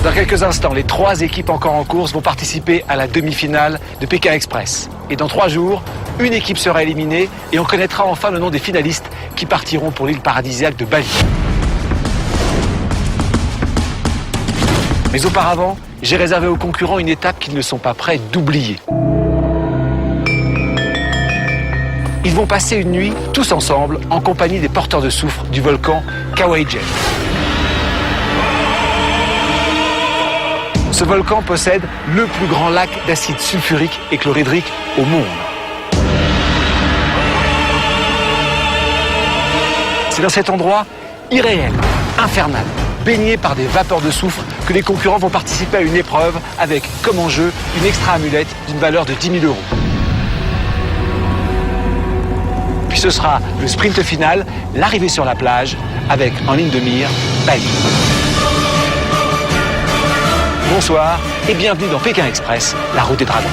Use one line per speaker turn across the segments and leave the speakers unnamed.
Dans quelques instants, les 3 équipes encore en course vont participer à la demi-finale de Pékin Express. Et dans 3 jours, une équipe sera éliminée et on connaîtra enfin le nom des finalistes qui partiront pour l'île paradisiaque de Bali. Mais auparavant, j'ai réservé aux concurrents une étape qu'ils ne sont pas prêts d'oublier. Ils vont passer une nuit tous ensemble en compagnie des porteurs de soufre du volcan Kawaïjen. Ce volcan possède le plus grand lac d'acide sulfurique et chlorhydrique au monde. C'est dans cet endroit irréel, infernal, baigné par des vapeurs de soufre que les concurrents vont participer à une épreuve avec, comme enjeu, une extra amulette d'une valeur de 10 000 €. Puis ce sera le sprint final, l'arrivée sur la plage, avec en ligne de mire, Bali. Bonsoir et bienvenue dans Pékin Express, la route des dragons.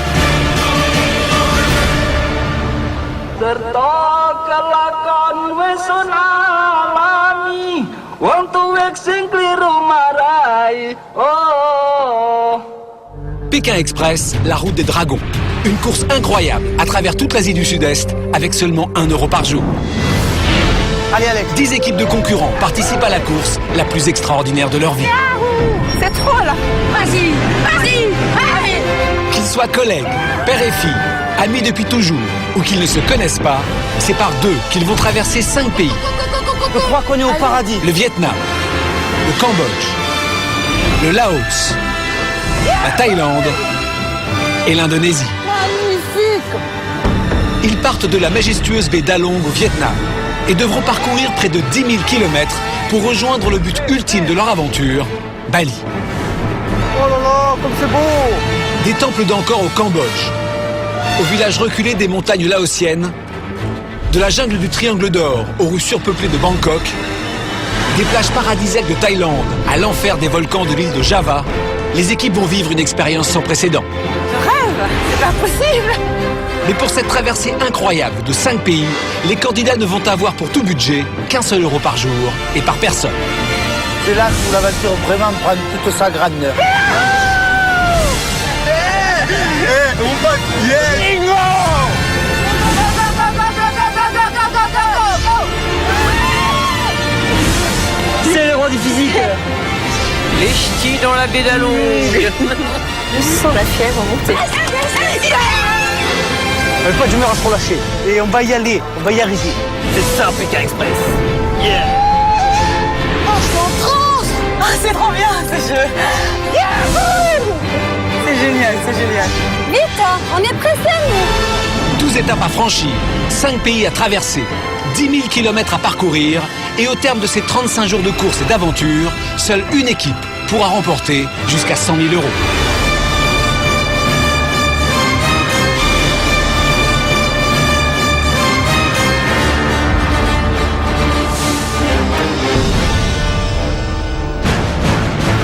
Pékin Express, la route des dragons. Une course incroyable à travers toute l'Asie du Sud-Est avec seulement 1 € par jour.
Allez Alex.
10 équipes de concurrents participent à la course la plus extraordinaire de leur vie.
C'est trop là. Vas-y, vas-y, allez.
Qu'ils soient collègues, père et fille, amis depuis toujours ou qu'ils ne se connaissent pas, c'est par 2 qu'ils vont traverser 5 pays.
Je crois qu'on est au paradis.
Le Vietnam, le Cambodge, le Laos, la Thaïlande et l'Indonésie.
Magnifique.
Ils partent de la majestueuse baie d'Along au Vietnam et devront parcourir près de 10 000 km pour rejoindre le but ultime de leur aventure, Bali.
Oh là là, comme c'est beau.
Des temples d'Angkor au Cambodge, au village reculé des montagnes laotiennes, de la jungle du Triangle d'Or aux rues surpeuplées de Bangkok, des plages paradisiaques de Thaïlande à l'enfer des volcans de l'île de Java, les équipes vont vivre une expérience sans précédent.
Je rêve, c'est pas possible.
Mais pour cette traversée incroyable de 5 pays, les candidats ne vont avoir pour tout budget qu'un seul € par jour et par personne.
C'est là où l'aventure vraiment prend toute sa grandeur. C'est le roi du physique.
Les ch'tis dans la baie d'Along.
Je sens la fièvre monter.
Pas d'humeur à se relâcher. Et on va y aller, on va y arriver.
C'est ça, Pékin Express. Yeah.
Oh, je suis en transe. Ah, c'est trop bien ce jeu.
C'est génial, c'est génial.
Vite, hein, on est pressés, nous.
12 étapes à franchir, 5 pays à traverser, 10 000 km à parcourir, et au terme de ces 35 jours de course et d'aventure, seule une équipe pourra remporter jusqu'à 100 000 €.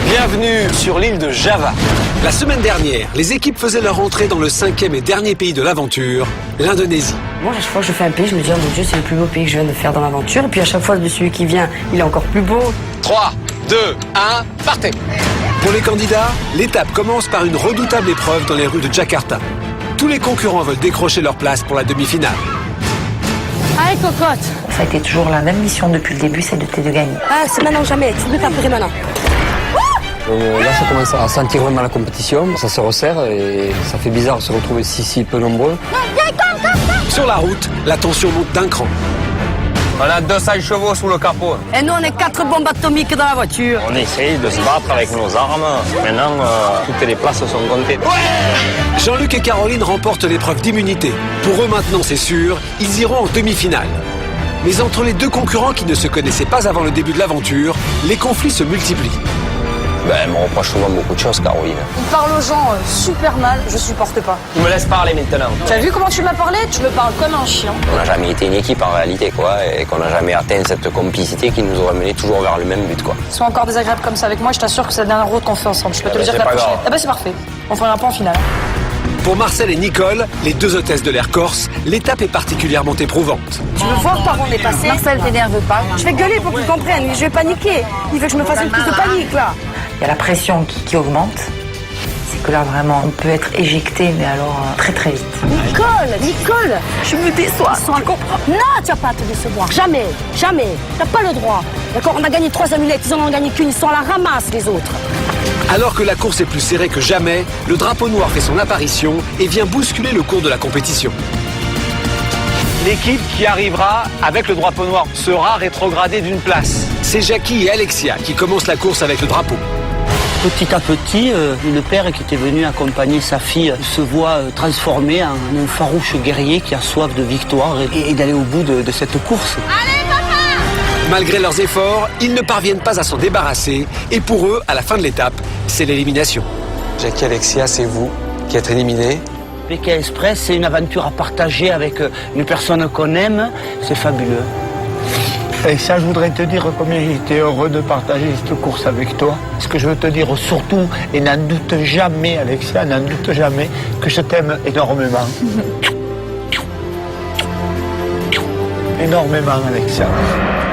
Bienvenue sur l'île de Java. La semaine dernière, les équipes faisaient leur entrée dans le 5e et dernier pays de l'aventure, l'Indonésie.
Moi, à chaque fois que je fais un pays, je me dis, oh mon Dieu, c'est le plus beau pays que je viens de faire dans l'aventure. Et puis à chaque fois, celui qui vient, il est encore plus beau.
3, 2, 1, partez! Pour les candidats, l'étape commence par une redoutable épreuve dans les rues de Jakarta. Tous les concurrents veulent décrocher leur place pour la demi-finale.
Allez, cocotte.
Ça a été toujours la même mission depuis le début, c'est de gagner.
Ah, c'est maintenant jamais. Tu peux t'appeler maintenant.
Là, ça commence à sentir vraiment la compétition. Ça se resserre et ça fait bizarre de se retrouver si peu nombreux.
Sur la route, la tension monte d'un cran.
On a 200 chevaux sous le capot.
Et nous, on est 4 bombes atomiques dans la voiture.
On essaye de se battre avec nos armes. Maintenant, toutes les places sont comptées.
Jean-Luc et Caroline remportent l'épreuve d'immunité. Pour eux maintenant, c'est sûr, ils iront en demi-finale. Mais entre les 2 concurrents qui ne se connaissaient pas avant le début de l'aventure, les conflits se multiplient.
Elle me reproche souvent beaucoup de choses, Caroline.
Il parle aux gens super mal, je supporte pas.
Tu me laisses parler maintenant.
Tu as vu comment tu m'as parlé? Tu me parles comme un chien.
On n'a jamais été une équipe en réalité, quoi, et qu'on n'a jamais atteint cette complicité qui nous aurait mené toujours vers le même but, quoi.
Ils sont encore désagréables comme ça avec moi, je t'assure que c'est la dernière route qu'on fait ensemble. Je peux te le dire
c'est
la
pas
prochaine.
grave.
Ah bah c'est parfait. On fera un point en finale.
Pour Marcel et Nicole, les 2 hôtesses de l'air corse, l'étape est particulièrement éprouvante.
Tu veux voir par où on est passé?
Marcel, t'énerve pas.
Je vais gueuler pour qu'ils comprennent, je vais paniquer. Il veut que je me fasse une prise de panique là. Il y a la pression qui augmente. C'est que là, vraiment, on peut être éjecté, mais alors très très vite.
Nicole, je me déçois sans comprendre. Non, tu vas pas te décevoir. Jamais. T'as pas le droit. D'accord, on a gagné 3 amulettes, ils en ont gagné qu'une, ils sont à la ramasse, les autres.
Alors que la course est plus serrée que jamais, le drapeau noir fait son apparition et vient bousculer le cours de la compétition. L'équipe qui arrivera avec le drapeau noir sera rétrogradée d'une place. C'est Jackie et Alexia qui commencent la course avec le drapeau.
Petit à petit, le père qui était venu accompagner sa fille se voit transformé en un farouche guerrier qui a soif de victoire et d'aller au bout de cette course.
Malgré leurs efforts, ils ne parviennent pas à s'en débarrasser et pour eux, à la fin de l'étape, c'est l'élimination.
Jackie, Alexia, c'est vous qui êtes éliminés.
Pékin Express, c'est une aventure à partager avec une personne qu'on aime, c'est fabuleux.
Et ça, je voudrais te dire combien j'étais heureux de partager cette course avec toi. Ce que je veux te dire surtout, et n'en doute jamais, Alexia, n'en doute jamais, que je t'aime énormément. Énormément, Alexia.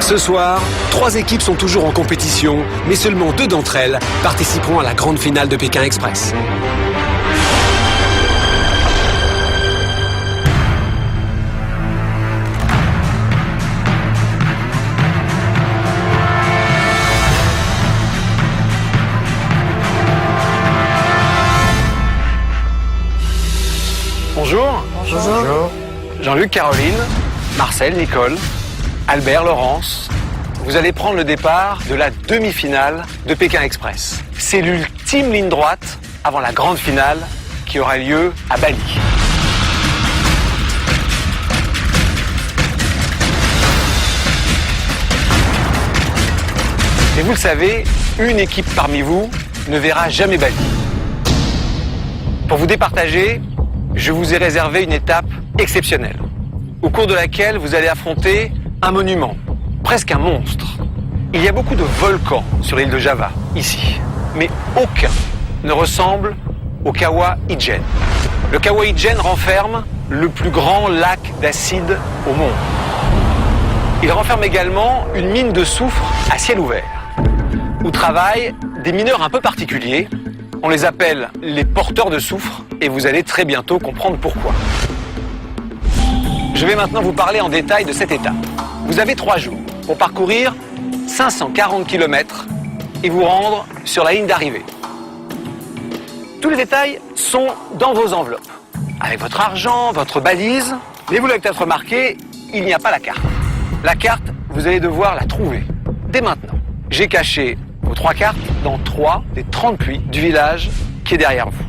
Ce soir, 3 équipes sont toujours en compétition, mais seulement 2 d'entre elles participeront à la grande finale de Pékin Express. Bonjour.
Bonjour.
Jean-Luc, Caroline, Marcel, Nicole, Albert, Laurence. Vous allez prendre le départ de la demi-finale de Pékin Express. C'est l'ultime ligne droite avant la grande finale qui aura lieu à Bali. Et vous le savez, une équipe parmi vous ne verra jamais Bali. Pour vous départager, je vous ai réservé une étape exceptionnelle, au cours de laquelle vous allez affronter un monument, presque un monstre. Il y a beaucoup de volcans sur l'île de Java, ici, mais aucun ne ressemble au Kawah Ijen. Le Kawah Ijen renferme le plus grand lac d'acide au monde. Il renferme également une mine de soufre à ciel ouvert, où travaillent des mineurs un peu particuliers. On les appelle les porteurs de soufre et vous allez très bientôt comprendre pourquoi. Je vais maintenant vous parler en détail de cette étape. Vous avez 3 jours pour parcourir 540 km et vous rendre sur la ligne d'arrivée. Tous les détails sont dans vos enveloppes, avec votre argent, votre balise, mais vous l'avez peut-être remarqué, il n'y a pas la carte. La carte, vous allez devoir la trouver dès maintenant. J'ai caché vos 3 cartes dans 3 des 30 puits du village qui est derrière vous.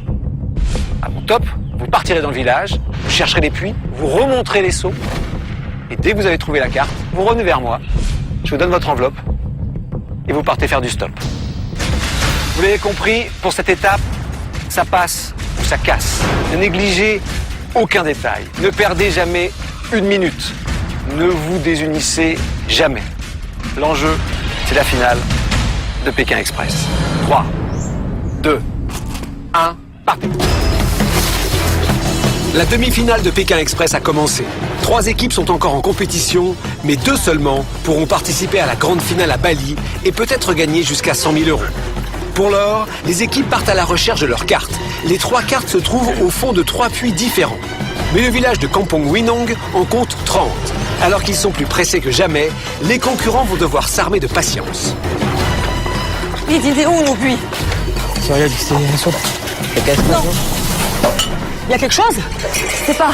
À mon top, vous partirez dans le village, vous chercherez les puits, vous remonterez les seaux, et dès que vous avez trouvé la carte, vous revenez vers moi, je vous donne votre enveloppe, et vous partez faire du stop. Vous l'avez compris, pour cette étape, ça passe ou ça casse. Ne négligez aucun détail, ne perdez jamais une minute, ne vous désunissez jamais. L'enjeu, c'est la finale de Pékin Express. 3, 2, 1, partez. La demi-finale de Pékin Express a commencé. 3 équipes sont encore en compétition, mais 2 seulement pourront participer à la grande finale à Bali et peut-être gagner jusqu'à 100 000 €. Pour l'or, les équipes partent à la recherche de leurs cartes. Les 3 cartes se trouvent au fond de 3 puits différents. Mais le village de Kampong Winong en compte 30. Alors qu'ils sont plus pressés que jamais, les concurrents vont devoir s'armer de patience.
Il est où nos puits?
C'est rien, c'est un saut.
Non. Il y a quelque chose? Je sais pas.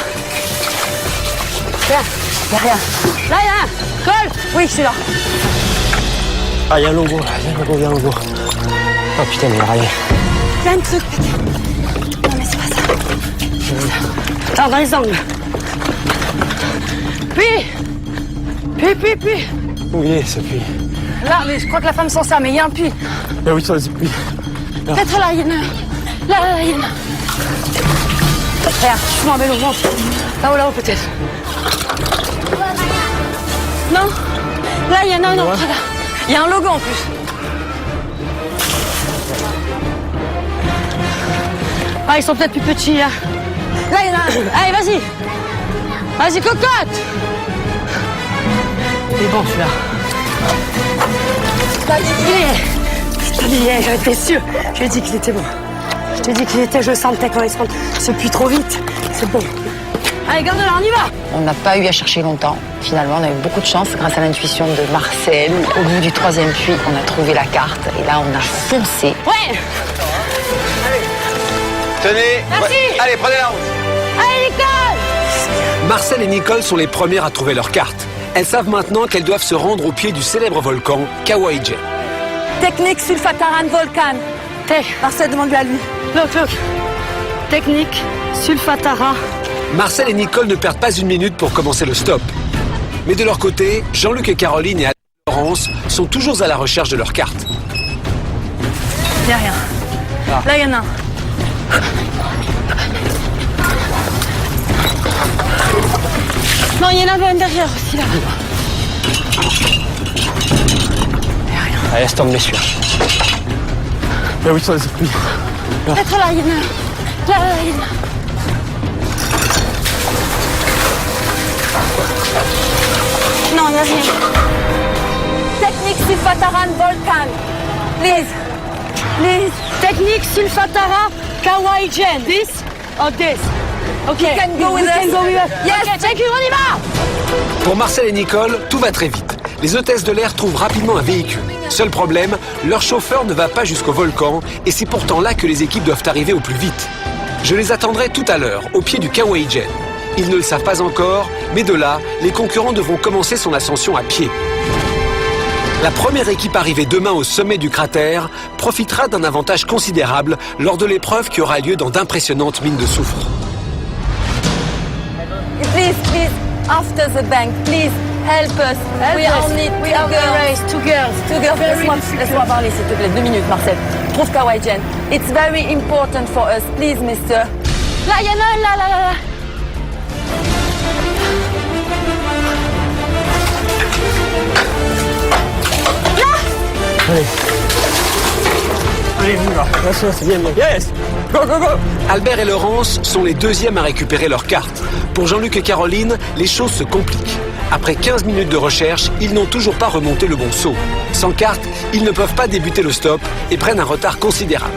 Rien. Il y a rien. Là, il y a un. Cole. Oui, je suis là.
Ah, il y a un logo, il y a un logo. Oh putain, mais il y a rien.
Il y a un truc, putain. Non, mais c'est pas ça. Alors, dans les angles. Puits.
Où il est ce puits?
Là, mais je crois que la femme s'en sert, mais il y a un puits.
Ah oui, sur les puits.
Peut-être là, il y en a un. Là, il y en a un. Regarde, je m'en vais au ventre. Là-haut, peut-être. Non. Là, il y en a un autre. Là. Il y a un logo en plus. Ah, ils sont peut-être plus petits, là. Là, il y en a un. Allez, vas-y. Vas-y, cocotte. Il est bon, celui-là. Là, il est dit, j'étais sûre. Je lui ai dit qu'il était bon. Je t'ai dit qu'il était, je sentais qu'on allait se prendre ce puits trop vite. C'est bon. Allez, garde-la, on y va.
On n'a pas eu à chercher longtemps. Finalement, on a eu beaucoup de chance grâce à l'intuition de Marcel. Au bout du 3e puits, on a trouvé la carte. Et là, on a foncé.
Ouais.
Tenez.
Merci.
Allez, prenez la route.
Allez, Nicole.
Marcel et Nicole sont les premières à trouver leur carte. Elles savent maintenant qu'elles doivent se rendre au pied du célèbre volcan Kawaii-Jen.
Technique Sulfataran Volcan. Marcel, demande-lui à lui. Look. Technique Sulfatara.
Marcel et Nicole ne perdent pas une minute pour commencer le stop. Mais de leur côté, Jean-Luc et Caroline et Laurence sont toujours à la recherche de leur carte.
Il n'y a rien. Là, il y en a un. Non, il y en avait un derrière aussi, là.
Allez, laisse tomber celui-là. Ah oui, ça, c'est plus.
Peut-être là, il y en a un. Là, il y en a un. Non, il n'y a rien. Technique Sulfataran Volcan. Please. Technique Sulfatara Kawaii-Jen. This or this? Okay. You can go with us. Yes, okay, thank you, on y va.
Pour Marcel et Nicole, tout va très vite. Les hôtesses de l'air trouvent rapidement un véhicule. Seul problème, leur chauffeur ne va pas jusqu'au volcan et c'est pourtant là que les équipes doivent arriver au plus vite. Je les attendrai tout à l'heure, au pied du Kawaii-Jen. Ils ne le savent pas encore, mais de là, les concurrents devront commencer son ascension à pied. La première équipe arrivée demain au sommet du cratère profitera d'un avantage considérable lors de l'épreuve qui aura lieu dans d'impressionnantes mines de soufre.
Please, after the bank, please help us. We all need two girls. Laisse-moi parler, s'il te plaît. 2 minutes, Marcel. Trouve Kawaii-Jen. It's very important for us. Please, mister. Là, il y en a un, là.
Allez, on y va. C'est bien. Yes. Go.
Albert et Laurence sont les deuxièmes à récupérer leur carte. Pour Jean-Luc et Caroline, les choses se compliquent. Après 15 minutes de recherche, ils n'ont toujours pas remonté le bon saut. Sans carte, ils ne peuvent pas débuter le stop et prennent un retard considérable.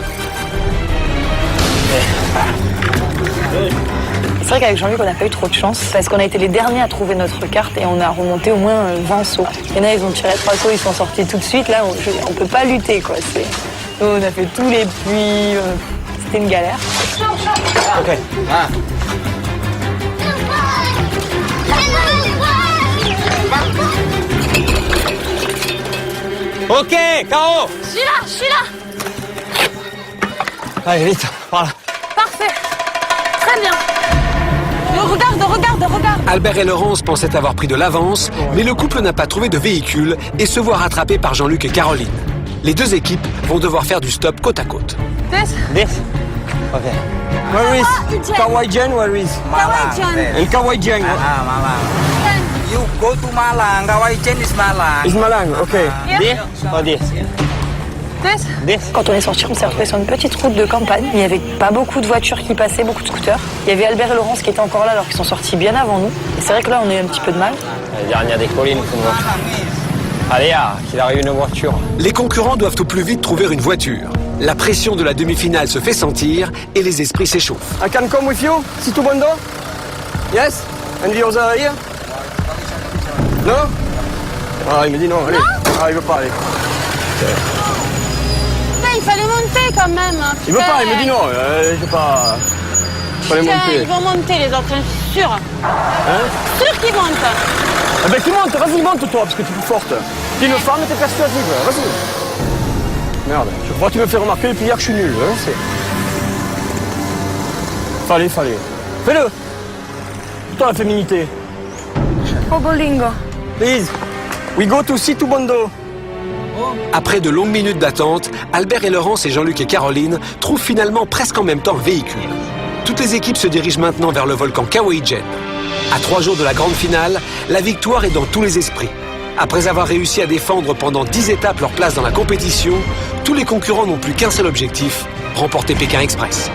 C'est vrai qu'avec Jean-Luc, on n'a pas eu trop de chance parce qu'on a été les derniers à trouver notre carte et on a remonté au moins 20 sauts. Il y en a, ils ont tiré 3 sauts, ils sont sortis tout de suite. Là, on peut pas lutter, quoi. Nous, on a fait tous les puits. C'était une galère.
Ok. Ok, KO.
Je suis là.
Allez, vite, voilà.
Parfait. Très bien. Regarde.
Albert et Laurence pensaient avoir pris de l'avance, mais le couple n'a pas trouvé de véhicule et se voit rattrapé par Jean-Luc et Caroline. Les deux équipes vont devoir faire du stop côte à côte.
This? Ok. Where is Kawaii-Jen? Where is?
Kawaii-Jen.
El Kawaii-Jen.
You go to Malang. Kawaii-Jen is Malang.
Is Malang, ok. This or this? This?
Quand on est sorti, on s'est retrouvé sur une petite route de campagne. Il n'y avait pas beaucoup de voitures qui passaient, beaucoup de scooters. Il y avait Albert et Laurence qui étaient encore là alors qu'ils sont sortis bien avant nous. Et c'est vrai que là, on a eu un petit peu de mal.
La dernière des collines, faut voir. Allez, qu'il arrive une voiture.
Les concurrents doivent au plus vite trouver une voiture. La pression de la demi-finale se fait sentir et les esprits s'échauffent.
I can come with you? Situbondo? Yes? And the other here? Non? Ah, il me dit non, allez. Ah, il veut pas, allez.
Mais il fallait monter quand même.
Il veut pas, il me dit non, je veux pas... Fallait monter.
Ils vont monter les autres, sûr.
Hein?
Sûr qu'ils montent.
Eh ben tu montes, vas-y monte toi, parce que tu es plus forte. T'es une femme et t'es persuasive, vas-y. Merde, je crois que tu me fais remarquer depuis hier que je suis nul, hein, c'est... Fallait. Fais-le. Putain, la féminité.
Obolingo.
Please, we go to Situbondo.
Après de longues minutes d'attente, Albert et Laurence et Jean-Luc et Caroline trouvent finalement presque en même temps un véhicule. Toutes les équipes se dirigent maintenant vers le volcan Kawaii-Jen. À 3 jours de la grande finale, la victoire est dans tous les esprits. Après avoir réussi à défendre pendant 10 étapes leur place dans la compétition, tous les concurrents n'ont plus qu'un seul objectif, remporter Pékin Express.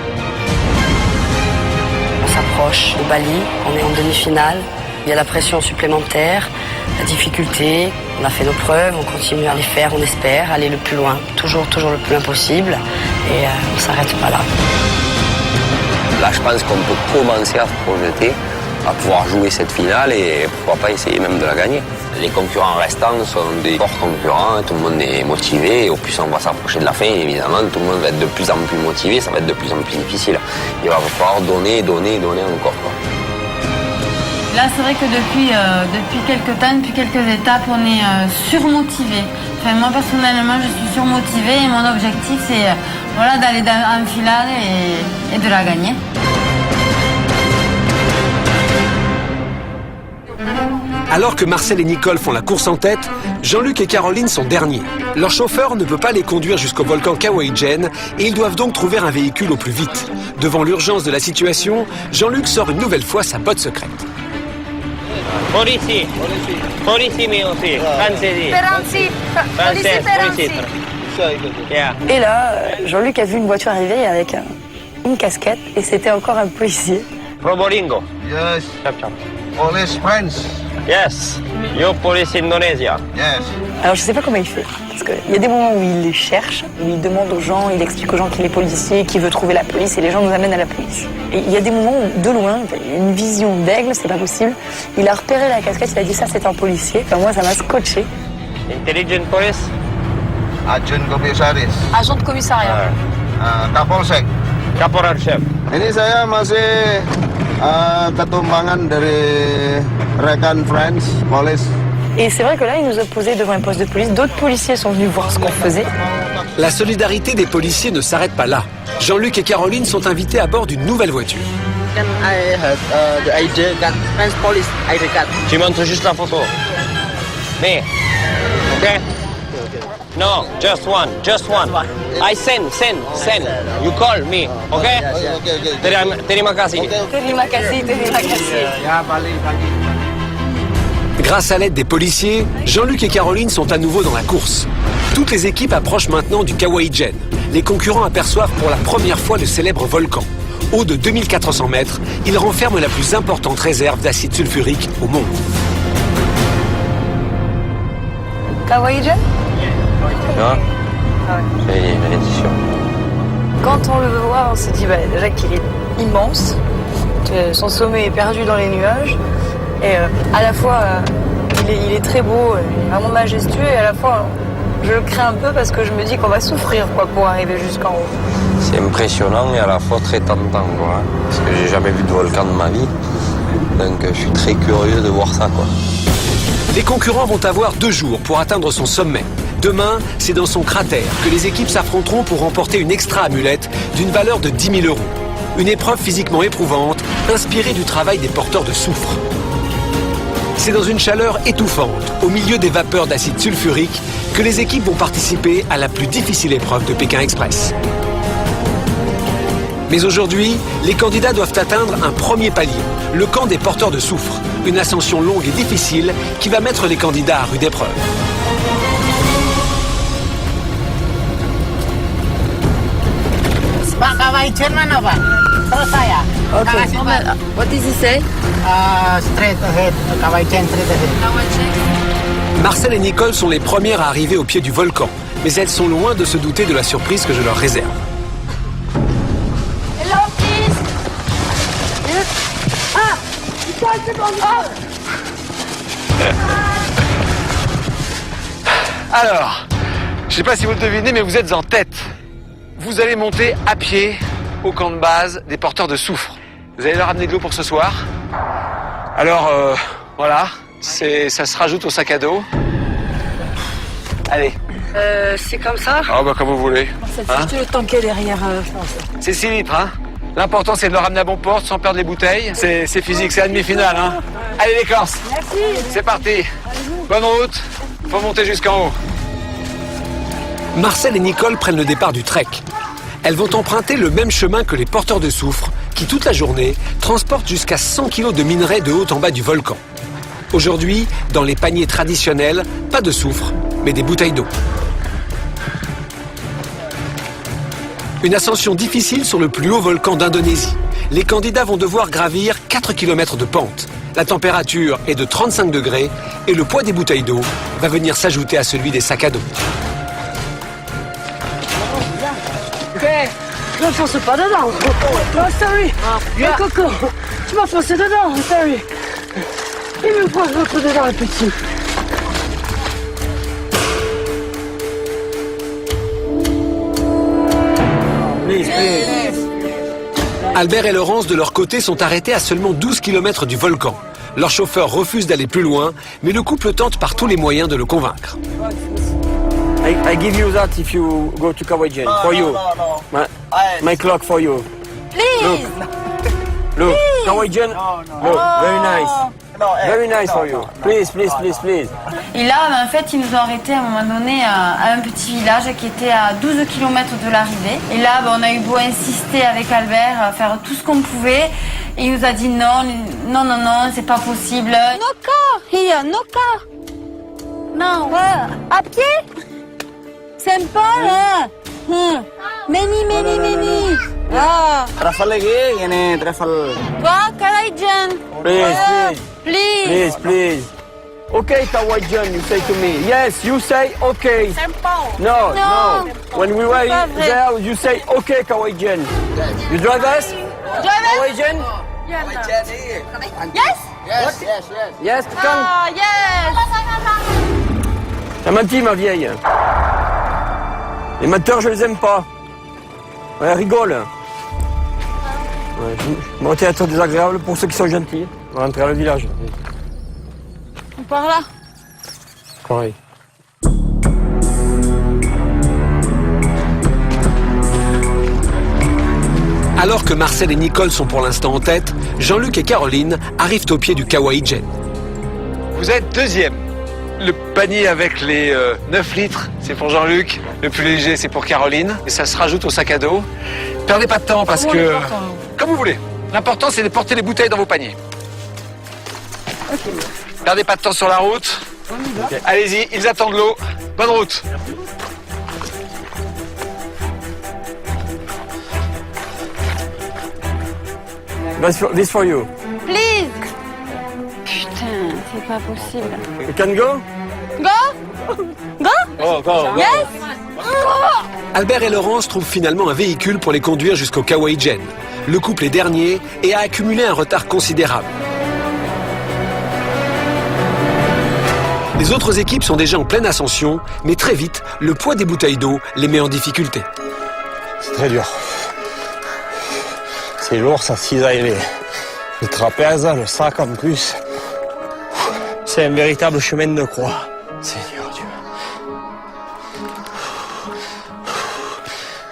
On s'approche au Bali, on est en demi-finale, il y a la pression supplémentaire. la difficulté, on a fait nos preuves, on continue à les faire, on espère aller le plus loin, toujours le plus loin possible, et on ne s'arrête pas là.
Là, je pense qu'on peut commencer à se projeter, à pouvoir jouer cette finale et pourquoi pas essayer même de la gagner. Les concurrents restants sont des forts concurrents, tout le monde est motivé et au plus on va s'approcher de la fin, évidemment, tout le monde va être de plus en plus motivé, ça va être de plus en plus difficile. Il va falloir donner encore, quoi.
Là, c'est vrai que depuis quelques temps, depuis quelques étapes, on est surmotivé. Enfin, moi, personnellement, je suis surmotivée et mon objectif, c'est d'aller en finale et de la gagner.
Alors que Marcel et Nicole font la course en tête, Jean-Luc et Caroline sont derniers. Leur chauffeur ne peut pas les conduire jusqu'au volcan Kawaïdjen et ils doivent donc trouver un véhicule au plus vite. Devant l'urgence de la situation, Jean-Luc sort une nouvelle fois sa botte secrète.
Polisi mi aussi,
Et là, Jean-Luc a vu une voiture arriver avec une casquette et c'était encore un policier.
Probolingo.
Yes.
Chap, chap.
Police friends.
Yes. Yo police Indonesia.
Yes.
Alors je sais pas comment il fait, parce qu'il y a des moments où il les cherche, où il demande aux gens, il explique aux gens qu'il est policier, qu'il veut trouver la police, et les gens nous amènent à la police. Et il y a des moments où, de loin, une vision d'aigle, c'est pas possible, il a repéré la casquette, il a dit ça c'est un policier, enfin moi ça m'a scotché.
Intelligent police.
Agent Komisaris.
Agent de commissariat.
Kapolsek.
Caporal chef.
Ini saya masih ketumpangan dari rekan friends police.
Et c'est vrai que là, il nous a posé devant un poste de police. D'autres policiers sont venus voir ce qu'on faisait.
La solidarité des policiers ne s'arrête pas là. Jean-Luc et Caroline sont invités à bord d'une nouvelle voiture.
Tu montres juste la photo. Me. Okay? No, just one. I send. You call me, okay? Terima kasih.
Terima kasih.
Grâce à l'aide des policiers, Jean-Luc et Caroline sont à nouveau dans la course. Toutes les équipes approchent maintenant du Kawaïdjen. Les concurrents aperçoivent pour la première fois le célèbre volcan. Haut de 2400 mètres, il renferme la plus importante réserve d'acide sulfurique au monde.
Kawaïdjen ?
Tu vois? J'en étais sûr.
Quand on le voit, on se dit déjà qu'il est immense. Son sommet est perdu dans les nuages. Et à la fois, il est très beau, il est vraiment majestueux. Et à la fois, je le crains un peu parce que je me dis qu'on va souffrir pour arriver jusqu'en haut.
C'est impressionnant et à la fois très tentant, quoi. Parce que j'ai jamais vu de volcan de ma vie. Donc je suis très curieux de voir ça, quoi.
Les concurrents vont avoir 2 jours pour atteindre son sommet. Demain, c'est dans son cratère que les équipes s'affronteront pour remporter une extra amulette d'une valeur de 10 000 €. Une épreuve physiquement éprouvante, inspirée du travail des porteurs de soufre. C'est dans une chaleur étouffante, au milieu des vapeurs d'acide sulfurique, que les équipes vont participer à la plus difficile épreuve de Pékin Express. Mais aujourd'hui, les candidats doivent atteindre un premier palier, le camp des porteurs de soufre. Une ascension longue et difficile qui va mettre les candidats à rude épreuve.
Pak Kawaïdjen mana, Pak? Selesai ya?
Okay. What does he say?
Straight ahead. Kawaïdjen straight ahead.
Marcel et Nicole sont les premières à arriver au pied du volcan, mais elles sont loin de se douter de la surprise que je leur réserve.
Hello, please.
Alors, je sais pas si vous le devinez, mais vous êtes en tête. Vous allez monter à pied au camp de base des porteurs de soufre. Vous allez leur amener de l'eau pour ce soir. Alors, voilà, ça se rajoute au sac à dos. Allez.
C'est comme ça?
Ah bah comme vous voulez.
C'est juste le tanker derrière.
C'est 6 litres, hein. L'important c'est de le ramener à bon port sans perdre les bouteilles. C'est physique, c'est la demi-finale, hein. Allez les Corses.
Merci.
C'est parti. Bonne route. Faut monter jusqu'en haut. Marcel et Nicole prennent le départ du trek. Elles vont emprunter le même chemin que les porteurs de soufre qui, toute la journée, transportent jusqu'à 100 kg de minerais de haut en bas du volcan. Aujourd'hui, dans les paniers traditionnels, pas de soufre, mais des bouteilles d'eau. Une ascension difficile sur le plus haut volcan d'Indonésie. Les candidats vont devoir gravir 4 km de pente. La température est de 35 degrés et le poids des bouteilles d'eau va venir s'ajouter à celui des sacs à dos.
Ok, je m'enfonce pas dedans. Oh, sorry. Le coco, tu m'as foncé dedans, sorry. Il me prend l'autre dedans, le petit.
Albert et Laurence, de leur côté, sont arrêtés à seulement 12 km du volcan. Leur chauffeur refuse d'aller plus loin, mais le couple tente par tous les moyens de le convaincre.
I give you that if you go to Kawaii for you. My clock for you.
Please.
Look, Kawaii look, very nice. Very nice for you. Please, please, please, please.
Et là, en fait, ils nous ont arrêtés à un moment donné à un petit village qui était à 12 km de l'arrivée. Et là, on a eu beau insister avec Albert, faire tout ce qu'on pouvait. Et il nous a dit non, non, non, non, c'est pas possible.
No car here, no car. Non. À pied? Simple, hein? Many. Ah.
Travel lagi, ini travel.
Toi, Karajan.
Please, please. Okay, Kawaii, you say to me. Yes, you say okay.
Simple.
No. When we were there, you say okay, Kawaii. You drive us? Kawaii?
Yes?
Yes, come.
Ah, yes.
T'as menti, ma vieille. Les menteurs, je les aime pas. Ouais, rigole. Ouais, je vais être désagréable pour ceux qui sont gentils. On va rentrer dans le village.
Par là.
Pareil.
Alors que Marcel et Nicole sont pour l'instant en tête, Jean-Luc et Caroline arrivent au pied du Kawaii Jen.
Vous êtes deuxième. Le panier avec les 9 litres, c'est pour Jean-Luc. Le plus léger, c'est pour Caroline. Et ça se rajoute au sac à dos. Perdez pas de temps parce que... Comme vous voulez. L'important, c'est de porter les bouteilles dans vos paniers. Perdez pas de temps sur la route. Okay. Allez-y, ils attendent l'eau. Bonne route.
This for you.
Please. Putain, c'est pas possible.
You can go?
Go?
Oh, go.
Yes?
Albert et Laurence trouvent finalement un véhicule pour les conduire jusqu'au Kawaii Jen. Le couple est dernier et a accumulé un retard considérable. Les autres équipes sont déjà en pleine ascension, mais très vite, le poids des bouteilles d'eau les met en difficulté.
C'est très dur. C'est lourd, ça cisaille le trapèze, le sac en plus. C'est un véritable chemin de croix. Seigneur Dieu.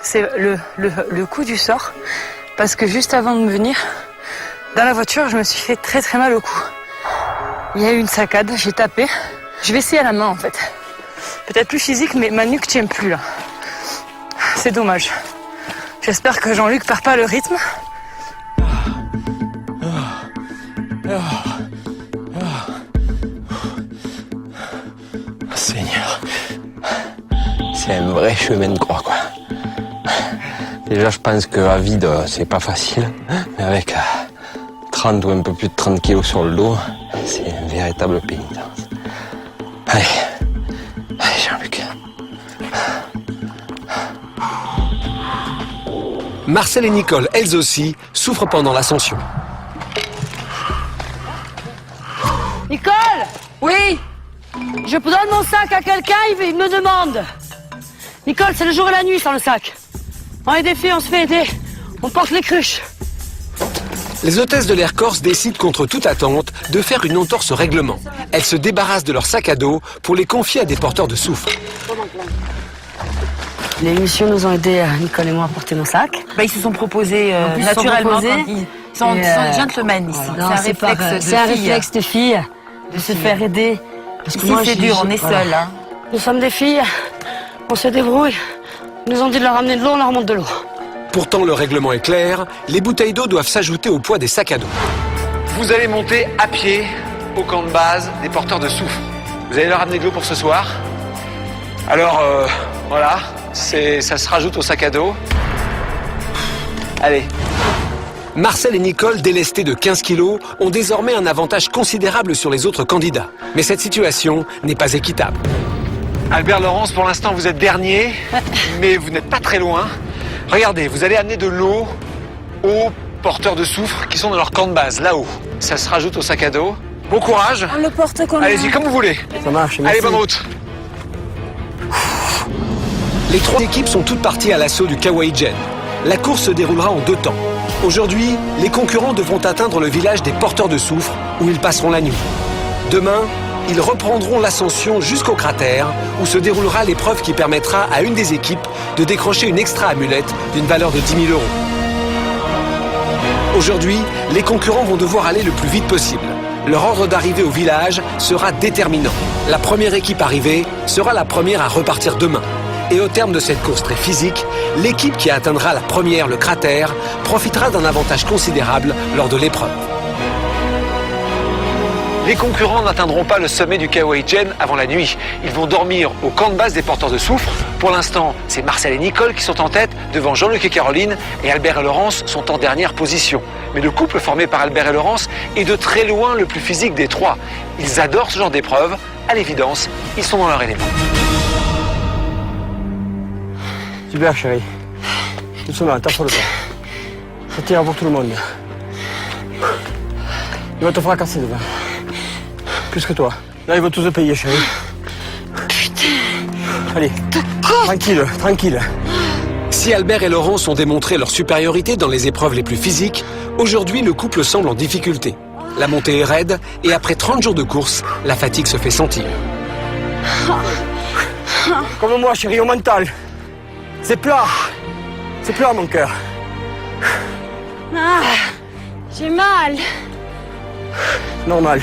C'est le coup du sort, parce que juste avant de venir, dans la voiture, je me suis fait très très mal au cou. Il y a eu une saccade, j'ai tapé. Je vais essayer à la main en fait. Peut-être plus physique, mais ma nuque tient plus là. C'est dommage. J'espère que Jean-Luc perd pas le rythme.
Seigneur, c'est un vrai chemin de croix, quoi. Déjà, je pense qu'à vide, c'est pas facile, mais avec 30 ou un peu plus de 30 kilos sur le dos, c'est une véritable pénitence. Allez, Jean-Luc.
Marcel et Nicole, elles aussi, souffrent pendant l'ascension.
Nicole? Oui? Je donne mon sac à quelqu'un, il me demande. Nicole, c'est le jour et la nuit sans le sac. On est des filles, on se fait aider. On porte les cruches.
Les hôtesses de l'Air Corse décident contre toute attente de faire une entorse au règlement. Elles se débarrassent de leurs sacs à dos pour les confier à des porteurs de soufre.
Les missions nous ont aidés, Nicole et moi, à porter nos sacs.
Ils se sont proposés naturellement. Ils sont des gentlemen ici.
C'est un réflexe de filles.
De se faire aider.
Parce que
ici,
moi,
c'est dur, on est seuls. Hein.
Nous sommes des filles, on se débrouille. Ils nous ont dit de leur ramener de l'eau, on leur remonte de l'eau.
Pourtant, le règlement est clair, les bouteilles d'eau doivent s'ajouter au poids des sacs à dos.
Vous allez monter à pied au camp de base des porteurs de soufre. Vous allez leur amener de l'eau pour ce soir. Alors, voilà, ça se rajoute au sac à dos. Allez,
Marcel et Nicole, délestés de 15 kilos, ont désormais un avantage considérable sur les autres candidats. Mais cette situation n'est pas équitable.
Albert Laurence, pour l'instant, vous êtes dernier, mais vous n'êtes pas très loin. Regardez, vous allez amener de l'eau aux porteurs de soufre qui sont dans leur camp de base, là-haut. Ça se rajoute au sac à dos. Bon courage.
On le porte comme
Allez-y, comme vous voulez.
Ça marche, merci.
Allez, bonne route.
Les 3 équipes sont toutes parties à l'assaut du Kawaii-Jen. La course se déroulera en 2 temps. Aujourd'hui, les concurrents devront atteindre le village des porteurs de soufre où ils passeront la nuit. Demain, ils reprendront l'ascension jusqu'au cratère où se déroulera l'épreuve qui permettra à une des équipes de décrocher une extra amulette d'une valeur de 10 000 €. Aujourd'hui, les concurrents vont devoir aller le plus vite possible. Leur ordre d'arrivée au village sera déterminant. La première équipe arrivée sera la première à repartir demain. Et au terme de cette course très physique, l'équipe qui atteindra la première le cratère profitera d'un avantage considérable lors de l'épreuve.
Les concurrents n'atteindront pas le sommet du Kawaii-Jen avant la nuit. Ils vont dormir au camp de base des porteurs de soufre. Pour l'instant, c'est Marcel et Nicole qui sont en tête, devant Jean-Luc et Caroline, et Albert et Laurence sont en dernière position. Mais le couple formé par Albert et Laurence est de très loin le plus physique des 3. Ils adorent ce genre d'épreuve. À l'évidence, ils sont dans leur élément.
Super, chérie. Doucement, t'affole pas. Ça tire pour tout le monde. Il va te fracasser devant. Plus que toi. Là, ils vont tous te payer, chérie.
Putain.
Allez, tranquille, tranquille.
Si Albert et Laurence ont démontré leur supériorité dans les épreuves les plus physiques, aujourd'hui le couple semble en difficulté. La montée est raide et après 30 jours de course, la fatigue se fait sentir.
Comme moi, chérie, au mental. C'est plat. C'est plat, mon cœur.
Ah, j'ai mal.
Normal.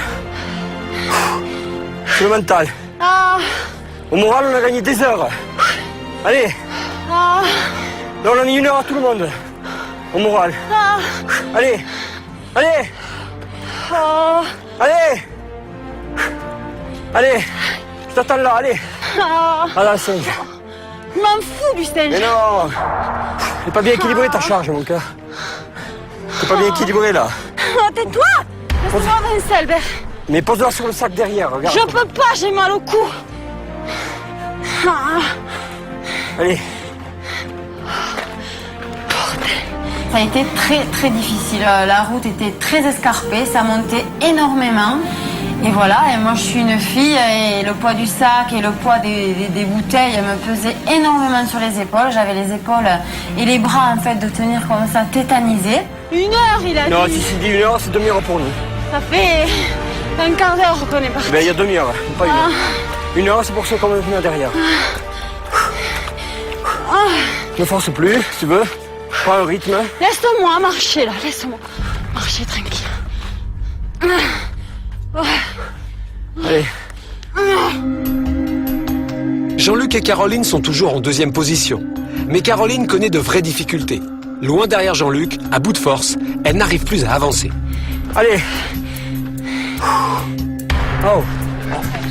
C'est le mental.
Ah,
Au moral, on a gagné des heures. Allez.
ah,
Là, on a mis 1 heure à tout le monde. Au moral.
ah,
Allez. Allez.
oh,
Allez. Allez. Je t'attends là, allez.
ah.
À la 5.
Je m'en fous du singe.
Mais non. C'est pas bien équilibré ta charge, mon cœur. C'est pas bien équilibré, là.
Oh, tais-toi. Laisse-moi avancer, Albert.
Mais pose-la sur le sac derrière, regarde.
Je peux pas, j'ai mal au cou. Ah.
Allez.
Ça a été très très difficile. La route était très escarpée, ça montait énormément. Et voilà, et moi je suis une fille et le poids du sac et le poids des bouteilles me pesait énormément sur les épaules. J'avais les épaules et les bras en fait de tenir comme ça tétanisés.
1 heure, il a dit.
Non, si c'est dit 1 heure, c'est demi-heure pour nous.
Ça fait un quart d'heure qu'on est parti.
Ben, il y a demi-heure, pas 1 heure. 1 heure, c'est pour ceux qu'on va venir derrière. Ne force plus, si tu veux. Prends un rythme.
Laisse-moi marcher, là. Laisse-moi marcher tranquille.
Allez.
Jean-Luc et Caroline sont toujours en 2e position. Mais Caroline connaît de vraies difficultés. Loin derrière Jean-Luc, à bout de force, elle n'arrive plus à avancer.
Allez. Oh.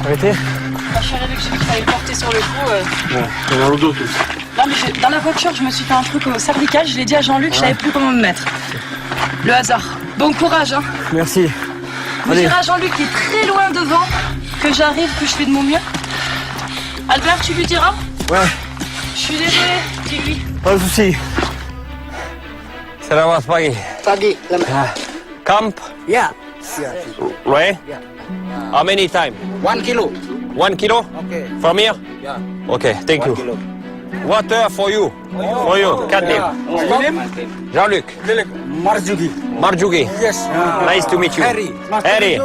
Arrêtez.
Je suis arrivée que j'ai vu qu'il fallait le porter sur le cou.
Bon, on a le dos tous.
Non, mais dans la voiture, je me suis fait un truc au cervical. Je l'ai dit à Jean-Luc, je savais plus comment me mettre. Le hasard. Bon courage, hein.
Merci.
Vous direz à Jean-Luc qui est très loin devant que j'arrive, que je fais de mon mieux. Albert, tu lui diras?
Ouais.
Je suis désolée, dis-lui.
Pas de soucis.
Selamat pagi.
Pagi.
Camp?
Yeah.
Right?
Yeah.
How many time?
1 kilo.
1 kilo?
Okay.
From here?
Yeah.
Okay, thank you.
Kilo.
Water for you. For you. Cat name? Jean-Luc.
Marjugi.
Marjugi.
Yes.
Nice to meet you.
Harry.
Harry.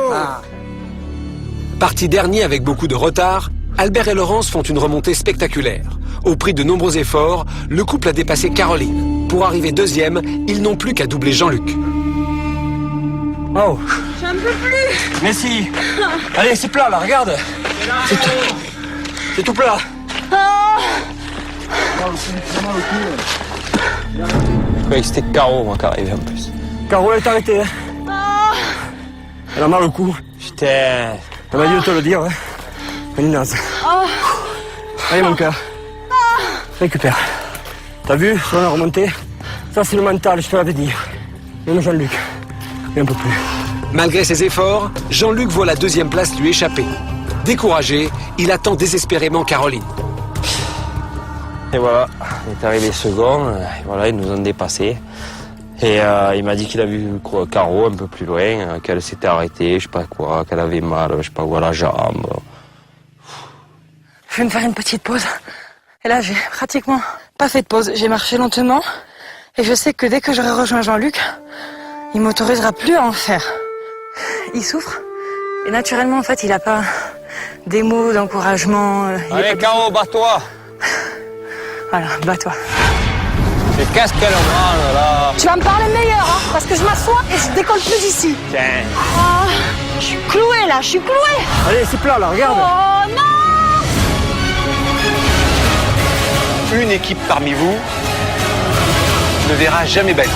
Parti dernier avec beaucoup de retard, Albert et Laurence font une remontée spectaculaire. Au prix de nombreux efforts, le couple a dépassé Caroline. Pour arriver 2e, ils n'ont plus qu'à doubler Jean-Luc.
Oh.
J'en peux plus.
Mais si. Allez, c'est plat là, regarde. C'est tout plat.
Je croyais que c'était Caro, moi, qui arrivait en plus.
Caro, elle est arrêtée. Elle a mal au cou.
J'étais...
Elle m'a dit de te le dire. Hein. Elle est naze. Allez, mon cœur. Récupère. T'as vu, sur la remontée? Ça, c'est le mental, je te l'avais dit. Même Jean-Luc, il un peu plus.
Malgré ses efforts, Jean-Luc voit la deuxième place lui échapper. Découragé, il attend désespérément Caroline.
Et voilà, on est arrivé second, et voilà, ils nous ont dépassés. Et il m'a dit qu'il a vu Caro un peu plus loin, qu'elle s'était arrêtée, je sais pas quoi, qu'elle avait mal, je sais pas quoi, la jambe.
Je vais me faire une petite pause. Et là, j'ai pratiquement pas fait de pause. J'ai marché lentement. Et je sais que dès que j'aurai rejoint Jean-Luc, il m'autorisera plus à en faire. Il souffre. Et naturellement, en fait, il a pas des mots d'encouragement.
Allez, Caro, bats-toi.
Voilà, bats-toi.
Mais qu'est-ce qu'elle branle, là?
Tu vas me parler meilleur, hein, parce que je m'assois et je décolle plus d'ici.
Tiens.
Ah, je suis clouée là, je suis clouée.
Allez, c'est plat là, regarde.
Oh non!
Une équipe parmi vous ne verra jamais belle.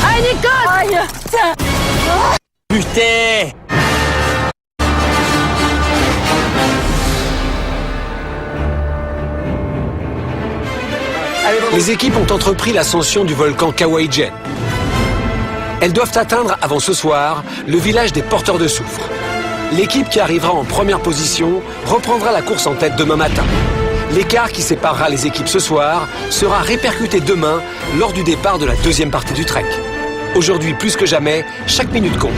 Aïe, Nicole! Aïe! Tiens!
Putain!
Les équipes ont entrepris l'ascension du volcan Kawaïjen. Elles doivent atteindre, avant ce soir, le village des porteurs de soufre. L'équipe qui arrivera en première position reprendra la course en tête demain matin. L'écart qui séparera les équipes ce soir sera répercuté demain lors du départ de la deuxième partie du trek. Aujourd'hui, plus que jamais, chaque minute compte.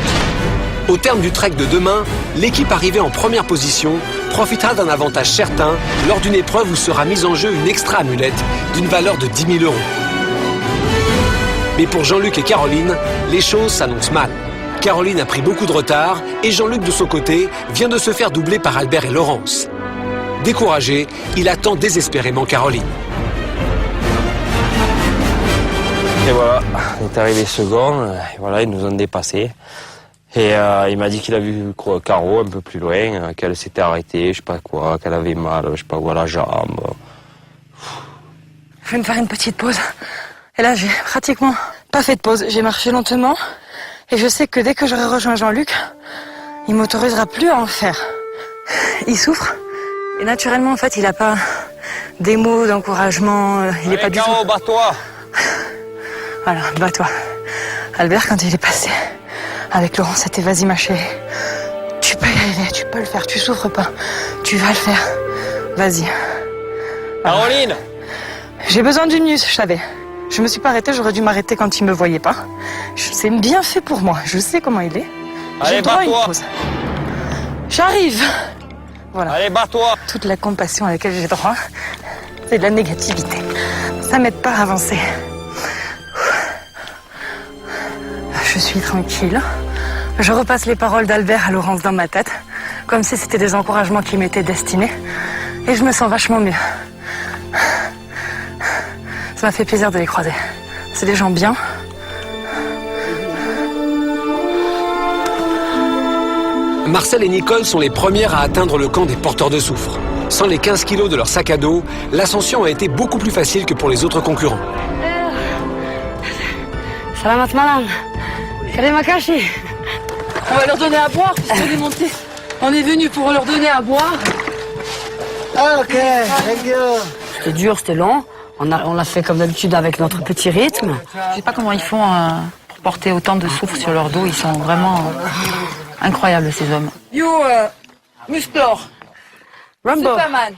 Au terme du trek de demain, l'équipe arrivée en première position profitera d'un avantage certain lors d'une épreuve où sera mise en jeu une extra amulette d'une valeur de 10 000 €. Mais pour Jean-Luc et Caroline, les choses s'annoncent mal. Caroline a pris beaucoup de retard et Jean-Luc, de son côté, vient de se faire doubler par Albert et Laurence. Découragé, il attend désespérément Caroline.
Et voilà, on est arrivé second, et voilà, ils nous ont dépassés. Et il m'a dit qu'il a vu Caro un peu plus loin, qu'elle s'était arrêtée, je sais pas quoi, qu'elle avait mal, je sais pas quoi, la jambe.
Je vais me faire une petite pause. Et là, j'ai pratiquement pas fait de pause. J'ai marché lentement. Et je sais que dès que j'aurai rejoint Jean-Luc, il m'autorisera plus à en faire. Il souffre. Et naturellement, en fait, il a pas des mots d'encouragement. Il est pas du tout...
Caro, bats-toi.
Voilà, bats-toi. Albert, quand il est passé avec Laurent, c'était vas-y ma chérie. Tu peux y arriver, tu peux le faire, tu souffres pas. Tu vas le faire. Vas-y. Voilà.
Caroline!
J'ai besoin d'une minute, je savais. Je me suis pas arrêtée, j'aurais dû m'arrêter quand il me voyait pas. C'est bien fait pour moi, je sais comment il est.
Allez, bats-toi!
J'arrive! Voilà.
Allez, bats-toi!
Toute la compassion à laquelle j'ai droit, c'est de la négativité. Ça m'aide pas à avancer. Je suis tranquille. Je repasse les paroles d'Albert à Laurence dans ma tête, comme si c'était des encouragements qui m'étaient destinés. Et je me sens vachement mieux. Ça m'a fait plaisir de les croiser. C'est des gens bien.
Marcel et Nicole sont les premières à atteindre le camp des porteurs de soufre. Sans les 15 kilos de leur sac à dos, l'ascension a été beaucoup plus facile que pour les autres concurrents.
Salamat malam. Kalimakashi.
On va leur donner à boire pour se démonter. On est venu pour leur donner à boire.
Ok, thank you.
C'était dur, c'était long. On l'a fait comme d'habitude avec notre petit rythme.
Je sais pas comment ils font pour porter autant de soufre sur leur dos. Ils sont vraiment incroyables, ces hommes. You, Musclor.
Rambo.
Superman.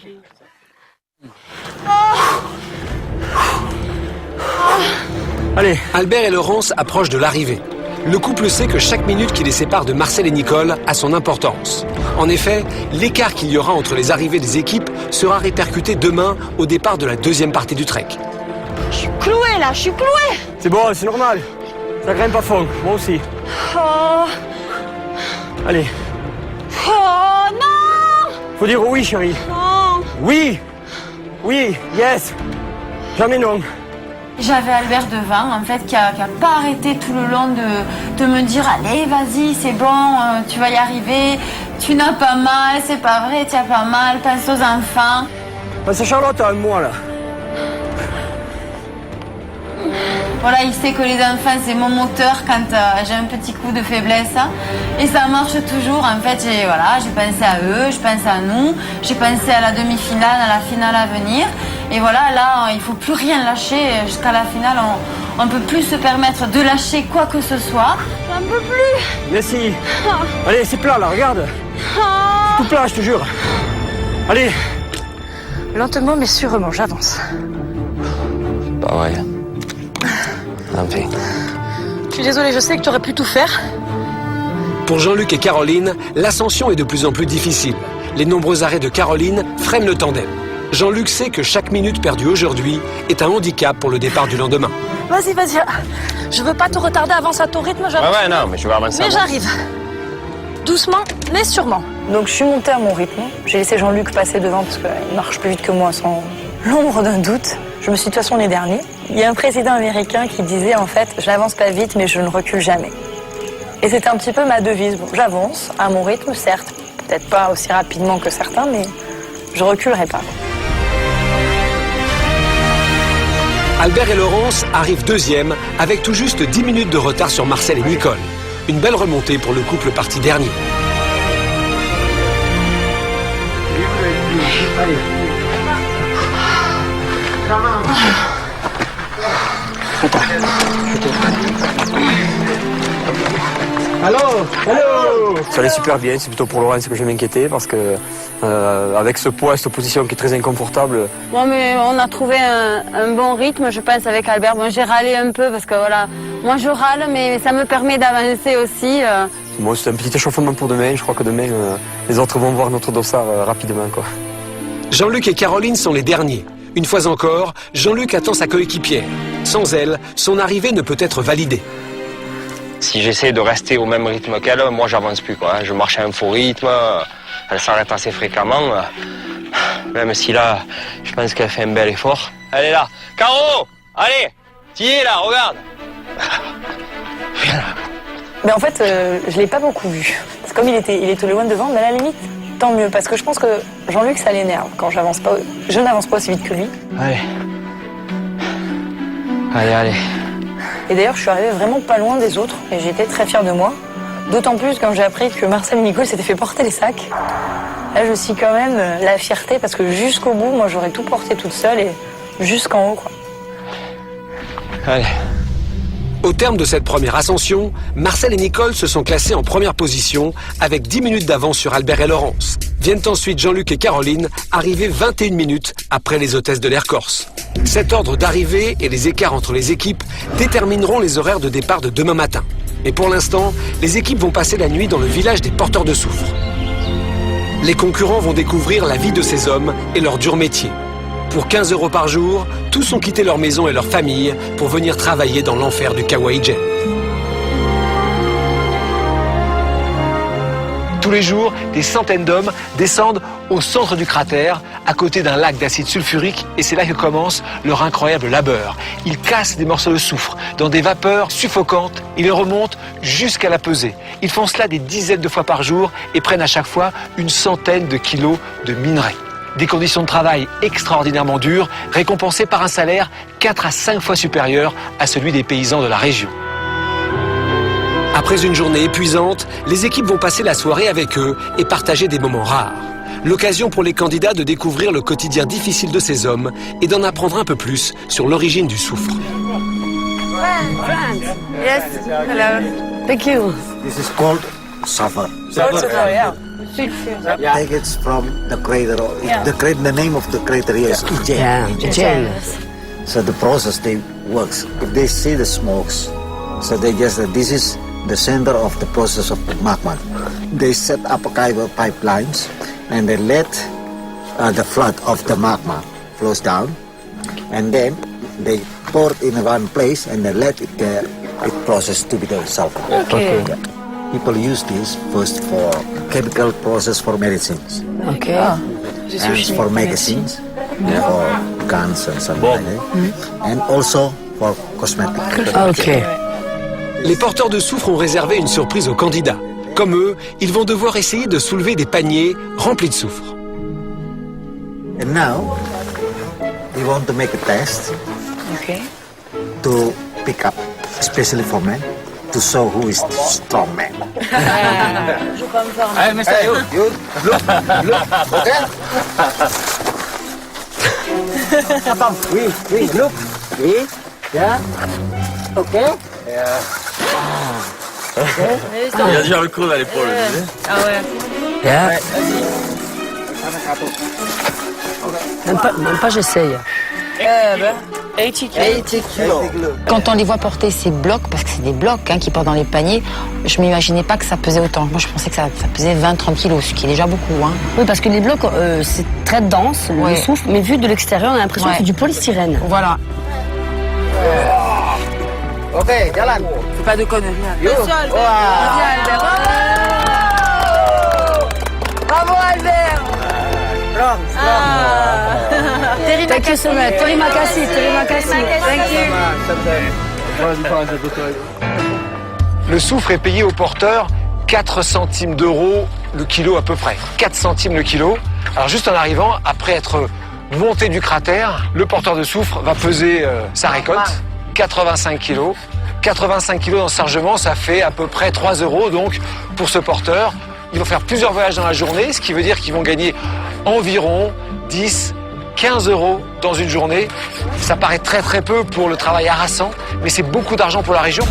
Allez.
Albert et Laurence approchent de l'arrivée. Le couple sait que chaque minute qui les sépare de Marcel et Nicole a son importance. En effet, l'écart qu'il y aura entre les arrivées des équipes sera répercuté demain au départ de la deuxième partie du trek.
Je suis clouée là, je suis clouée.
C'est bon, c'est normal. Ça grimpe à fond, moi aussi.
Oh,
Allez.
oh non.
Faut dire oui, chérie.
Non.
Oui. Oui, yes. Jamais non.
J'avais Albert devant, en fait, qui a pas arrêté tout le long de me dire « Allez, vas-y, c'est bon, tu vas y arriver, tu n'as pas mal, c'est pas vrai, tu as pas mal, pense aux enfants. »
Pense à Charlotte, à moi, là.
Voilà, il sait que les enfants, c'est mon moteur quand j'ai un petit coup de faiblesse. Et ça marche toujours. En fait, j'ai pensé à eux, je pense à nous, j'ai pensé à la demi-finale, à la finale à venir. Et voilà, là, il faut plus rien lâcher. Jusqu'à la finale, on ne peut plus se permettre de lâcher quoi que ce soit.
J'en peux plus.
Merci. Allez, c'est plat là, regarde. Tout plat, je te jure. Allez.
Lentement mais sûrement, j'avance.
Bah ouais. Enfin.
Je suis désolée, je sais que tu aurais pu tout faire.
Pour Jean-Luc et Caroline, l'ascension est de plus en plus difficile. Les nombreux arrêts de Caroline freinent le tandem. Jean-Luc sait que chaque minute perdue aujourd'hui est un handicap pour le départ du lendemain.
Vas-y, vas-y. Je veux pas te retarder, avance à ton rythme, j'avance.
Ouais, non, mais je vais avancer.
Mais j'arrive. Doucement, mais sûrement. Donc je suis montée à mon rythme. J'ai laissé Jean-Luc passer devant parce qu'il marche plus vite que moi sans l'ombre d'un doute. Je me suis dit, de toute façon, on est dernier. Il y a un président américain qui disait, en fait, je n'avance pas vite, mais je ne recule jamais. Et c'était un petit peu ma devise. Bon, j'avance à mon rythme, certes. Peut-être pas aussi rapidement que certains, mais je reculerai pas.
Albert et Laurence arrivent deuxième avec tout juste 10 minutes de retard sur Marcel et Nicole. Une belle remontée pour le couple parti dernier.
Allô. Ça allait super bien, c'est plutôt pour Laurence que je m'inquiétais parce que avec ce poids, cette position qui est très inconfortable.
Bon, mais on a trouvé un bon rythme, je pense, avec Albert. Bon, j'ai râlé un peu parce que voilà, moi je râle, mais ça me permet d'avancer aussi.
Bon, c'est un petit échauffement pour demain. Je crois que demain, les autres vont voir notre dossard rapidement, quoi.
Jean-Luc et Caroline sont les derniers. Une fois encore, Jean-Luc attend sa coéquipière. Sans elle, son arrivée ne peut être validée.
Si j'essaie de rester au même rythme qu'elle, moi j'avance plus quoi. Je marche à un faux rythme, elle s'arrête assez fréquemment. Même si là, je pense qu'elle fait un bel effort. Elle est là. Caro, allez, t'y es là, regarde.
Mais en fait, je l'ai pas beaucoup vu. Parce que comme il était loin devant, mais à la limite, tant mieux. Parce que je pense que Jean-Luc, ça l'énerve quand je n'avance pas aussi vite que lui.
Allez.
Et d'ailleurs, je suis arrivée vraiment pas loin des autres et j'étais très fière de moi. D'autant plus quand j'ai appris que Marcel et Nicole s'étaient fait porter les sacs. Là, je suis quand même la fierté parce que jusqu'au bout, moi, j'aurais tout porté toute seule et jusqu'en haut, quoi.
Allez.
Au terme de cette première ascension, Marcel et Nicole se sont classés en première position avec 10 minutes d'avance sur Albert et Laurence. Viennent ensuite Jean-Luc et Caroline, arrivés 21 minutes après les hôtesses de l'Air Corse. Cet ordre d'arrivée et les écarts entre les équipes détermineront les horaires de départ de demain matin. Et pour l'instant, les équipes vont passer la nuit dans le village des porteurs de soufre. Les concurrents vont découvrir la vie de ces hommes et leur dur métier. Pour 15 € par jour, tous ont quitté leur maison et leur famille pour venir travailler dans l'enfer du Kawaii-Jen. Tous les jours, des centaines d'hommes descendent au centre du cratère, à côté d'un lac d'acide sulfurique, et c'est là que commence leur incroyable labeur. Ils cassent des morceaux de soufre dans des vapeurs suffocantes, ils les remontent jusqu'à la pesée. Ils font cela des dizaines de fois par jour et prennent à chaque fois une centaine de kilos de minerais. Des conditions de travail extraordinairement dures, récompensées par un salaire 4 à 5 fois supérieur à celui des paysans de la région. Après une journée épuisante, les équipes vont passer la soirée avec eux et partager des moments rares. L'occasion pour les candidats de découvrir le quotidien difficile de ces hommes et d'en apprendre un peu plus sur l'origine du soufre.
Yes, hello. Thank you.
This is called sulfur.
Yeah.
I think it's from the crater. The name of the crater here is Ijen.
Ijen.
So the process they works. If they see the smokes, so they just this is the center of the process of the magma. They set up a kind of pipelines, and they let the flood of the magma flows down, and then they pour it in one place, and they let it there. It process to become sulfur.
Okay.
People use this first for chemical process for medicines.
Okay.
And for magazines, for guns and something like that. And also for cosmetics.
Okay.
Les porteurs de soufre ont réservé une surprise aux candidats. Comme eux, ils vont devoir essayer de soulever des paniers remplis de soufre.
And now, we want to make a test to pick up, especially for men, to show who is the strong man.
Hey,
Mr. You look, okay?
Attends, oui, look. Oui, yeah. Ok.
Il a déjà le coup à l'épaule.
Ah ouais.
Yeah.
Même pas j'essaye.
80 kilos.
Quand on les voit porter ces blocs, parce que c'est des blocs qui portent dans les paniers, je m'imaginais pas que ça pesait autant. Moi, je pensais que ça pesait 20-30 kilos, ce qui est déjà beaucoup.
Oui, parce que les blocs, c'est très dense, le souffle, mais vu de l'extérieur, on a l'impression que c'est du polystyrène.
Voilà.
Ok, jalan.
Fais pas de conneries.
Yo.
Bravo Albert.
Terima kasih. Thank you.
Le soufre est payé au porteur 4 centimes d'euros le kilo à peu près. 4 centimes le kilo. Alors juste en arrivant, après être monté du cratère, le porteur de soufre va peser sa récolte, 85 kilos. 85 kilos d'enchargement, ça fait à peu près 3 euros. Donc pour ce porteur, ils vont faire plusieurs voyages dans la journée, ce qui veut dire qu'ils vont gagner environ 10, 15 euros dans une journée. Ça paraît très très peu pour le travail harassant, mais c'est beaucoup d'argent pour la région.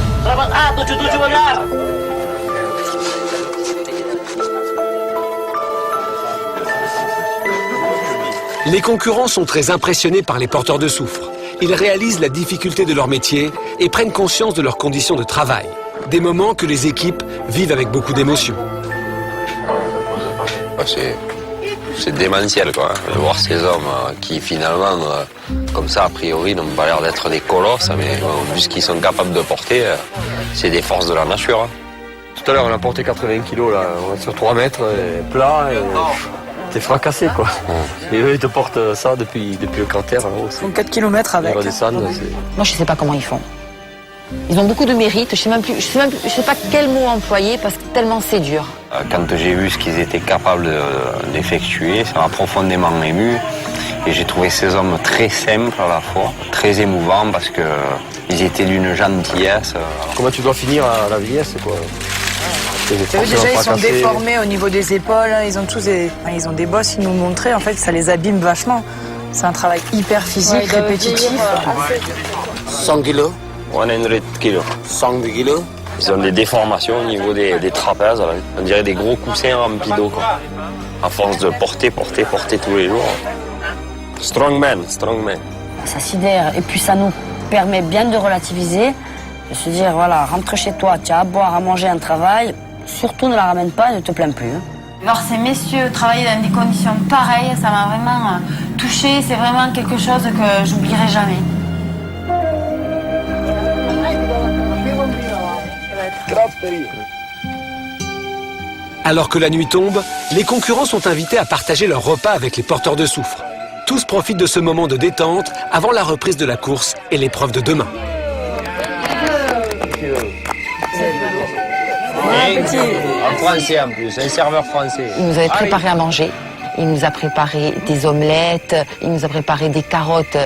Les concurrents sont très impressionnés par les porteurs de soufre. Ils réalisent la difficulté de leur métier et prennent conscience de leurs conditions de travail. Des moments que les équipes vivent avec beaucoup d'émotion.
C'est démentiel, quoi, de voir ces hommes qui, finalement, comme ça, a priori, n'ont pas l'air d'être des colosses, mais vu ce qu'ils sont capables de porter, c'est des forces de la nature.
Tout à l'heure, on a porté 80 kilos, là, on est sur 3 mètres, plat, et t'es fracassé, quoi. Et eux, ils te portent ça depuis le cratère, là-haut.
Ils font 4 km avec.
Ils redescendent,
Moi, je sais pas comment ils font. Ils ont beaucoup de mérite. Je sais pas quel mot employer parce que tellement c'est dur.
Quand j'ai vu ce qu'ils étaient capables d'effectuer, ça m'a profondément ému. Et j'ai trouvé ces hommes très simples à la fois, très émouvants parce qu'ils étaient d'une gentillesse.
Comment tu dois finir à la vieillesse, quoi?
Déjà, ils sont déformés au niveau des épaules. Ils ont ils ont des bosses. Ils nous montraient. En fait, ça les abîme vachement. C'est un travail hyper physique, répétitif.
100 kilos. 100 kilos. 100 kilos.
Ils ont des déformations au niveau des trapèzes. On dirait des gros coussins remplis d'eau, quoi. À force de porter tous les jours. Strongman.
Ça sidère et puis ça nous permet bien de relativiser, de se dire voilà, rentre chez toi, tu as à boire, à manger, un travail, surtout ne la ramène pas et ne te plains plus.
Voir ces messieurs travailler dans des conditions pareilles, ça m'a vraiment touchée, c'est vraiment quelque chose que j'oublierai jamais.
Alors que la nuit tombe, les concurrents sont invités à partager leur repas avec les porteurs de soufre. Tous profitent de ce moment de détente avant la reprise de la course et l'épreuve de demain.
En français en plus, un serveur français.
Il nous avait préparé à manger. Il nous a préparé des omelettes. Il nous a préparé des carottes.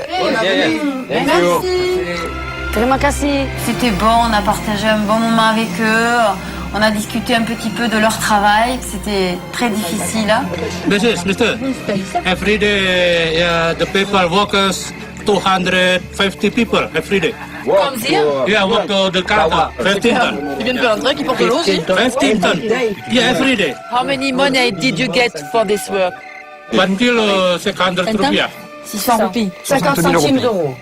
Terima kasih.
C'était bon, on a partagé un bon moment avec eux. On a discuté un petit peu de leur travail, c'était très difficile.
Mister, every day the people workers 250 people every day.
Comme dire?
Yeah, work to the car. 15 tonnes.
Ils viennent faire un truc, ils portent l'eau aussi?
15 tonnes. Yeah, every day.
How many money did you get for this work?
1 kilo 500 rupiah.
600 roupies. 50 centimes d'euros.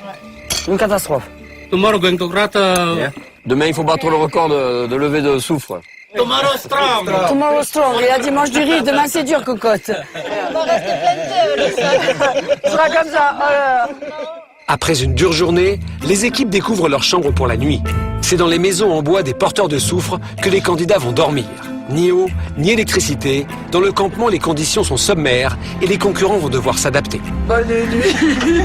Une catastrophe.
Tomorrow going to crater.
Demain, il faut battre le record de levée de soufre.
Tomorrow strong.
Tomorrow strong. Il a dit mange du riz, demain c'est dur, cocotte. Ce sera comme ça.
Après une dure journée, les équipes découvrent leur chambre pour la nuit. C'est dans les maisons en bois des porteurs de soufre que les candidats vont dormir. Ni eau, ni électricité. Dans le campement, les conditions sont sommaires et les concurrents vont devoir s'adapter.
Bonne nuit.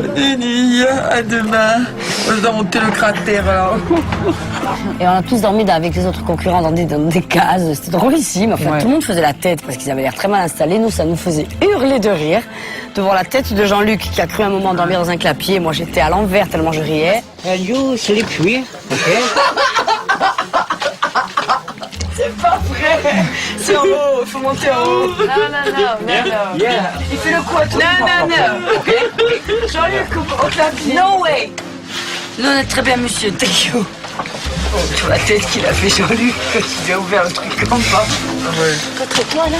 Bonne nuit, à demain. On doit monter le cratère là.
Et on a tous dormi avec les autres concurrents dans des cases. C'était drôlissime. Enfin, tout le monde faisait la tête parce qu'ils avaient l'air très mal installés. Nous, ça nous faisait hurler de rire de voir la tête de Jean-Luc qui a cru un moment dormir dans un clapier. Moi, j'étais à l'envers tellement je riais.
And you sleep here, okay?
C'est pas vrai. C'est en haut, il faut monter en haut. Non. Il fait le quoi, tout Non. Ok. Jean-Luc, au clavier. No way.
Non, on est très bien, monsieur. Thank you.
Oh, tu vois la tête qu'il a fait Jean-Luc quand il a ouvert le truc en bas.
Contre-toi, là.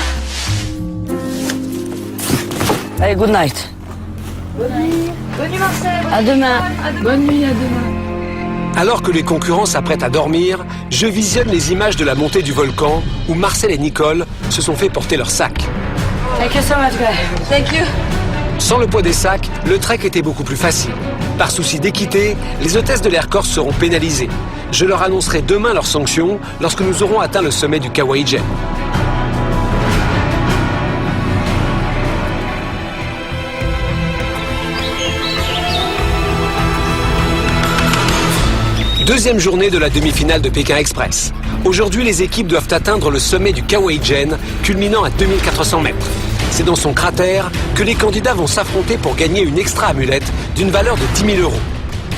Allez, good night.
Bonne nuit. Bonne nuit, Marcel.
À demain.
Bonne nuit, à demain.
Alors que les concurrents s'apprêtent à dormir, je visionne les images de la montée du volcan où Marcel et Nicole se sont fait porter leurs sacs.
Thank you so much, guys.
Thank you.
Sans le poids des sacs, le trek était beaucoup plus facile. Par souci d'équité, les hôtesses de l'Air Corse seront pénalisées. Je leur annoncerai demain leurs sanctions lorsque nous aurons atteint le sommet du Kawaii-Gen. Deuxième journée de la demi-finale de Pékin Express. Aujourd'hui, les équipes doivent atteindre le sommet du Kawaii-Gen, culminant à 2400 mètres. C'est dans son cratère que les candidats vont s'affronter pour gagner une extra amulette d'une valeur de 10 000 €.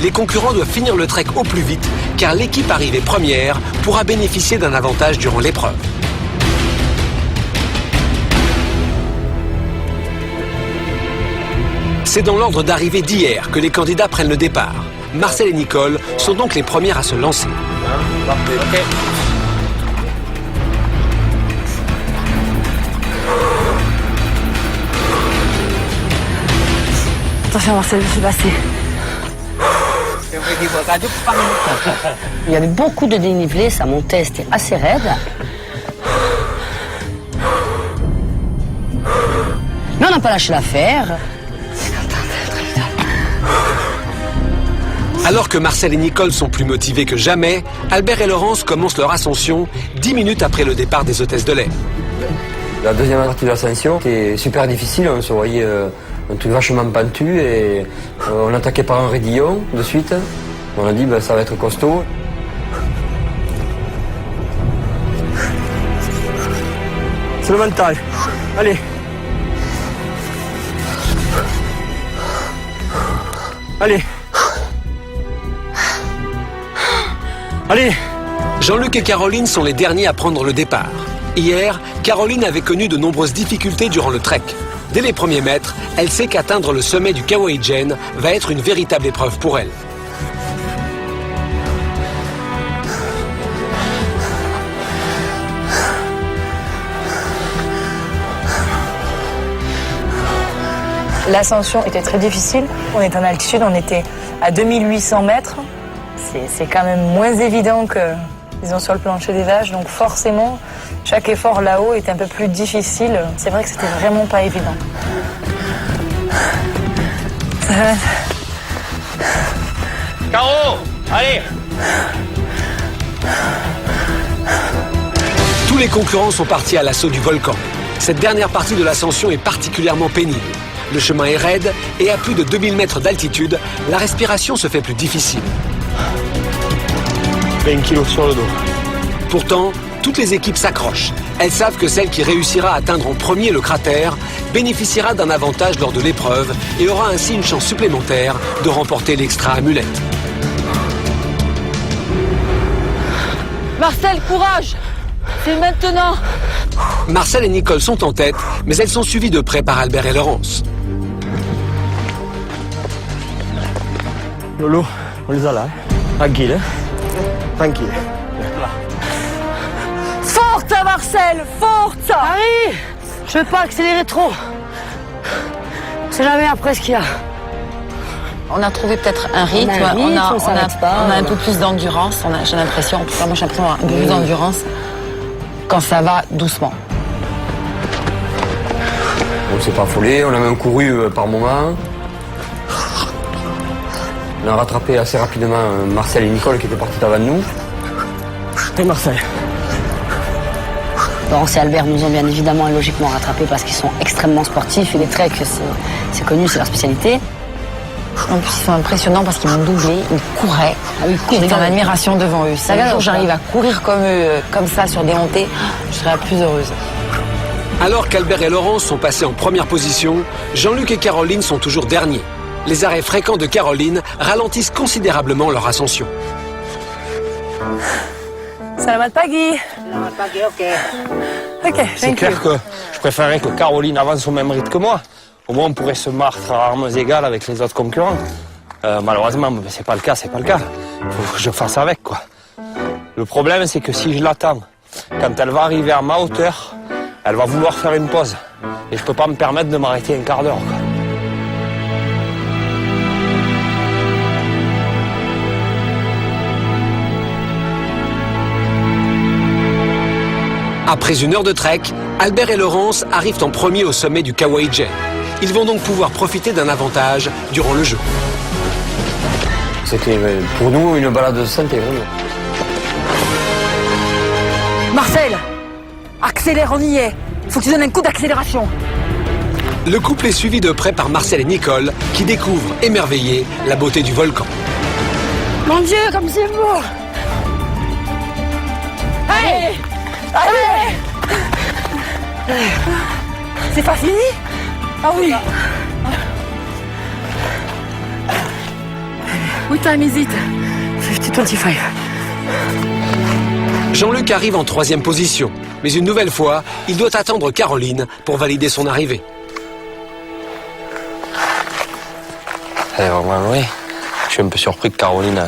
Les concurrents doivent finir le trek au plus vite, car l'équipe arrivée première pourra bénéficier d'un avantage durant l'épreuve. C'est dans l'ordre d'arrivée d'hier que les candidats prennent le départ. Marcel et Nicole sont donc les premières à se lancer.
Attention, Marcel, je suis passé. Il y avait beaucoup de dénivelé, ça montait, c'était assez raide. Mais on n'a pas lâché l'affaire.
Alors que Marcel et Nicole sont plus motivés que jamais, Albert et Laurence commencent leur ascension 10 minutes après le départ des hôtesses de l'air.
La deuxième partie de l'ascension était super difficile, on se voyait un truc vachement pentu et on attaquait par un raidillon de suite. On a dit ça va être costaud.
C'est le mental. Allez. Allez. Allez.
Jean-Luc et Caroline sont les derniers à prendre le départ. Hier, Caroline avait connu de nombreuses difficultés durant le trek. Dès les premiers mètres, elle sait qu'atteindre le sommet du Kawaii-Gen va être une véritable épreuve pour elle.
L'ascension était très difficile. On est en altitude, on était à 2800 mètres. C'est quand même moins évident que, disons, sur le plancher des vaches. Donc forcément, chaque effort là-haut est un peu plus difficile. C'est vrai que c'était vraiment pas évident.
Caro, allez.
Tous les concurrents sont partis à l'assaut du volcan. Cette dernière partie de l'ascension est particulièrement pénible. Le chemin est raide et à plus de 2000 mètres d'altitude, la respiration se fait plus difficile.
20 kilos sur le dos.
Pourtant, toutes les équipes s'accrochent. Elles savent que celle qui réussira à atteindre en premier le cratère bénéficiera d'un avantage lors de l'épreuve et aura ainsi une chance supplémentaire de remporter l'extra amulette.
Marcel, courage! C'est maintenant!
Marcel et Nicole sont en tête, mais elles sont suivies de près par Albert et Laurence.
Lolo, on les a là. Tranquille. Tranquille.
Forza, Marcel! Forza!
Harry! Je veux pas accélérer trop. C'est jamais après ce qu'il y a.
On a trouvé peut-être un rythme, on a un peu plus d'endurance, j'ai l'impression, en tout cas moi j'ai l'impression d'avoir un peu plus d'endurance quand ça va doucement.
On s'est pas affolé, on a même couru par moments. On a rattrapé assez rapidement Marcel et Nicole qui étaient partis avant nous.
Et Marcel.
Laurence et Albert nous ont bien évidemment et logiquement rattrapés parce qu'ils sont extrêmement sportifs et les treks, c'est connu, c'est leur spécialité.
En plus, ils sont impressionnants parce qu'ils m'ont doublé, ils couraient.
Ah oui,
j'étais en admiration devant eux. Si un jour j'arrive à courir comme eux, comme ça, sur des montées, je serai la plus heureuse.
Alors qu'Albert et Laurence sont passés en première position, Jean-Luc et Caroline sont toujours derniers. Les arrêts fréquents de Caroline ralentissent considérablement leur ascension.
Salamat pagi.
Salamat pagi, ok.
Ok,
C'est clair que je préférerais que Caroline avance au même rythme que moi. Au moins, on pourrait se battre à armes égales avec les autres concurrents. Malheureusement, c'est pas le cas, Il faut que je fasse avec, quoi. Le problème, c'est que si je l'attends, quand elle va arriver à ma hauteur, elle va vouloir faire une pause. Et je peux pas me permettre de m'arrêter un quart d'heure, quoi.
Après une heure de trek, Albert et Laurence arrivent en premier au sommet du Kawaii-Jen. Ils vont donc pouvoir profiter d'un avantage durant le jeu.
C'était pour nous une balade de santé, vraiment.
Marcel, accélère, on y est. Faut que tu donnes un coup d'accélération.
Le couple est suivi de près par Marcel et Nicole, qui découvrent, émerveillés, la beauté du volcan.
Mon Dieu, comme c'est beau. Allez, allez. C'est pas fini? Ah oui. What time is it? 50-25.
Jean-Luc arrive en 3e position, mais une nouvelle fois, il doit attendre Caroline pour valider son arrivée.
Elle est vraiment loin. Je suis un peu surpris que Caroline,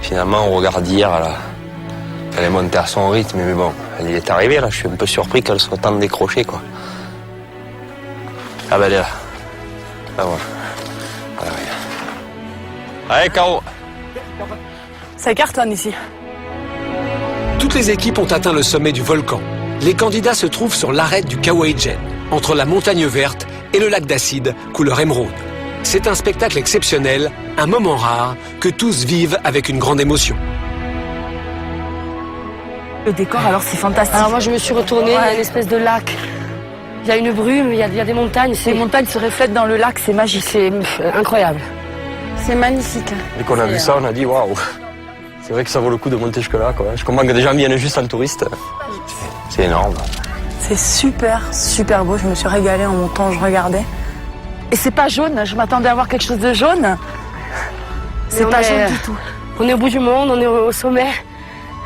finalement, au regard d'hier, elle est montée à son rythme, mais bon, elle y est arrivée là. Je suis un peu surpris qu'elle soit tant décrochée, quoi. Ah ben elle est là. Ah voilà. Voilà, regarde. Allez, Caro.
Ça cartonne ici.
Toutes les équipes ont atteint le sommet du volcan. Les candidats se trouvent sur l'arête du Kawaii-Jen, entre la montagne verte et le lac d'acide couleur émeraude. C'est un spectacle exceptionnel, un moment rare, que tous vivent avec une grande émotion.
Le décor, alors, c'est fantastique.
Alors moi, je me suis retournée, il y a une espèce de lac. Il y a une brume, il y a des montagnes.
Les montagnes se reflètent dans le lac, c'est magique.
C'est incroyable.
C'est magnifique.
Dès qu'on a vu ça, on a dit waouh. C'est vrai que ça vaut le coup de monter jusque-là, quoi. Je comprends que des gens viennent juste en touriste. C'est énorme.
C'est super, super beau. Je me suis régalée en montant, je regardais. Et c'est pas jaune, je m'attendais à voir quelque chose de jaune. C'est pas jaune du tout.
On est au bout du monde, on est au sommet.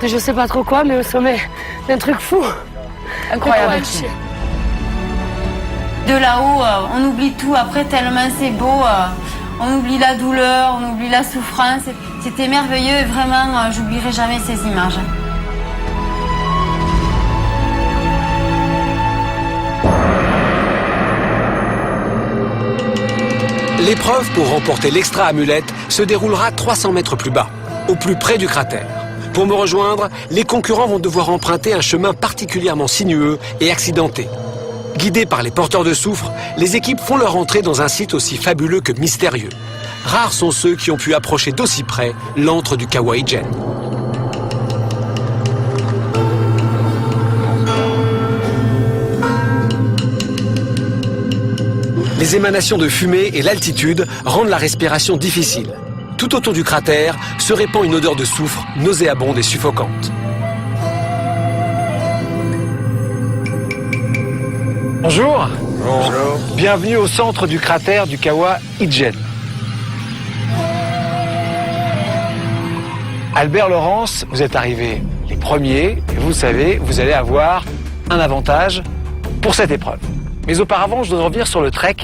Je sais pas trop quoi, mais au sommet d'un truc fou.
Incroyable.
De là-haut, on oublie tout. Après, tellement c'est beau, on oublie la douleur, on oublie la souffrance. C'était merveilleux et vraiment, j'oublierai jamais ces images.
L'épreuve pour remporter l'extra amulette se déroulera 300 mètres plus bas, au plus près du cratère. Pour me rejoindre, les concurrents vont devoir emprunter un chemin particulièrement sinueux et accidenté. Guidés par les porteurs de soufre, les équipes font leur entrée dans un site aussi fabuleux que mystérieux. Rares sont ceux qui ont pu approcher d'aussi près l'antre du Kawaii-Jen. Les émanations de fumée et l'altitude rendent la respiration difficile. Tout autour du cratère se répand une odeur de soufre nauséabonde et suffocante. Bonjour.
Bonjour.
Bienvenue au centre du cratère du Kawaii-Jen. Albert, Laurence, vous êtes arrivés les premiers et vous savez, vous allez avoir un avantage pour cette épreuve. Mais auparavant, je dois revenir sur le trek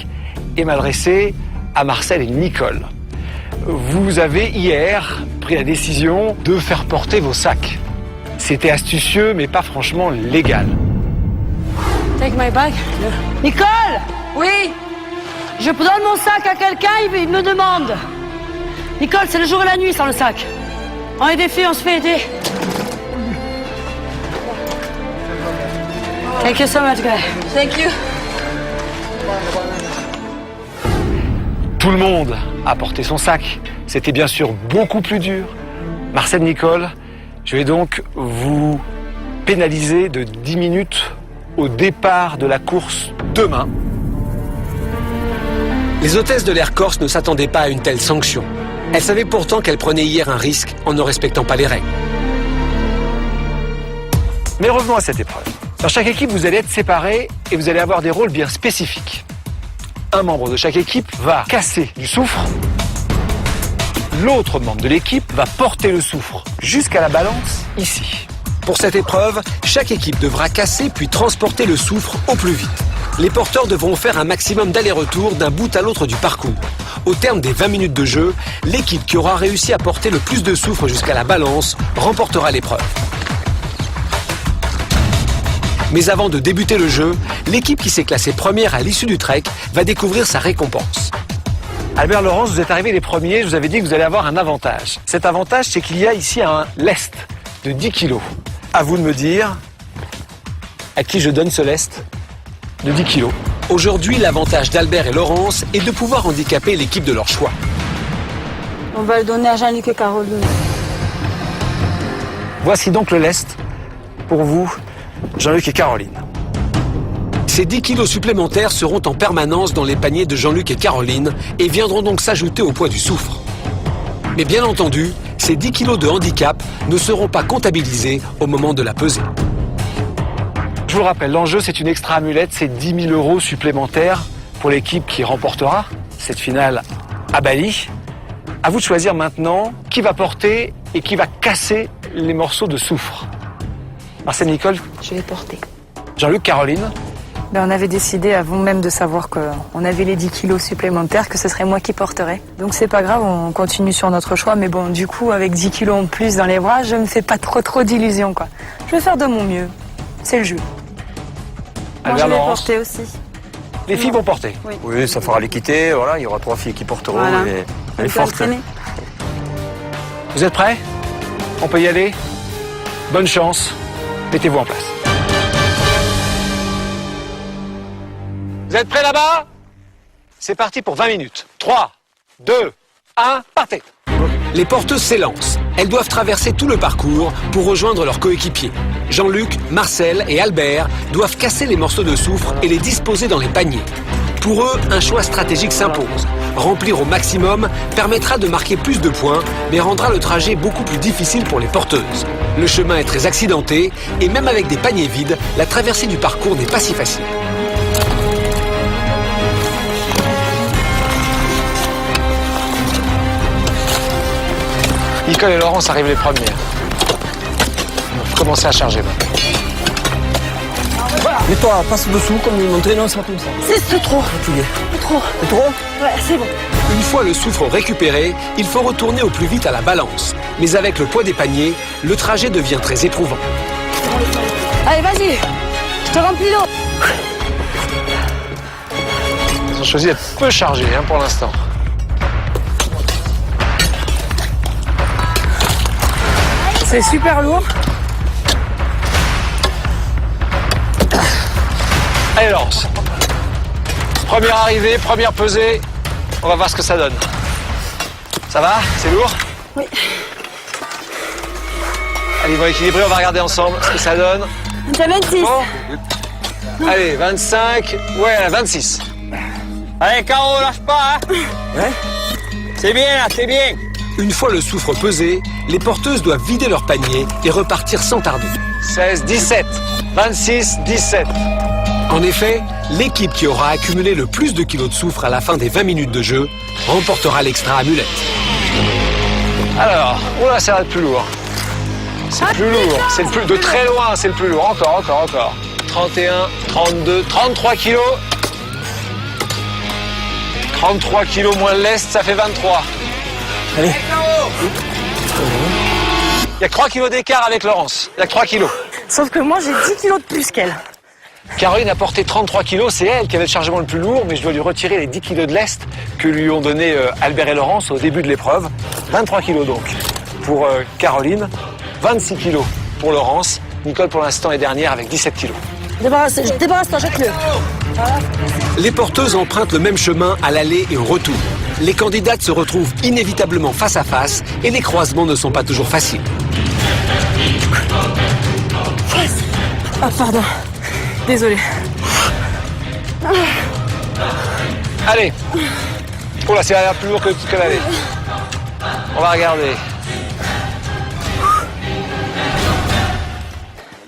et m'adresser à Marcel et Nicole. Vous avez hier pris la décision de faire porter vos sacs. C'était astucieux, mais pas franchement légal.
Take my bag. Nicole! Oui? Je donne mon sac à quelqu'un, il me demande. Nicole, c'est le jour et la nuit sans le sac. On est des filles, on se fait aider. Thank you so much, guys.
Thank you.
Tout le monde a porté son sac. C'était bien sûr beaucoup plus dur. Marcel, Nicole, je vais donc vous pénaliser de 10 minutes au départ de la course demain. Les hôtesses de l'Air Corse ne s'attendaient pas à une telle sanction. Elles savaient pourtant qu'elles prenaient hier un risque en ne respectant pas les règles. Mais revenons à cette épreuve. Dans chaque équipe, vous allez être séparés et vous allez avoir des rôles bien spécifiques. Un membre de chaque équipe va casser du soufre. L'autre membre de l'équipe va porter le soufre jusqu'à la balance, ici. Pour cette épreuve, chaque équipe devra casser puis transporter le soufre au plus vite. Les porteurs devront faire un maximum d'aller-retour d'un bout à l'autre du parcours. Au terme des 20 minutes de jeu, l'équipe qui aura réussi à porter le plus de soufre jusqu'à la balance remportera l'épreuve. Mais avant de débuter le jeu, l'équipe qui s'est classée première à l'issue du trek va découvrir sa récompense. Albert Laurence, vous êtes arrivé les premiers, je vous avais dit que vous allez avoir un avantage. Cet avantage, c'est qu'il y a ici un lest de 10 kilos. À vous de me dire à qui je donne ce lest de 10 kilos. Aujourd'hui, l'avantage d'Albert et Laurence est de pouvoir handicaper l'équipe de leur choix.
On va le donner à Jean-Luc et Caroline.
Voici donc le lest pour vous, Jean-Luc et Caroline. Ces 10 kilos supplémentaires seront en permanence dans les paniers de Jean-Luc et Caroline et viendront donc s'ajouter au poids du soufre. Mais bien entendu, ces 10 kilos de handicap ne seront pas comptabilisés au moment de la pesée. Je vous le rappelle, l'enjeu c'est une extra amulette, c'est 10 000 € supplémentaires pour l'équipe qui remportera cette finale à Bali. À vous de choisir maintenant qui va porter et qui va casser les morceaux de soufre. Marcel Nicole.
Je vais porter.
Jean-Luc, Caroline.
On avait décidé avant même de savoir qu'on avait les 10 kilos supplémentaires que ce serait moi qui porterais. Donc c'est pas grave, on continue sur notre choix. Mais bon, du coup, avec 10 kilos en plus dans les bras, je me fais pas trop d'illusions, quoi. Je vais faire de mon mieux. C'est le jeu.
Moi, je vais porter aussi.
Les filles vont porter.
Oui, ça fera l'équité, voilà, il y aura 3 filles qui porteront.
Voilà.
Et elle est forte.
Vous êtes prêts? On peut y aller? Bonne chance. Mettez-vous en place. Vous êtes prêts là-bas? C'est parti pour 20 minutes. 3, 2, 1, partez! Les porteuses s'élancent. Elles doivent traverser tout le parcours pour rejoindre leurs coéquipiers. Jean-Luc, Marcel et Albert doivent casser les morceaux de soufre et les disposer dans les paniers. Pour eux, un choix stratégique s'impose. Remplir au maximum permettra de marquer plus de points, mais rendra le trajet beaucoup plus difficile pour les porteuses. Le chemin est très accidenté et même avec des paniers vides, la traversée du parcours n'est pas si facile. Nicole et Laurence arrivent les premières. Vous commencez à charger maintenant.
Mais toi, passe dessous comme il montrait, non, c'est pas comme ça.
C'est trop.
Fatigué.
Trop.
C'est trop?
Ouais, c'est bon.
Une fois le soufre récupéré, il faut retourner au plus vite à la balance. Mais avec le poids des paniers, le trajet devient très éprouvant.
Allez, vas-y. Je te remplis l'eau.
Ils ont choisi d'être peu chargés pour l'instant.
C'est super lourd.
Allez, Laurence. Première arrivée, première pesée. On va voir ce que ça donne. Ça va? C'est lourd?
Oui.
Allez, bon équilibré, on va regarder ensemble ce que ça donne.
C'est 26.
Bon. Allez, 25. Ouais, 26.
Allez, Caro, lâche pas, hein?
Ouais.
C'est bien, là, c'est bien.
Une fois le soufre pesé, les porteuses doivent vider leur panier et repartir sans tarder. 16, 17, 26, 17. En effet, l'équipe qui aura accumulé le plus de kilos de soufre à la fin des 20 minutes de jeu remportera l'extra amulette. Alors, oula, ça va être plus lourd. C'est plus lourd, c'est le plus, de très loin, c'est le plus lourd. Encore. 31, 32, 33 kilos. 33 kilos moins l'est, ça fait 23. Allez. Il y a que 3 kilos d'écart avec Laurence. Il y a que 3 kilos.
Sauf que moi, j'ai 10 kilos de plus qu'elle.
Caroline a porté 33 kilos, c'est elle qui avait le chargement le plus lourd, mais je dois lui retirer les 10 kilos de lest que lui ont donné Albert et Laurence au début de l'épreuve. 23 kilos donc pour Caroline, 26 kilos pour Laurence. Nicole pour l'instant est dernière avec 17 kilos.
Débarrasse-toi, jette-le.
Les porteuses empruntent le même chemin à l'aller et au retour. Les candidates se retrouvent inévitablement face à face et les croisements ne sont pas toujours faciles.
Ah, pardon. Désolée.
Allez. Oh là, c'est l'air plus lourd que l'aller. On va regarder.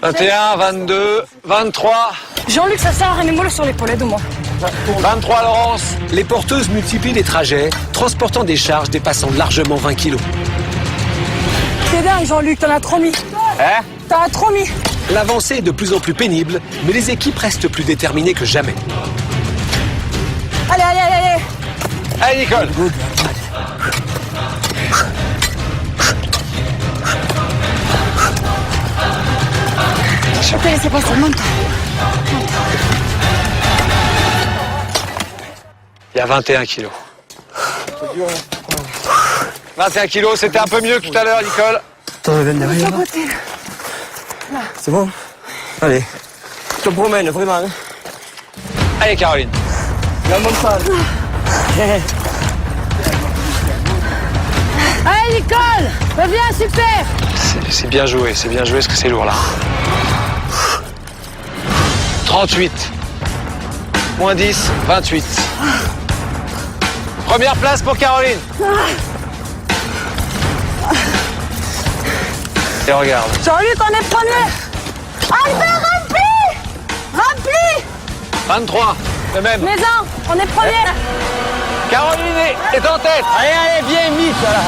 21, 22, 23.
Jean-Luc, ça sert à rien, mets-moi sur l'épaule, aide-moi.
23, Laurence. Les porteuses multiplient les trajets, transportant des charges dépassant largement 20 kilos.
T'es dingue, Jean-Luc, t'en as trop mis.
Hein?
T'as trop mis.
L'avancée est de plus en plus pénible, mais les équipes restent plus déterminées que jamais.
Allez, allez, allez, allez.
Allez, Nicole.
Je peux laisser passer, monte.
Il y a 21 kilos. 21 kilos, c'était un peu mieux que tout à l'heure, Nicole.
T'en reviens derrière. C'est bon? Allez. Je te promène, vraiment.
Allez, Caroline.
La montagne.
Allez, Nicole! Reviens, super!
C'est bien joué, parce que c'est lourd là. 38. Moins 10, 28. Première place pour Caroline. Et regarde.
Jean-Luc, on est premier! Albert, rempli! Rempli!
23, de même.
Maison, on est premier!
Caroline est en tête.
Allez, allez, viens, vite, voilà.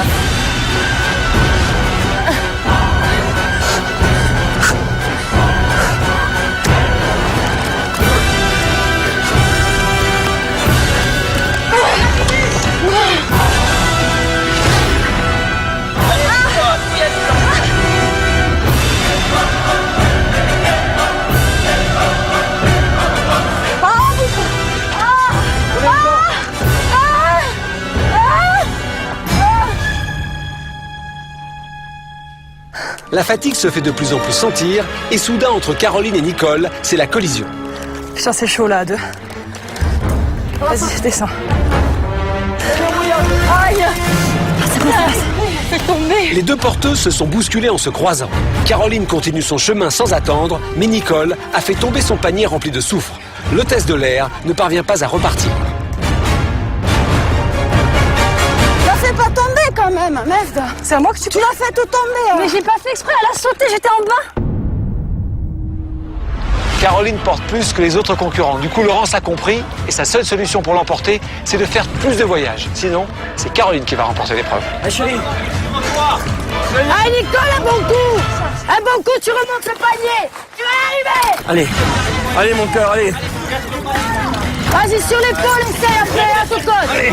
La fatigue se fait de plus en plus sentir et soudain entre Caroline et Nicole, c'est la collision.
Putain, c'est chaud là, à deux. Vas-y, descends. Aïe! C'est quoi ça? Fais tomber!
Les deux porteuses se sont bousculées en se croisant. Caroline continue son chemin sans attendre, mais Nicole a fait tomber son panier rempli de soufre. L'hôtesse de l'air ne parvient pas à repartir.
Fais pas tomber quand même, merde.
C'est à moi que tu
l'as fait tout tomber. Hein.
Mais j'ai pas fait exprès, elle a sauté, j'étais en bas.
Caroline porte plus que les autres concurrents. Du coup, Laurence a compris et sa seule solution pour l'emporter, c'est de faire plus de voyages. Sinon, c'est Caroline qui va remporter l'épreuve.
Allez, chérie.
Allez, Nicole, un bon coup. Un bon coup, tu remontes le panier. Tu vas y arriver.
Allez. Allez, mon cœur, allez.
Vas-y, sur l'épaule, essaye après, à ton côté.
Allez.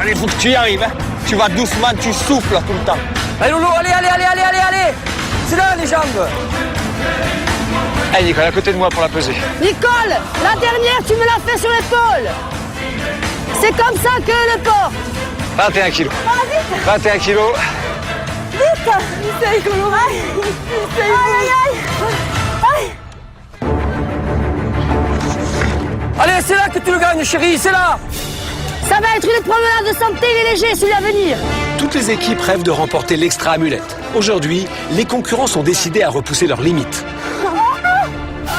Allez, faut que tu y arrives. Hein. Tu vas doucement, tu souffles tout le temps.
Allez, Lolo, allez, allez, allez, allez, allez, allez. C'est là, les jambes.
Allez, Nicole, à côté de moi pour la peser.
Nicole, la dernière, tu me l'as fait sur l'épaule. C'est comme ça que le porte.
21 kilos. 21 kilos.
Vite. C'est rigolo. Aïe, aïe, aïe.
Allez, c'est là que tu le gagnes, chérie, c'est là.
Ça va être une promenade de santé, il est léger, celui à venir.
Toutes les équipes rêvent de remporter l'extra amulette. Aujourd'hui, les concurrents sont décidés à repousser leurs limites.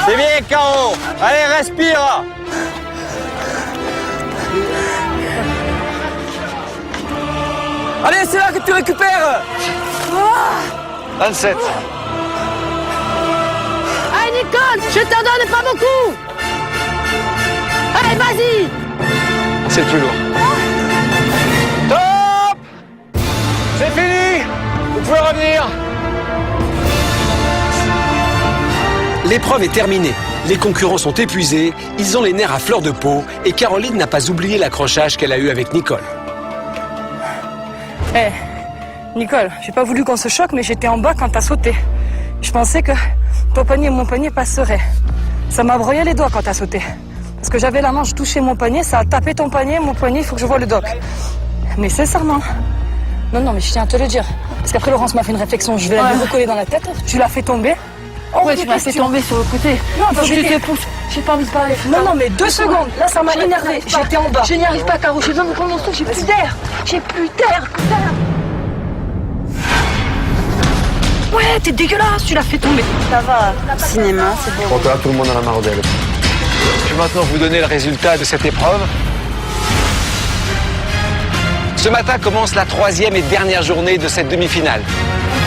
C'est bien, Caro. Allez, respire.
Allez, c'est là que tu récupères.
27.
Allez, Nicole, je t'en donne pas beaucoup. Allez, vas-y.
C'est le plus lourd. Top! C'est fini! Vous pouvez revenir.
L'épreuve est terminée. Les concurrents sont épuisés, ils ont les nerfs à fleur de peau et Caroline n'a pas oublié l'accrochage qu'elle a eu avec Nicole.
Eh, Nicole, j'ai pas voulu qu'on se choque, mais j'étais en bas quand t'as sauté. Je pensais que ton panier et mon panier passeraient. Ça m'a broyé les doigts quand t'as sauté. Parce que j'avais la main, je touchais mon panier, ça a tapé ton panier, mon poignet, il faut que je voie le doc. Mais sincèrement, non, mais je tiens à te le dire. Parce qu'après, Laurence m'a fait une réflexion, je vais la lui recoller dans la tête. Tu l'as fait tomber.
Ouais, tu m'as fait tomber sur le côté.
Non,
faut que je te pousse. J'ai pas envie de parler.
Non, mais 2 secondes. Là, ça m'a énervé. J'étais en bas.
Je n'y arrive pas, Caro. J'ai besoin de prendre mon souffle. J'ai plus d'air. J'ai plus d'air.
Ouais, t'es dégueulasse. Tu l'as fait tomber.
Ça va. Cinéma, c'est beau.
Bon, là, tout le monde en a marre d'elle.
Je vais maintenant vous donner le résultat de cette épreuve. Ce matin commence la 3e et dernière journée de cette demi-finale.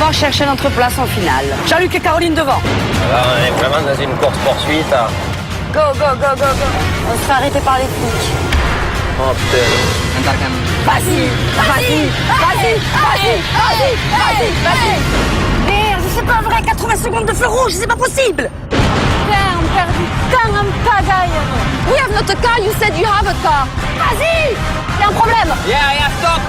On va chercher notre place en finale.
Jean-Luc et Caroline devant.
Alors, on est vraiment dans une course-poursuite.
Go, go, go, go, go. On se fait arrêter par les flics.
Oh putain.
Vas-y, vas-y, vas-y, vas-y, vas-y, vas-y, vas-y. Merde,
c'est pas vrai, 80 secondes de feu rouge, c'est pas possible.
On perd du temps en pagaille. We have not a car, you said you have a car. Vas-y, y a un problème.
Yeah, stop.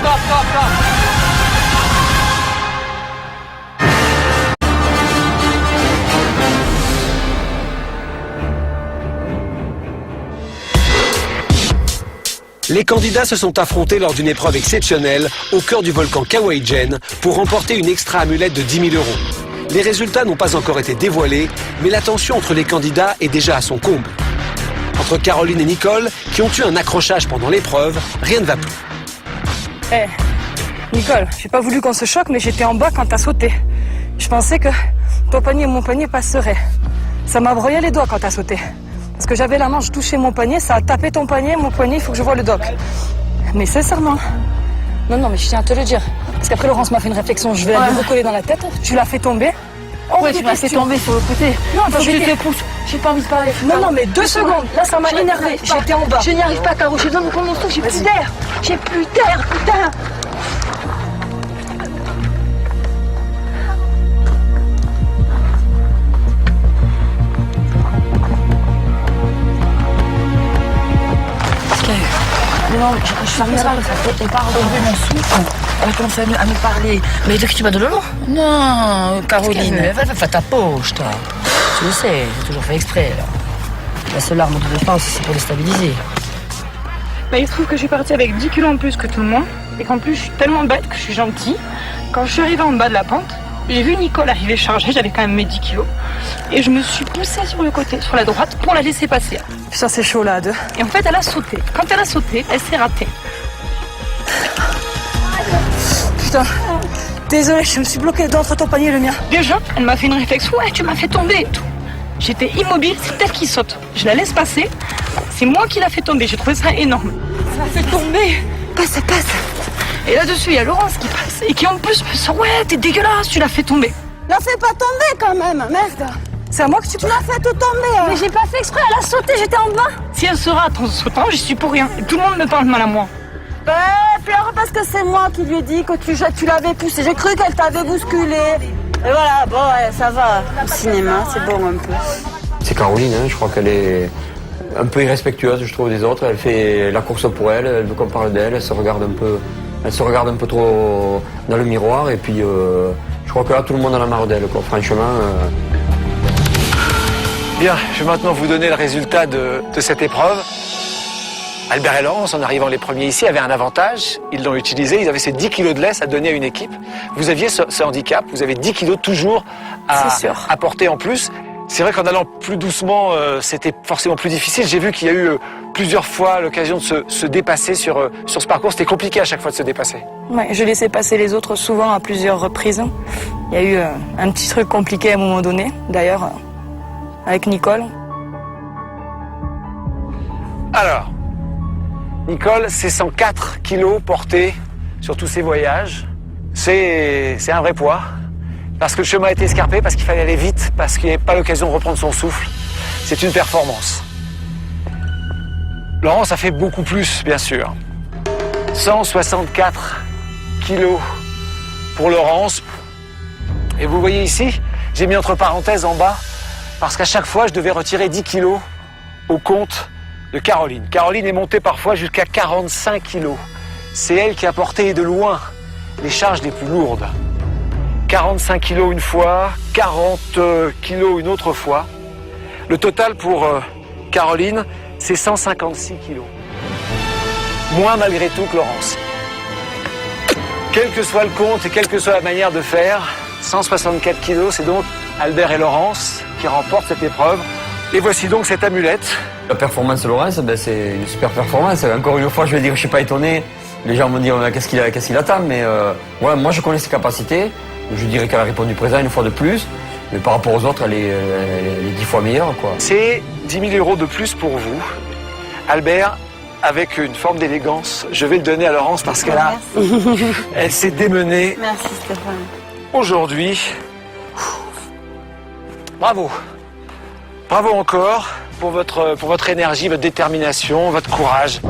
Les candidats se sont affrontés lors d'une épreuve exceptionnelle au cœur du volcan Kawaïjen pour remporter une extra amulette de 10 000 euros. Les résultats n'ont pas encore été dévoilés, mais la tension entre les candidats est déjà à son comble. Entre Caroline et Nicole, qui ont eu un accrochage pendant l'épreuve, rien ne va plus.
Nicole, j'ai pas voulu qu'on se choque, mais j'étais en bas quand t'as sauté. Je pensais que ton panier et mon panier passeraient. Ça m'a broyé les doigts quand t'as sauté. Parce que j'avais la main, je touchais mon panier, ça a tapé ton panier, mon poignet, il faut que je voie le doc. Mais sincèrement. Non, mais je tiens à te le dire. Parce qu'après, Laurence m'a fait une réflexion, je vais la lui recoller dans la tête. Tu l'as fait tomber.
Ouais, tu m'as fait tomber sur le côté.
Non, attends,
je te pousse. J'ai pas envie de parler.
Non, mais 2 secondes. Là, ça m'a énervé. J'étais en bas.
Je n'y arrive pas, Caro. J'ai besoin de prendre mon souffle. J'ai plus d'air. J'ai plus d'air, putain. Non, je ferme ça, on parle de mon souffle. Elle a commencé à me parler. Mais de qui tu m'as donné le nom?
Non, Caroline.
Fais ta poche, toi. Tu le sais, j'ai toujours fait exprès. Là. La seule arme de défense, c'est pour déstabiliser.
Bah, il se trouve que je suis partie avec 10 kilos en plus que tout le monde. Et qu'en plus, je suis tellement bête que je suis gentille. Quand je suis arrivée en bas de la pente, j'ai vu Nicole arriver chargée, j'avais quand même mes 10 kilos. Et je me suis poussée sur le côté, sur la droite, pour la laisser passer. Putain, c'est chaud là, à deux. Et en fait, elle a sauté. Quand elle a sauté, elle s'est ratée. Putain, désolée, je me suis bloquée entre ton panier et le mien. Déjà, elle m'a fait une réflexion, ouais, tu m'as fait tomber et tout. J'étais immobile, c'est elle qui saute. Je la laisse passer, c'est moi qui l'a fait tomber, j'ai trouvé ça énorme. Ça m'a fait tomber. Passe. Et là-dessus, il y a Laurence qui passe et qui en plus me sort, ouais, t'es dégueulasse, tu l'as fait tomber.
La fais pas tomber quand même, merde.
C'est à moi que tu
l'as fait tout tomber.
Hein.
Mais j'ai pas fait exprès, elle a sauté, j'étais en bas.
Si elle se rate en sautant, j'y suis pour rien. Et tout le monde me parle mal à moi.
Ben, pleure parce que c'est moi qui lui ai dit que tu l'avais poussé. J'ai cru qu'elle t'avait bousculé. Et voilà, bon, ouais, ça va. Au cinéma, c'est bon un peu.
C'est Caroline, hein, je crois qu'elle est un peu irrespectueuse, je trouve, des autres. Elle fait la course pour elle veut qu'on parle d'elle, elle se regarde un peu trop dans le miroir. Et puis, je crois que là, tout le monde en a marre d'elle, quoi, franchement.
Bien, je vais maintenant vous donner le résultat de cette épreuve. Albert et Laurence, en arrivant les premiers ici, avaient un avantage. Ils l'ont utilisé. Ils avaient ces 10 kilos de laisse à donner à une équipe. Vous aviez ce handicap. Vous avez 10 kilos toujours à porter en plus. C'est vrai qu'en allant plus doucement, c'était forcément plus difficile. J'ai vu qu'il y a eu plusieurs fois l'occasion de se dépasser sur ce parcours. C'était compliqué à chaque fois de se dépasser.
Ouais, je laissais passer les autres souvent à plusieurs reprises. Il y a eu un petit truc compliqué à un moment donné, d'ailleurs, avec Nicole.
Alors, Nicole, c'est 104 kilos portés sur tous ces voyages. C'est un vrai poids. Parce que le chemin a été escarpé, parce qu'il fallait aller vite, parce qu'il n'y avait pas l'occasion de reprendre son souffle. C'est une performance. Laurence a fait beaucoup plus, bien sûr. 164 kilos pour Laurence. Et vous voyez ici, j'ai mis entre parenthèses en bas, parce qu'à chaque fois, je devais retirer 10 kilos au compte de Caroline. Caroline est montée parfois jusqu'à 45 kilos. C'est elle qui a porté de loin les charges les plus lourdes. 45 kilos une fois, 40 kilos une autre fois. Le total pour Caroline, c'est 156 kilos. Moins malgré tout que Laurence. Quel que soit le compte et quelle que soit la manière de faire, 164 kilos, c'est donc Albert et Laurence qui remportent cette épreuve. Et voici donc cette amulette.
La performance de Laurence, c'est une super performance. Encore une fois, je vais dire, je ne suis pas étonné. Les gens vont dire, qu'est-ce qu'il attend, mais ouais, moi je connais ses capacités. Je dirais qu'elle a répondu présent une fois de plus, mais par rapport aux autres, elle est 10 fois meilleure, quoi.
C'est 10 000 euros de plus pour vous. Albert, avec une forme d'élégance, je vais le donner à Laurence parce elle s'est démenée.
Merci Stéphane.
Aujourd'hui. Bravo. Bravo encore pour votre énergie, votre détermination, votre courage.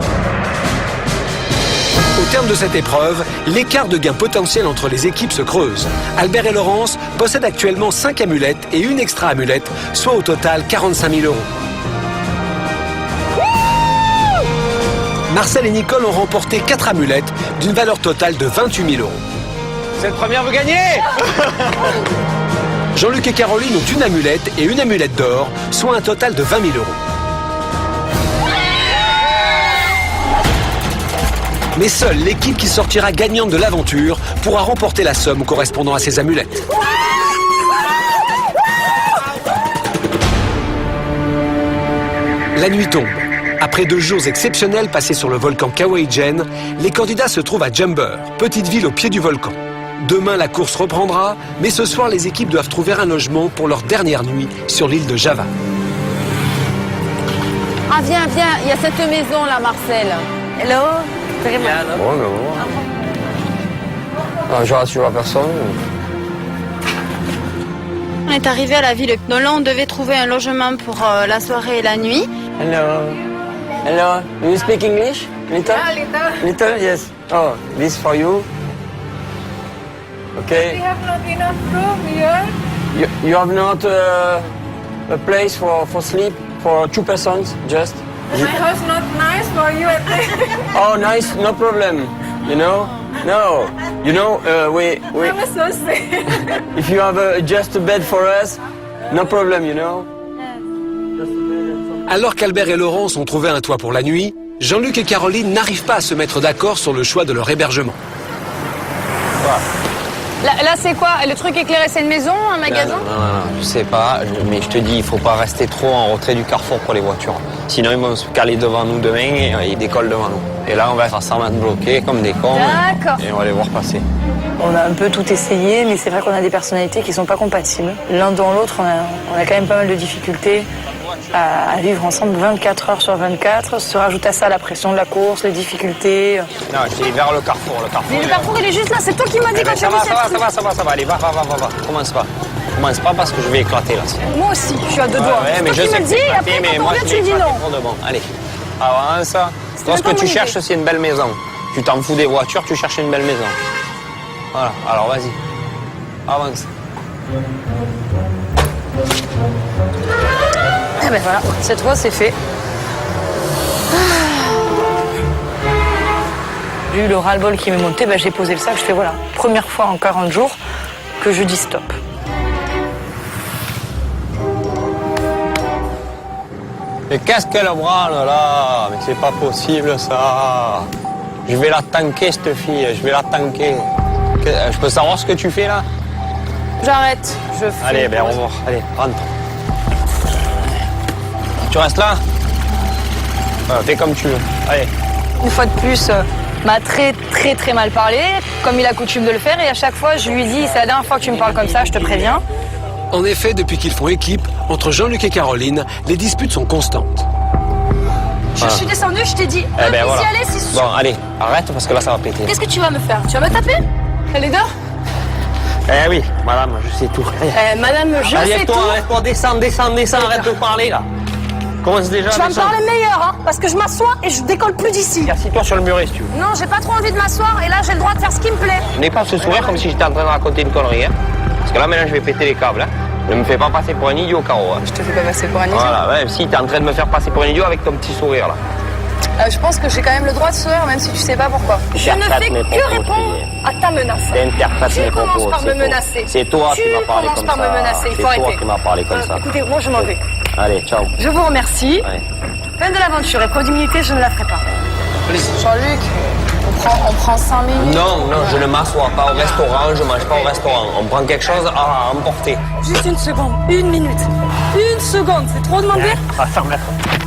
Au terme de cette épreuve, l'écart de gain potentiel entre les équipes se creuse. Albert et Laurence possèdent actuellement 5 amulettes et une extra amulette, soit au total 45 000 €. Marcel et Nicole ont remporté 4 amulettes d'une valeur totale de 28 000 €.
Cette première, vous gagnez.
Jean-Luc et Caroline ont une amulette et une amulette d'or, soit un total de 20 000 €. Mais seule l'équipe qui sortira gagnante de l'aventure pourra remporter la somme correspondant à ces amulettes. La nuit tombe. Après 2 jours exceptionnels passés sur le volcan Kawaïjen, les candidats se trouvent à Jumber, petite ville au pied du volcan. Demain, la course reprendra, mais ce soir, les équipes doivent trouver un logement pour leur dernière nuit sur l'île de Java.
Ah, viens, il y a cette maison là, Marcel.
Hello.
Bonjour. Je rassure à personne.
On est arrivé à la ville. Donc là, on devait trouver un logement pour la soirée et la nuit.
Hello. Hello. Do you speak English? Little? Little, yes. Oh, this for you. Okay.
We have not enough room here.
You have not a place for sleep for 2 persons, just?
My house not nice for you, I think.
Oh, nice, no problem. You know? No. You know, we
I'm so sick.
if you have just a bed for us, no problem, you know?
Alors qu'Albert et Laurence ont trouvé un toit pour la nuit, Jean-Luc et Caroline n'arrivent pas à se mettre d'accord sur le choix de leur hébergement.
Là c'est quoi? Le truc éclairé, c'est une maison, un magasin?
Non, je sais pas, mais je te dis, il faut pas rester trop en retrait du carrefour pour les voitures. Sinon, ils vont se caler devant nous demain et ils décollent devant nous. Et là, on va faire semblant de bloquer comme des cons.
D'accord.
Et on va les voir passer.
On a un peu tout essayé, mais c'est vrai qu'on a des personnalités qui sont pas compatibles. L'un dans l'autre, on a quand même pas mal de difficultés à vivre ensemble 24 heures sur 24. Se rajoute à ça la pression de la course, les difficultés.
Non, je t'ai dit vers le carrefour,
Mais le carrefour, il est juste là, c'est toi qui m'as dit quand tu as vu cette
ça va, allez, va. Commence pas parce que je vais éclater là.
Moi aussi, je suis à 2 doigts.
Ouais,
c'est
mais
toi
je
qui
sais
me
que
dis,
c'est
et après
mais
quand on
moi,
vient,
je
tu me dis
vais
non.
éclater pour de bon. Allez, avance. Toi, ce que tu cherches, c'est une belle maison. Tu t'en fous des voitures, tu cherches une belle maison. Voilà, alors vas-y. Avance.
Eh ben voilà, cette fois c'est fait. J'ai eu le ras-le-bol qui m'est monté, j'ai posé le sac, je fais voilà, première fois en 40 jours que je dis stop.
Mais qu'est-ce qu'elle branle là? Mais c'est pas possible ça. Je vais la tanker cette fille, je vais la tanker. Je peux savoir ce que tu fais là?
J'arrête, je fais...
Allez, au revoir. Allez, rentre. Tu restes là? Fais comme tu veux. Allez.
Une fois de plus, m'a très mal parlé, comme il a coutume de le faire, et à chaque fois je lui dis, c'est la dernière fois que tu me parles comme ça, je te préviens.
En effet, depuis qu'ils font équipe, entre Jean-Luc et Caroline, les disputes sont constantes.
Je suis descendue, je t'ai dit,
voilà.
y aller, c'est sûr.
Bon, allez, arrête parce que là ça va péter.
Qu'est-ce que tu vas me faire? Tu vas me taper? Elle est dehors?
Eh oui, madame, je sais tout.
Madame, je sais tout.
Arrête-toi, descends, arrête de parler là. Commence déjà.
Tu vas me parler meilleur, hein, parce que je m'assois et je décolle plus d'ici.
Assis-toi sur le muret si tu veux.
Non, j'ai pas trop envie de m'asseoir et là j'ai le droit de faire ce qui me plaît.
N'aie pas ce sourire comme si j'étais en train de raconter une connerie. Hein. Parce que là maintenant je vais péter les câbles. Hein. Ne me fais pas passer pour un idiot, Caro. Hein.
Je te fais pas passer pour un idiot.
Voilà, ouais, si t'es en train de me faire passer pour un idiot avec ton petit sourire là.
Je pense que j'ai quand même le droit de sourire, même si tu sais pas pourquoi.
Je ne fais que répondre à ta menace.
Tu
commences par me menacer.
C'est toi qui m'as parlé comme ça.
Tu commences par me menacer, il faut arrêter.
C'est toi qui m'as parlé comme ça.
Écoutez, moi je m'en vais.
Allez, ciao.
Je vous remercie.
Ouais.
Fin de l'aventure, épreuve d'immunité, je ne la ferai pas. Jean-Luc, on prend 5 minutes.
Non, je ne m'assois pas au restaurant, je mange pas au restaurant. On prend quelque chose à emporter.
Juste une seconde, 1 minute. 1 seconde, c'est trop demandé?
Attends,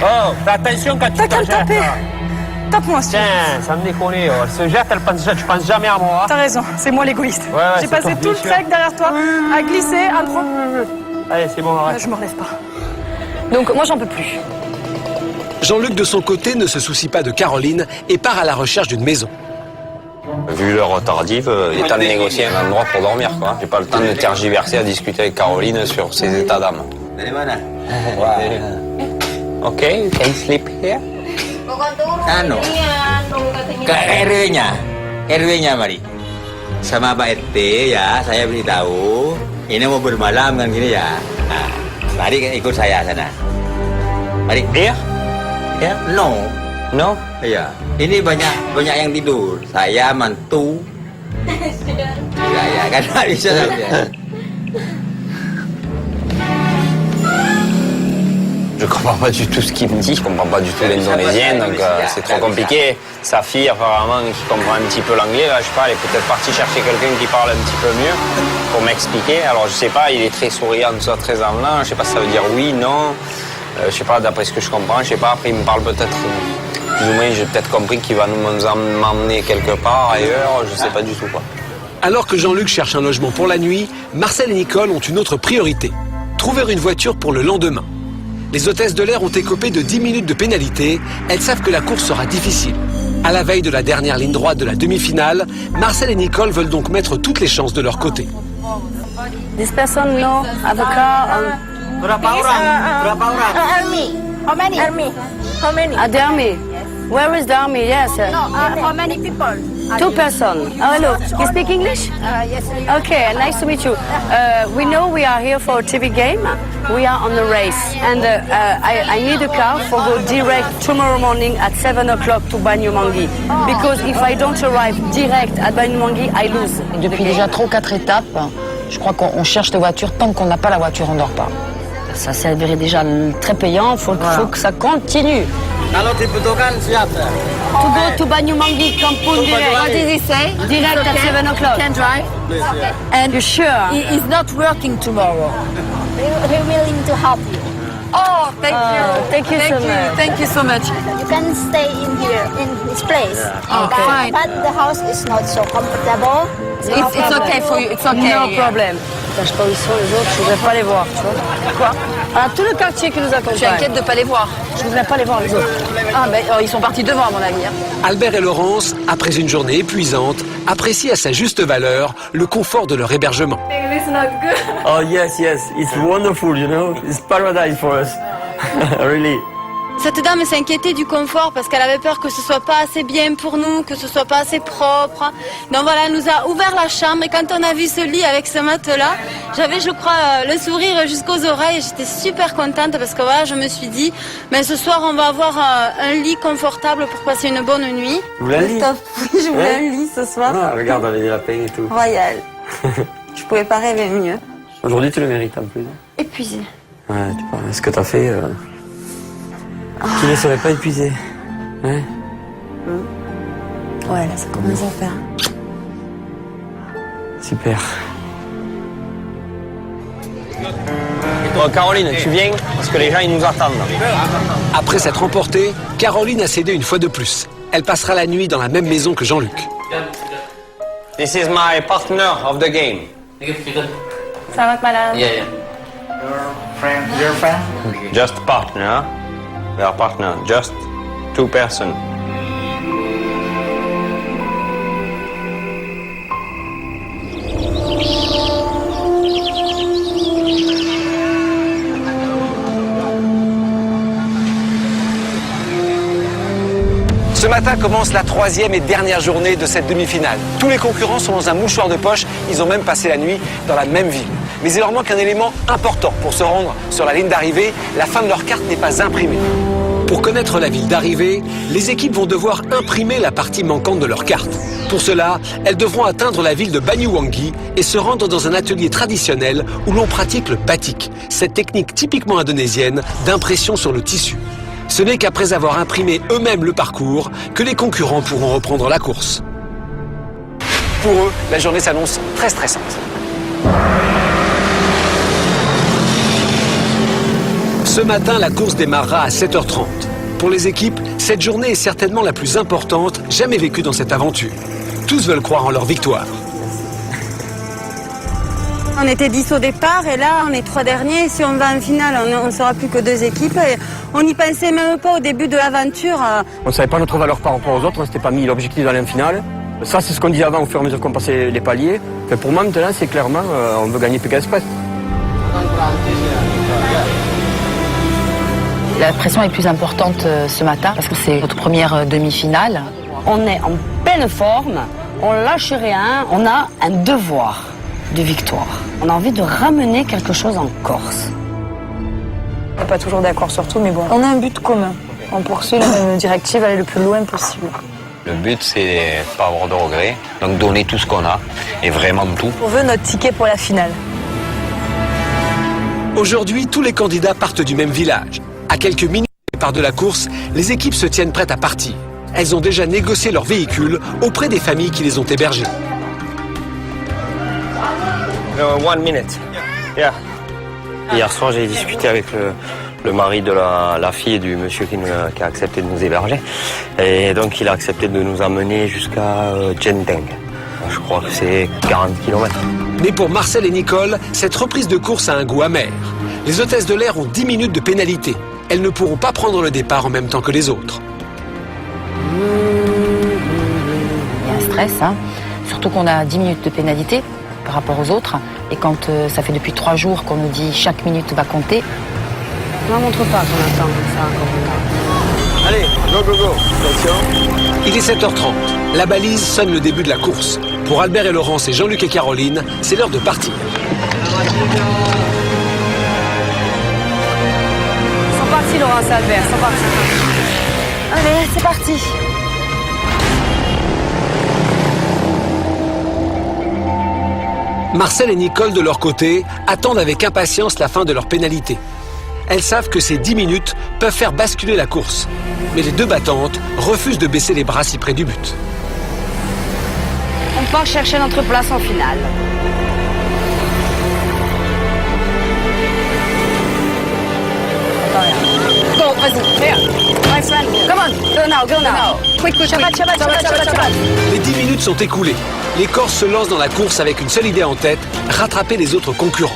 oh, fais attention quand tu
t'as qu'à me taper. Tape-moi,
tiens, ça me déconne. Elle se jette, tu penses jamais à moi.
T'as raison, c'est moi l'égoïste.
Ouais,
j'ai passé tout le trek derrière toi, à glisser, à me prendre.
Allez, c'est bon, arrête.
Je me relève pas. Donc moi j'en peux plus.
Jean-Luc de son côté ne se soucie pas de Caroline et part à la recherche d'une maison.
Vu l'heure tardive, il est temps de négocier un endroit pour dormir, quoi. J'ai pas le temps de tergiverser à discuter avec Caroline sur ses états d'âme. Ok, you can sleep here.
Anu, ke RW-nya mari. Sama Pak RT ya, saya beritahu. Ini mau bermalam kan gini ya. Nah, mari ikut saya sana. Mari.
Iya?
Ya, no.
No?
Iya. Ini banyak yang tidur. Saya mantu. Ya, kan nggak bisa ya.
Je comprends pas du tout ce qu'il me dit, je comprends pas du tout l'indonésien, donc c'est trop compliqué. Sa fille, apparemment, qui comprend un petit peu l'anglais, là, je sais pas, elle est peut-être partie chercher quelqu'un qui parle un petit peu mieux pour m'expliquer. Alors, je sais pas, il est très souriant, tout ça, très avenant, je sais pas si ça veut dire oui, non. Je sais pas, d'après ce que je comprends, je sais pas, après il me parle peut-être, plus ou moins, j'ai peut-être compris qu'il va nous m'emmener quelque part ailleurs, je sais pas du tout, quoi.
Alors que Jean-Luc cherche un logement pour la nuit, Marcel et Nicole ont une autre priorité. Trouver une voiture pour le lendemain. Les hôtesses de l'air ont écopé de 10 minutes de pénalité. Elles savent que la course sera difficile. À la veille de la dernière ligne droite de la demi-finale, Marcel et Nicole veulent donc mettre toutes les chances de leur côté.
This person no have a car.
Berapa orang?
Army. How many? Army. How many?
The army. Where is the army? Yes.
No, how many people?
2 persons. Oh, hello. You speak English?
Yes.
Okay, nice to meet you. We know we are here for a TV game. We are on the race. And I need a car for go direct tomorrow morning at 7 o'clock to Banyuwangi. Because if I don't arrive direct at Banyuwangi, I lose.
Depuis déjà 3 ou 4 étapes, je crois qu'on cherche des voitures. Tant qu'on n'a pas la voiture, on ne dort pas.
Ça s'avérait déjà très payant. Faut que ça continue.
Kalau dibutuhkan siap saya.
To go to Banyuwangi, Kampung direct.
What did he say?
Direct at 7 o'clock.
Can drive.
Okay.
And
You sure?
he is not working tomorrow. He willing to help you.
Oh, thank you. Thank you so much.
Thank you so much.
You can stay in here in this place.
Okay. Fine.
But the house is not so comfortable.
It's okay for you. It's okay.
No problem. Je sais pas où ils sont les autres, je voudrais pas les voir, tu vois.
Quoi?
Ah, tout le quartier qui nous accompagne.
Je suis inquiète de ne pas les voir.
Je voudrais pas les voir les autres.
Ah ben ils sont partis devant à mon avis.
Albert et Laurence, après une journée épuisante, apprécient à sa juste valeur le confort de leur hébergement.
English not good.
Oh yes, it's wonderful, you know. It's paradise for us. Really.
Cette dame s'inquiétait du confort parce qu'elle avait peur que ce soit pas assez bien pour nous, que ce soit pas assez propre. Donc voilà, elle nous a ouvert la chambre et quand on a vu ce lit avec ce matelas, j'avais, je crois, le sourire jusqu'aux oreilles. J'étais super contente parce que voilà, je me suis dit, mais ce soir on va avoir un lit confortable pour passer une bonne nuit.
Vous voulez un lit?
Oui, je voulais un lit ce soir.
Ah, regarde avec des lapins et tout.
Royal. Je pouvais pas rêver mieux.
Aujourd'hui, tu le mérites en plus.
Épuisée.
Ouais, tu parles. Ce que t'as fait, tu ne serais pas épuisé. Ouais.
Ouais, là, ça commence à faire.
Super.
Caroline, tu viens? Parce que les gens, ils nous attendent.
Après s'être emportée, Caroline a cédé une fois de plus. Elle passera la nuit dans la même maison que Jean-Luc.
This is my partner of the game.
Selamat malam.
Yeah.
Your friend?
Just partner. We are partner. Just 2 persons.
Ce matin commence la 3e et dernière journée de cette demi-finale. Tous les concurrents sont dans un mouchoir de poche, ils ont même passé la nuit dans la même ville. Mais il leur manque un élément important pour se rendre sur la ligne d'arrivée, la fin de leur carte n'est pas imprimée. Pour connaître la ville d'arrivée, les équipes vont devoir imprimer la partie manquante de leur carte. Pour cela, elles devront atteindre la ville de Banyuwangi et se rendre dans un atelier traditionnel où l'on pratique le batik, cette technique typiquement indonésienne d'impression sur le tissu. Ce n'est qu'après avoir imprimé eux-mêmes le parcours que les concurrents pourront reprendre la course. Pour eux, la journée s'annonce très stressante. Ce matin, la course démarrera à 7h30. Pour les équipes, cette journée est certainement la plus importante jamais vécue dans cette aventure. Tous veulent croire en leur victoire.
On était 10 au départ et là on est 3 derniers. Si on va en finale, on ne sera plus que 2 équipes. Et on n'y pensait même pas au début de l'aventure.
On ne savait pas notre valeur par rapport aux autres, on ne s'était pas mis l'objectif d'aller en finale. Ça, c'est ce qu'on disait avant au fur et à mesure qu'on passait les paliers. Mais pour moi, maintenant, c'est clairement, on veut gagner Pékin Express.
La pression est plus importante ce matin parce que c'est notre première demi-finale.
On est en pleine forme, on lâche rien, on a un devoir de victoire. On a envie de ramener quelque chose en Corse.
On n'est pas toujours d'accord sur tout, mais bon, on a un but commun. On poursuit la même directive, aller le plus loin possible.
Le but, c'est de pas avoir de regrets, donc donner tout ce qu'on a, et vraiment tout.
On veut notre ticket pour la finale.
Aujourd'hui, tous les candidats partent du même village. À quelques minutes du départ de la course, les équipes se tiennent prêtes à partir. Elles ont déjà négocié leur véhicule auprès des familles qui les ont hébergées.
1 minute. Yeah.
Hier soir, j'ai discuté avec le mari de la fille du monsieur qui a accepté de nous héberger. Et donc, il a accepté de nous emmener jusqu'à Genteng. Je crois que c'est 40 km.
Mais pour Marcel et Nicole, cette reprise de course a un goût amer. Les hôtesses de l'air ont 10 minutes de pénalité. Elles ne pourront pas prendre le départ en même temps que les autres.
Il y a un stress, hein. Surtout qu'on a 10 minutes de pénalité par rapport aux autres. Et quand ça fait depuis 3 jours qu'on nous dit chaque minute va compter.
On ne montre pas qu'on attend ça encore.
Allez, go, go, go. Attention.
Il est 7h30. La balise sonne le début de la course. Pour Albert et Laurence et Jean-Luc et Caroline, c'est l'heure de partir.
Ils sont partis, Laurence et Albert, ils sont partis. Allez, c'est parti.
Marcel et Nicole, de leur côté, attendent avec impatience la fin de leur pénalité. Elles savent que ces 10 minutes peuvent faire basculer la course. Mais les deux battantes refusent de baisser les bras si près du but.
On part chercher notre place en finale.
Go, vas-y, viens. My friend, come on, go now, go now. Quick, quick, Chabat, Chabat, Chabat, Chabat, Chabat.
Les 10 minutes sont écoulées. Les Corses se lancent dans la course avec une seule idée en tête, rattraper les autres concurrents.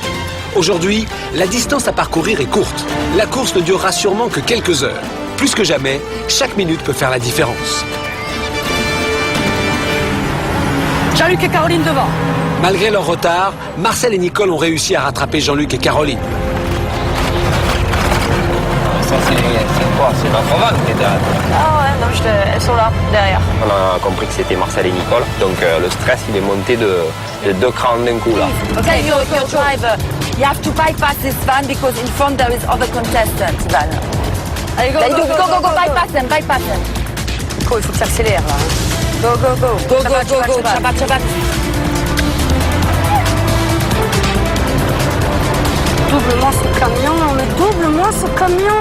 Aujourd'hui, la distance à parcourir est courte. La course ne durera sûrement que quelques heures. Plus que jamais, chaque minute peut faire la différence.
Jean-Luc et Caroline devant.
Malgré leur retard, Marcel et Nicole ont réussi à rattraper Jean-Luc et Caroline.
Ça, c'est quoi? C'est notre van qui est derrière.
Ah ouais, non, elles sont là, derrière.
On a compris que c'était Marcel et Nicole, donc le stress, il est monté de 2 crans d'un coup, là.
Okay, your driver. You have to bypass this van because in front there is other contestants. Van.
Allez, go,
bypass them, bypass them.
Nico, il faut que tu accélères, là. Go, go, go.
Go,
Chabat,
go, go, go,
Chabat.
Chabat, Chabat.
Double-moi ce camion, mais double-moi ce camion.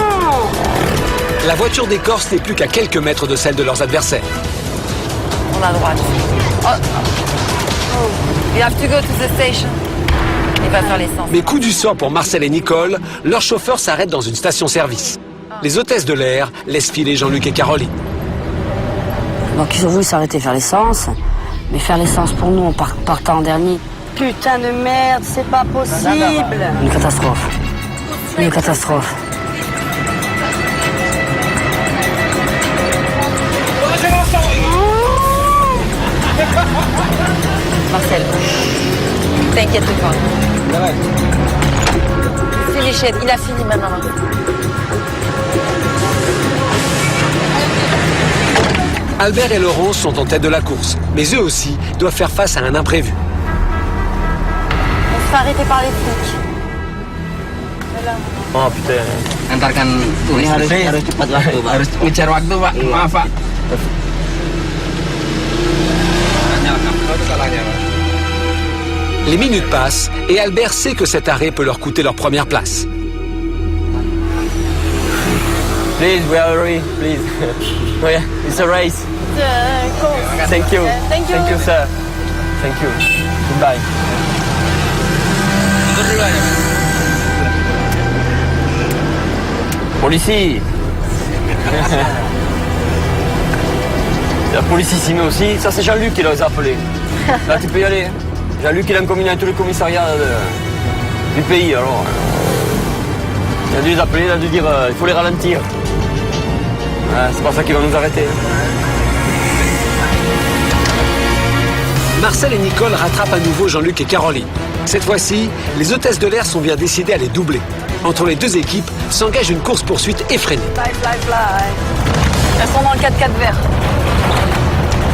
La voiture des Corses n'est plus qu'à quelques mètres de celle de leurs adversaires.
On a droite. You have to go to the station. Il va faire l'essence.
Mais coup du sort pour Marcel et Nicole, leur chauffeur s'arrête dans une station-service. Les hôtesses de l'air laissent filer Jean-Luc et Caroline.
Donc ils ont voulu s'arrêter faire l'essence, mais faire l'essence pour nous en partant en dernier. Putain de merde, c'est pas possible. Une catastrophe. Une catastrophe.
Marcel, t'inquiète pas. C'est Michel, il a fini maintenant.
Albert et Laurence sont en tête de la course, mais eux aussi doivent faire face à un imprévu.
On se fait arrêter par les flics.
Oh putain.
Antarkan turis harus cepat waktu, Pak. Harus ngejar waktu, Pak. Maaf, Pak.
Les minutes passent et Albert sait que cet arrêt peut leur coûter leur première place.
Please, we are ready, please. Yeah, it's a race. Thank you.
Thank you.
Thank you, sir. Thank you. Goodbye. Policier. La police ici, mais aussi. Ça, c'est Jean-Luc qui les a appelés. Là, tu peux y aller. Jean-Luc, il est en combiné tous les commissariats du pays, alors. Il a dû les appeler, il a dû dire il faut les ralentir. C'est pas ça qui va nous arrêter.
Marcel et Nicole rattrapent à nouveau Jean-Luc et Caroline. Cette fois-ci, les hôtesses de l'air sont bien décidées à les doubler. entre les deux équipes s'engage une course-poursuite effrénée.
Fly, fly, fly. Elles sont dans le 4x4 vert.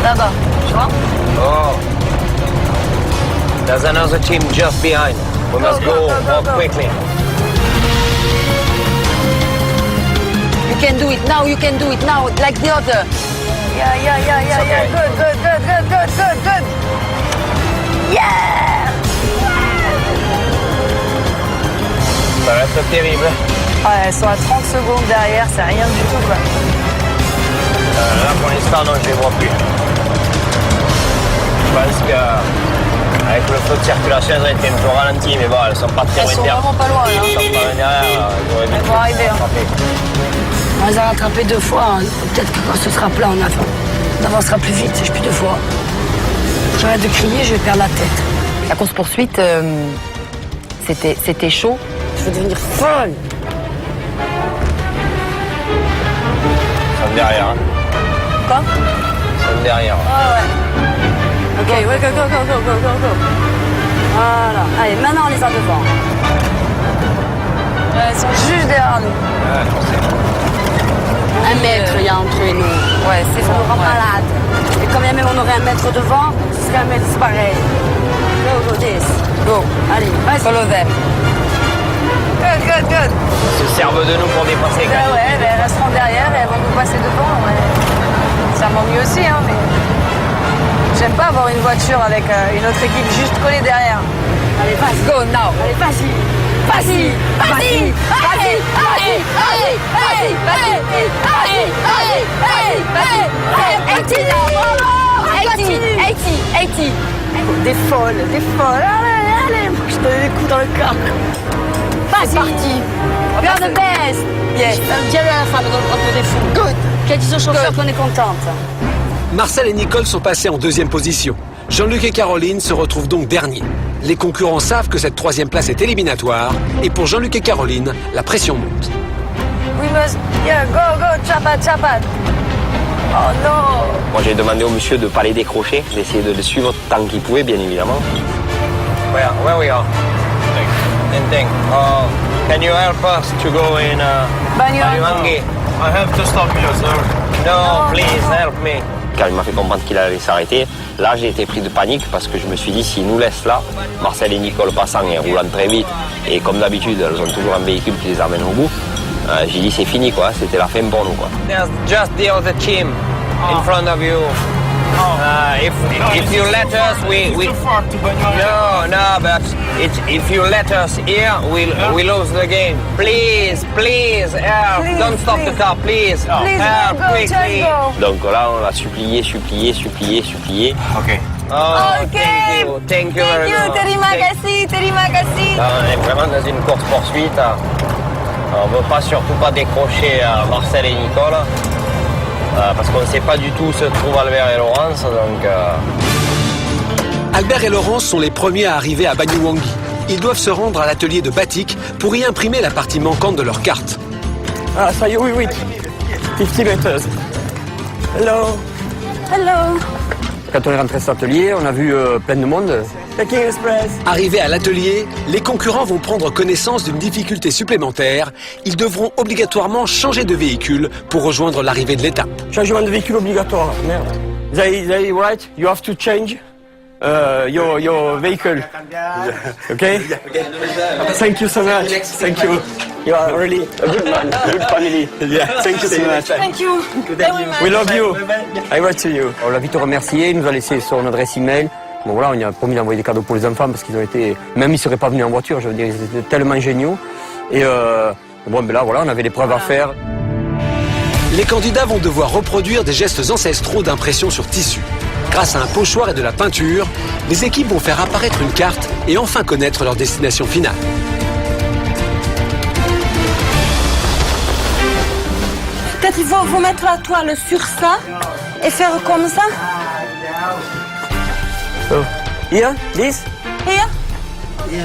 Là-bas, tu vois?
Oh. There's another team just behind. We must go more quickly.
You can do it now, you can do it now, like the other.
Yeah.
okay.
Good. Yeah!
Ça va être terrible.
Ouais, elles sont à 30 secondes derrière, c'est rien du tout, quoi.
Là, pour l'instant, non, je les vois plus. Je pense qu'avec le feu de circulation, elles ont été un peu ralenties, mais bon, elles sont pas très loin derrière.
Elles sont vraiment pas loin,
Elles sont pas loin derrière,
elles vont arriver.
On les a rattrapés 2 fois. Hein. Peut-être que quand ce sera plat, on avancera plus vite. Je plus 2 fois. J'arrête de crier, je vais perdre la tête.
La course-poursuite, c'était chaud.
Je vais devenir folle.
Ils sont derrière. Hein.
Quoi?
Ils sont derrière.
Ouais.
Ok, ouais, go. Voilà. Allez, maintenant on les a devant.
Ouais, elles sont juste derrière nous.
Ouais, je sais.
1 mètre, il y a entre nous.
Ouais, c'est
Ça
bon.
nous rend malade. Et quand bien même on aurait 1 mètre devant, ce serait 1 mètre pareil. Go, this. Go. Allez, vas-y.
Follow them. Good.
Ils se servent de nous pour dépasser.
Ouais, elles resteront derrière et elles vont nous passer devant. Ouais. Ça m'ennuie aussi, hein, mais j'aime pas avoir une voiture avec une autre équipe juste collée derrière.
Allez, vas-y.
Go now.
Allez, vas-y. Des folles. Allez, faut que je te donne des coups dans le corps. Vas-y. C'est parti. You're the best.
Yes.
Dis à la femme de le prendre pour des fous. Good. Qu'elle dise au chauffeur qu'on est contente.
Marcel et Nicole sont passés en 2e position. Jean-Luc et Caroline se retrouvent donc derniers. Les concurrents savent que cette 3e place est éliminatoire et pour Jean-Luc et Caroline, la pression monte.
We must. Yeah, go, chapat. Oh non.
Moi j'ai demandé au monsieur de ne pas les décrocher, d'essayer de les suivre tant qu'il pouvait bien évidemment.
Where we are? Anything. Can you help us to go in Banyuwangi?
I have to stop you, sir.
No, please help me.
Quand il m'a fait comprendre qu'il allait s'arrêter, là j'ai été pris de panique parce que je me suis dit s'ils nous laissent là, Marcel et Nicole passant et roulant très vite, et comme d'habitude elles ont toujours un véhicule qui les amène au bout, j'ai dit c'est fini quoi, c'était la fin pour nous quoi.
There's just the other team in front of you. If you let us, we no, but if you let us here, we lose the game. Please, help! Don't stop the car, please. Help quickly.
Donc là on l'a supplié.
Okay. Oh, thank you very much.
Terima kasih.
Là, on est vraiment dans une course poursuite. On ne veut surtout pas décrocher Marcel et Nicole. Parce qu'on ne sait pas du tout où se trouvent Albert et Laurence, donc...
Albert et Laurence sont les premiers à arriver à Banyuwangi. Ils doivent se rendre à l'atelier de Batik pour y imprimer la partie manquante de leur carte.
Ah, ça y est, oui. 50 mètres. Hello. Quand on est rentré à cet atelier, on a vu plein de monde. Peking Express.
Arrivés à l'atelier, les concurrents vont prendre connaissance d'une difficulté supplémentaire. Ils devront obligatoirement changer de véhicule pour rejoindre l'arrivée de l'étape.
Changement de véhicule obligatoire, merde. They right? You have to change your vehicle. Okay? Thank you so much. Thank you. You are really a good man, a good family. Yeah. Thank you so much.
Thank you.
We love you. I write to you. On l'a vite remercié, il nous a laissé son adresse email. Bon voilà, on a promis d'envoyer des cadeaux pour les enfants parce qu'ils ont été, même ils ne seraient pas venus en voiture, je veux dire, ils étaient tellement géniaux. Et bon, ben là, voilà, on avait des preuves à faire.
Les candidats vont devoir reproduire des gestes ancestraux d'impression sur tissu. Grâce à un pochoir et de la peinture, les équipes vont faire apparaître une carte et enfin connaître leur destination finale.
Peut-être il faut mettre la toile sur ça et faire comme ça.
Oh. Here, this?
Here?
Je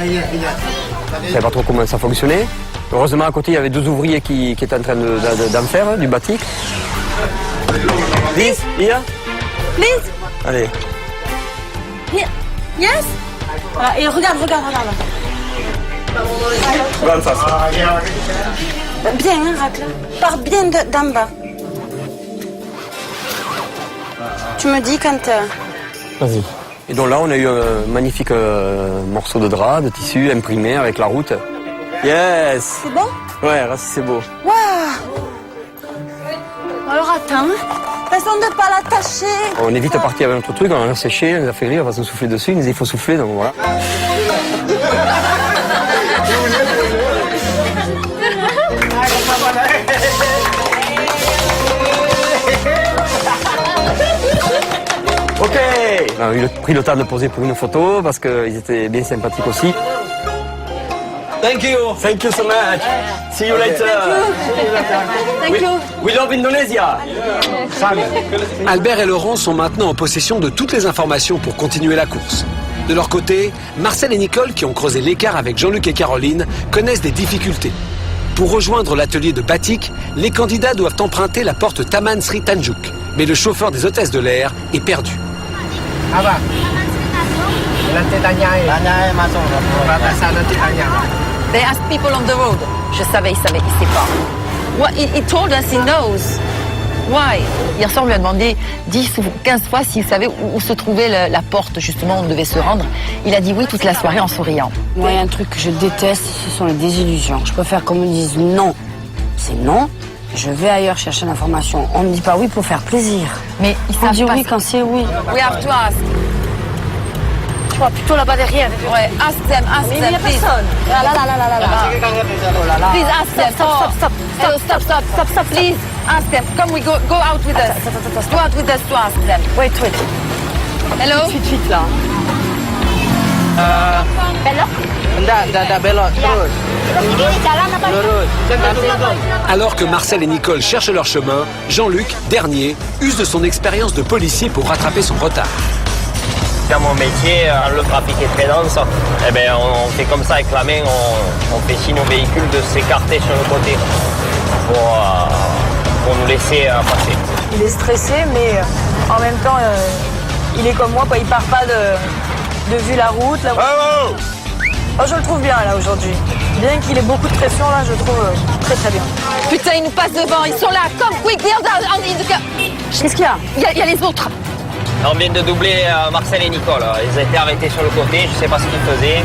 ne savais pas trop comment ça fonctionnait. Heureusement, à côté, il y avait 2 ouvriers qui étaient en train d'en faire, du batik. This? Here?
Please?
Allez.
Here? Yes? Voilà, et regarde. Bien, hein, Racle. Pars bien d'en bas. Tu me dis quand...
Vas-y. Et donc là, on a eu un magnifique morceau de drap, de tissu imprimé avec la route. Yes.
C'est bon?
Ouais, là, c'est beau.
Waouh! Alors attends, façon de pas l'attacher.
On est vite parti avec notre truc, on a séché, on les a fait rire, on va se souffler dessus, il nous dit il faut souffler, donc voilà. Ok. On a pris le temps de poser pour une photo parce qu'ils étaient bien sympathiques aussi. Thank you. Thank you so much. See you later.
Thank you.
We love Indonesia.
Albert et Laurent sont maintenant en possession de toutes les informations pour continuer la course. De leur côté, Marcel et Nicole, qui ont creusé l'écart avec Jean-Luc et Caroline, connaissent des difficultés. Pour rejoindre l'atelier de Batik, les candidats doivent emprunter la porte Taman Sri Tanjung. Mais le chauffeur des hôtesses de l'air est perdu.
They asked people on the road. Je savais, il sait pas. What, he told us he knows. Why? Hier soir, on lui a demandé 10 ou 15 fois s'il savait où se trouvait la porte, justement, où on devait se rendre. Il a dit oui toute la soirée en souriant.
Moi, il y a un truc que je déteste, ce sont les désillusions. Je préfère qu'on me dise non. C'est non. Je vais ailleurs chercher l'information. On me dit pas oui pour faire plaisir.
Mais il
faut dire oui quand c'est oui.
We have to ask.
Je vois plutôt là-bas derrière.
Ouais, ask them,
Mais il n'y a
please.
personne. Là, là, là, là, là, là. Oh là là.
Please ask them. Stop, please. Ask them. Come, we go out with us. Go out with us to ask them.
Wait.
Hello?
Vite, là.
Alors que Marcel et Nicole cherchent leur chemin, Jean-Luc, dernier, use de son expérience de policier pour rattraper son retard.
Dans mon métier, le trafic est très dense. Eh ben, on fait comme ça avec la main, on fait signe aux véhicules de s'écarter sur le côté pour nous laisser passer.
Il est stressé, mais en même temps, il est comme moi, quoi. Il part pas de vue la route. Oh, je le trouve bien là aujourd'hui. Bien qu'il ait beaucoup de pression là, je le trouve très très bien.
Putain, ils nous passent devant, ils sont là. Come, quick,
Qu'est-ce qu'il y a?
Il y a les autres.
On vient de doubler Marcel et Nicole. Ils étaient arrêtés sur le côté, je ne sais pas ce qu'ils faisaient.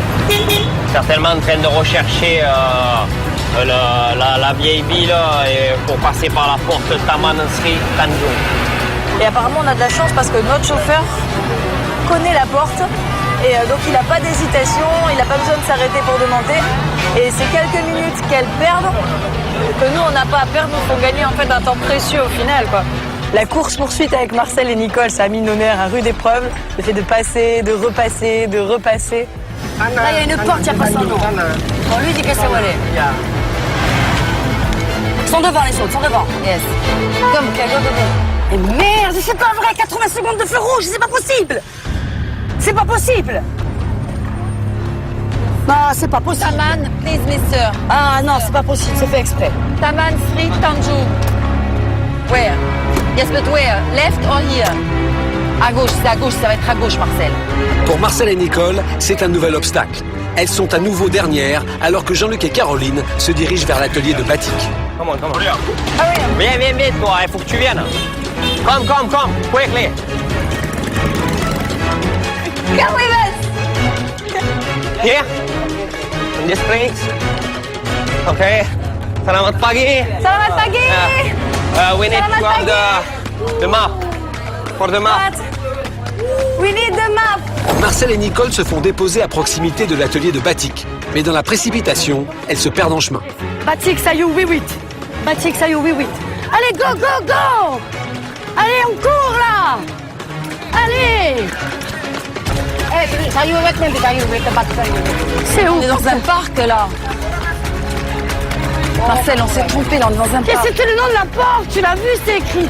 Certainement en train de rechercher la vieille ville pour passer par la porte Taman Sri Tanjung.
Et apparemment on a de la chance parce que notre chauffeur connaît la porte et donc il n'a pas d'hésitation, il n'a pas besoin de s'arrêter pour demander. Et c'est quelques minutes qu'elles perdent que nous on n'a pas à perdre, nous faut gagner en fait un temps précieux au final, quoi. La course-poursuite avec Marcel et Nicole, ça a mis nos nerfs à rude épreuve. Le fait de passer, de repasser, de repasser.
Là, il y a une porte, il n'y a pas son nom. On lui dit qu'elle sait où elle est. Ils sont devant, les autres, ils sont devant.
Yes.
Comme, ok, go. Mais merde, c'est pas vrai, 80 secondes de feu rouge, c'est pas possible. C'est pas possible. Non, c'est pas possible.
Taman, please, mister.
Ah non, c'est pas possible, c'est fait exprès.
Taman Sri Tanjung. Where? Yes, but where? Left or here? À gauche, c'est à gauche, ça va être à gauche, Marcel.
Pour Marcel et Nicole, c'est un nouvel obstacle. Elles sont à nouveau dernières, alors que Jean-Luc et Caroline se dirigent vers l'atelier de Batik.
Come on. Viens, toi, il faut que tu viennes. Come, quickly.
Come with us!
Here? In this place? Okay. Selamat pagi.
Selamat pagi!
We need to have the map. For the map.
We need the map!
Marcel et Nicole se font déposer à proximité de l'atelier de Batik. Mais dans la précipitation, elles se perdent en chemin.
Batik, Sayou, oui. Batik, Sayou, oui. Allez, go! Allez, on court, là! Allez! C'est où?
On est dans un parc, là. Marcel, on s'est trompé, là, on est dans un parc.
C'était le nom de la porte, tu l'as vu, c'est écrit.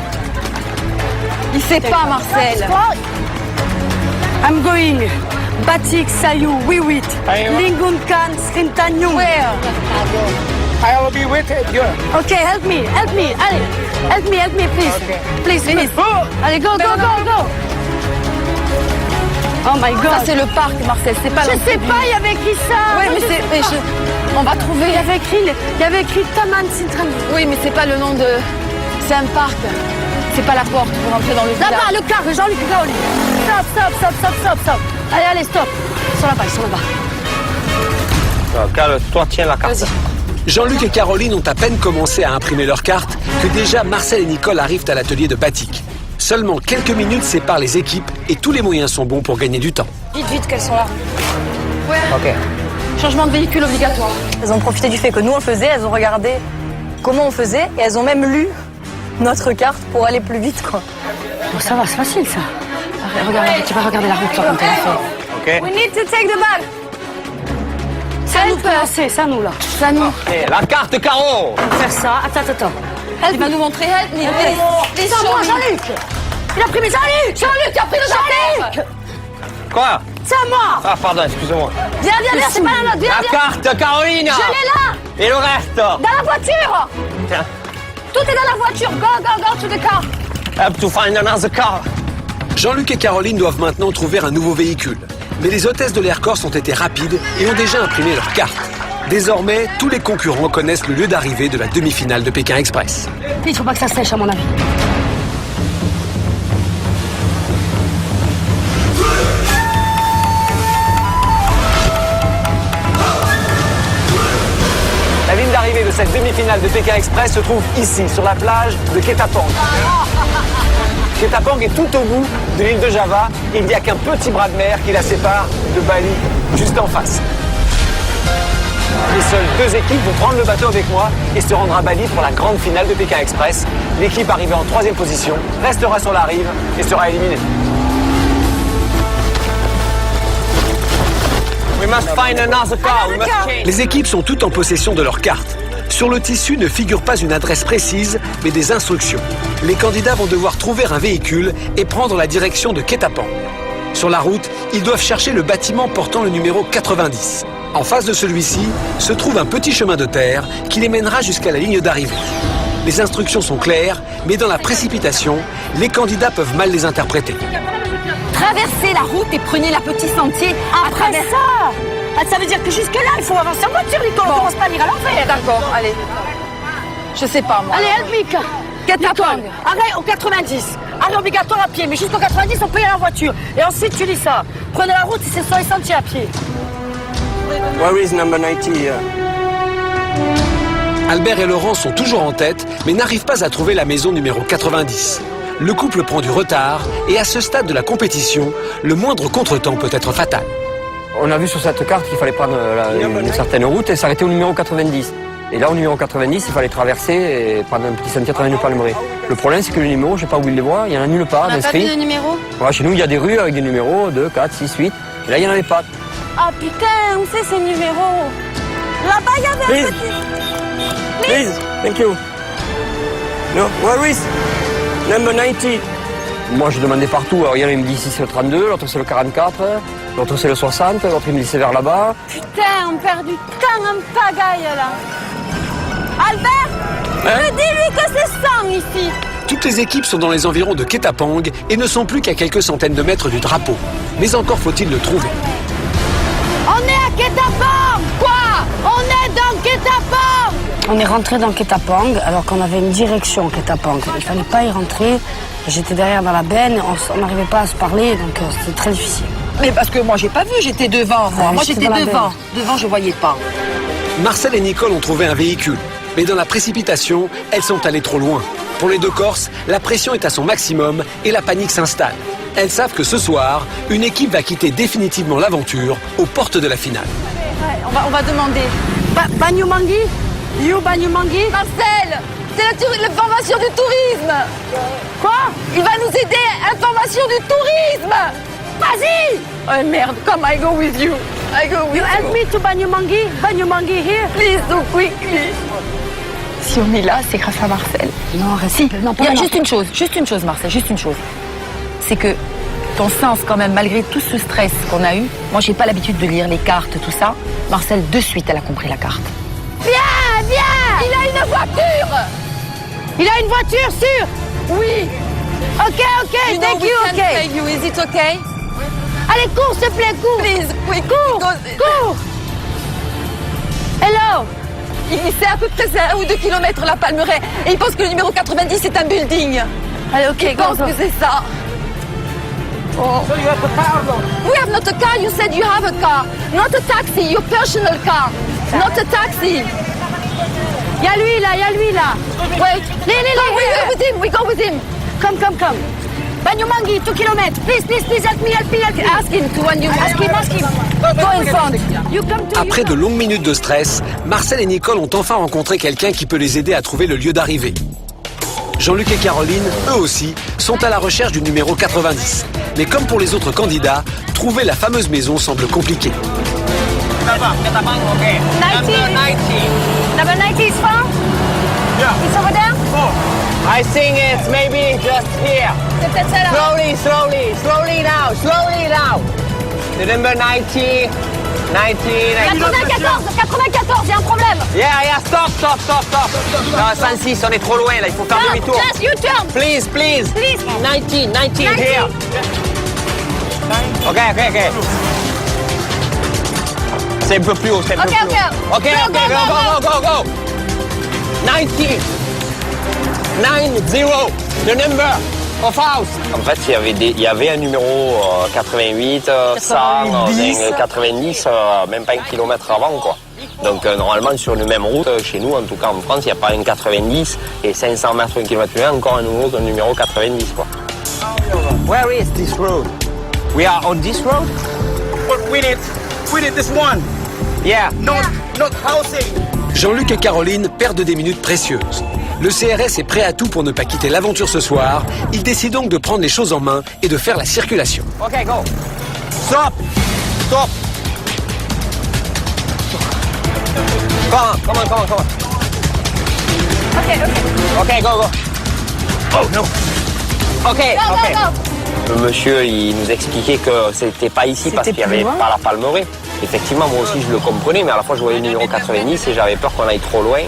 Il sait pas, Marcel.
I'm going. Batik, Sayou, Wiwit, Lingunkan, Srintanyung.
Where?
I will be with you.
Okay, help me. Allez, help me, please. Please. Allez, go.
Oh my God.
Ça, c'est le parc, Marcel, c'est pas
Je sais pas, il y avait écrit ça.
Oui, mais on va trouver.
Il y avait écrit Taman Sintram.
Oui, mais c'est pas le nom de... C'est un parc. C'est pas la porte pour rentrer dans le village.
Là-bas, le car, Jean-Luc Gaoli. Stop. Allez, stop. Ils sont là-bas.
Calme-toi, tiens la carte.
Jean-Luc et Caroline ont à peine commencé à imprimer leurs cartes que déjà Marcel et Nicole arrivent à l'atelier de Batik. Seulement quelques minutes séparent les équipes et tous les moyens sont bons pour gagner du temps.
Vite, qu'elles sont là.
Ouais.
Ok.
Changement de véhicule obligatoire.
Elles ont profité du fait que nous on le faisait, elles ont regardé comment on faisait et elles ont même lu notre carte pour aller plus vite, quoi.
Bon, ça va, c'est facile ça. Regarde, tu vas regarder la route toi quand elle a fait.
Ok.
We need to take the bag.
Ça nous peut assez, ça nous là.
Ça nous.
Et la carte carreau.
On va faire ça. Attends.
Elle va nous montrer, elle.
C'est à moi, Jean-Luc. Il a pris mes Jean-Luc.
Jean-Luc a pris le Jean-Luc.
Quoi?
C'est à moi.
Ah, pardon, excusez-moi.
Viens, c'est pas la note. Viens.
La carte, Caroline.
Je l'ai là.
Et le reste?
Dans la voiture.
Tiens.
Tout est dans la voiture. Go to the car.
Up to find another car.
Jean-Luc et Caroline doivent maintenant trouver un nouveau véhicule. Mais les hôtesses de l'Air Corse ont été rapides et ont déjà imprimé leurs cartes. Désormais, tous les concurrents connaissent le lieu d'arrivée de la demi-finale de Pékin Express.
Il faut pas que ça sèche à mon avis.
La ligne d'arrivée de cette demi-finale de Pékin Express se trouve ici, sur la plage de Ketapang. Ketapang est tout au bout de l'île de Java et il n'y a qu'un petit bras de mer qui la sépare de Bali, juste en face. Les seules 2 équipes vont prendre le bateau avec moi et se rendre à Bali pour la grande finale de Pékin Express. L'équipe arrivée en 3e position restera sur la rive et sera éliminée.
We must find another car. We must change.
Les équipes sont toutes en possession de leurs cartes. Sur le tissu ne figure pas une adresse précise, mais des instructions. Les candidats vont devoir trouver un véhicule et prendre la direction de Ketapang. Sur la route, ils doivent chercher le bâtiment portant le numéro 90. En face de celui-ci se trouve un petit chemin de terre qui les mènera jusqu'à la ligne d'arrivée. Les instructions sont claires, mais dans la précipitation, les candidats peuvent mal les interpréter.
Traversez la route et prenez la petite sentier.
Après ça veut dire que jusque-là, il faut avancer en voiture, Nicole. On commence pas à lire à l'envers.
D'accord, allez. Je sais pas, moi.
Allez, Helmic.
Ketapang.
Arrête au 90. Arrêt obligatoire à pied, mais jusqu'au 90, on paye à la voiture. Et ensuite, tu lis ça. Prenez la route si c'est sur les sentiers à pied.
Where is number 90 here?
Albert et Laurent sont toujours en tête, mais n'arrivent pas à trouver la maison numéro 90. Le couple prend du retard et à ce stade de la compétition, le moindre contretemps peut être fatal.
On a vu sur cette carte qu'il fallait prendre une certaine route et s'arrêter au numéro 90. Et là, au numéro 90, il fallait traverser et prendre un petit sentier à travers le Palmeraie. Le problème, c'est que le numéro, je sais pas où il les voit, il y en a nulle part d'inscrit.
On n'a pas vu de numéro?
Ouais, chez nous, il y a des rues avec des numéros 2, 4, 6, 8. Et là, il n'y en avait pas.
Ah putain, où c'est ces numéros? Là-bas, il y avait un petit...
Please, thank you. No, where is number 90? Moi, je demandais partout. Alors, il y en a qui me dit ici c'est le 32, l'autre c'est le 44, l'autre c'est le 60, l'autre il me dit c'est vers là-bas.
Putain, on perd du temps en pagaille, là. Albert, dis-lui que c'est 100 ici.
Toutes les équipes sont dans les environs de Ketapang et ne sont plus qu'à quelques centaines de mètres du drapeau. Mais encore faut-il le trouver.
On est à Ketapang. Quoi? On est dans Ketapang.
On est rentré dans Ketapang alors qu'on avait une direction Ketapang. Il fallait pas y rentrer. J'étais derrière dans la benne, on n'arrivait pas à se parler, donc c'était très difficile.
Mais parce que moi, j'ai pas vu, j'étais devant. Moi, j'étais devant. Devant, je voyais pas.
Marcel et Nicole ont trouvé un véhicule. Mais dans la précipitation, elles sont allées trop loin. Pour les 2 Corses, la pression est à son maximum et la panique s'installe. Elles savent que ce soir, une équipe va quitter définitivement l'aventure aux portes de la finale.
Ouais, on va demander.
Banyumangi? You Banyumangi?
Marcel, c'est la formation du tourisme.
Quoi?
Il va nous aider à la formation du tourisme.
Vas-y!
Oh merde, come, I go with you. I go with you.
You help me to Banyumangi? Banyumangi here?
Please, so quickly. Si on est là, c'est grâce à Marcel.
Non, arrête.
Si, il y a juste une chose, Marcel, juste une chose. C'est que ton sens, quand même, malgré tout ce stress qu'on a eu, moi, j'ai pas l'habitude de lire les cartes, tout ça. Marcel, de suite, elle a compris la carte.
Viens, viens!
Il a une voiture!
Il a une voiture, sûre?
Oui!
Ok,
You know
thank
we
you,
can
ok.
pay you. Is it okay?
Allez, cours, s'il te plaît, cours.
Please, quick,
cours, cours. Hello.
Il sait à peu près c'est 1 ou 2 kilomètres la Palmeraie et il pense que le numéro 90 c'est un building.
Allez, ok,
il pense que c'est ça. Oh.
So you have a car though?
We have not a car, you said you have a car. Not a taxi, your personal car. Not a taxi.
Il y a lui là.
Wait. We go with him, we go with him.
Come. Banyumangi, 2 kilomètres. Please, help me.
Ask him to when you
ask him.
Go in front.
You come to
Après de longues minutes de stress, Marcel et Nicole ont enfin rencontré quelqu'un qui peut les aider à trouver le lieu d'arrivée. Jean-Luc et Caroline, eux aussi, sont à la recherche du numéro 90. Mais comme pour les autres candidats, trouver la fameuse maison semble compliqué.
Number
90 is found?
Yeah.
It's over there?
I think it's maybe just here.
C'est peut-être ça là.
Slowly now. The number 90.
94, il y a un problème.
Yeah, stop. Non, 106, on est trop loin là, il faut faire demi-tour.
Just you turn.
Please. 90 here. Ok. C'est un peu plus haut,
Ok.
Ok, go. 90. 90, the number of house.
En fait, il y avait un numéro 88, 100, 90, même pas 1 kilomètre avant, quoi. Donc normalement sur une même route, chez nous en tout cas en France, il n'y a pas un 90 et 500 mètres, 1 kilomètre plus loin, encore un numéro 90, quoi.
Where is this road? We are on this road?
We need this one.
Yeah.
Not housing.
Jean-Luc et Caroline perdent des minutes précieuses. Le CRS est prêt à tout pour ne pas quitter l'aventure ce soir. Il décide donc de prendre les choses en main et de faire la circulation.
Ok, go. Stop. Come on. Ok, go. Oh no. Ok.
Le monsieur, il nous expliquait que c'était pas ici parce qu'il n'y avait pas la Palmeraie. Effectivement, moi aussi je le comprenais, mais à la fois je voyais le numéro 90 et j'avais peur qu'on aille trop loin.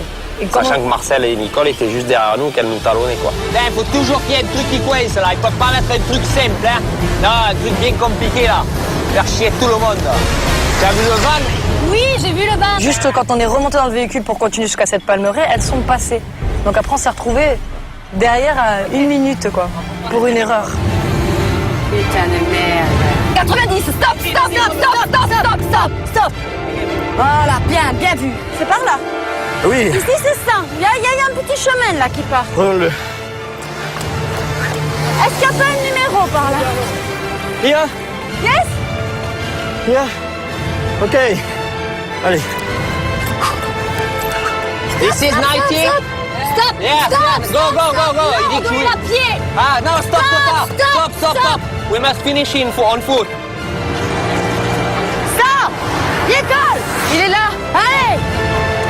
Sachant que Marcel et Nicole étaient juste derrière nous, qu'elles nous talonnaient, quoi.
Il faut toujours qu'il y ait un truc qui coince là, ils peuvent pas mettre un truc simple, hein. Non, un truc bien compliqué là. Faire chier tout le monde. Tu as vu le van?
Oui, j'ai vu le van.
Juste quand on est remonté dans le véhicule pour continuer jusqu'à cette Palmeraie, elles sont passées. Donc après on s'est retrouvés derrière à 1 minute quoi, pour une erreur.
Putain de merde.
90, stop.
Voilà, bien vu.
C'est par là.
Oui.
Ici, c'est ça. Il y a un petit chemin là qui part.
Prenons-le.
Est-ce qu'il n'y a pas un numéro par là?
Yeah.
Yes?
Yeah. Ok. Allez.
This is 90.
Stop.
Yeah, go. Il dit que oui.
À pied.
Ah non, stop. We must finish on foot.
Stop! Nicole!
Il est là.
Allez!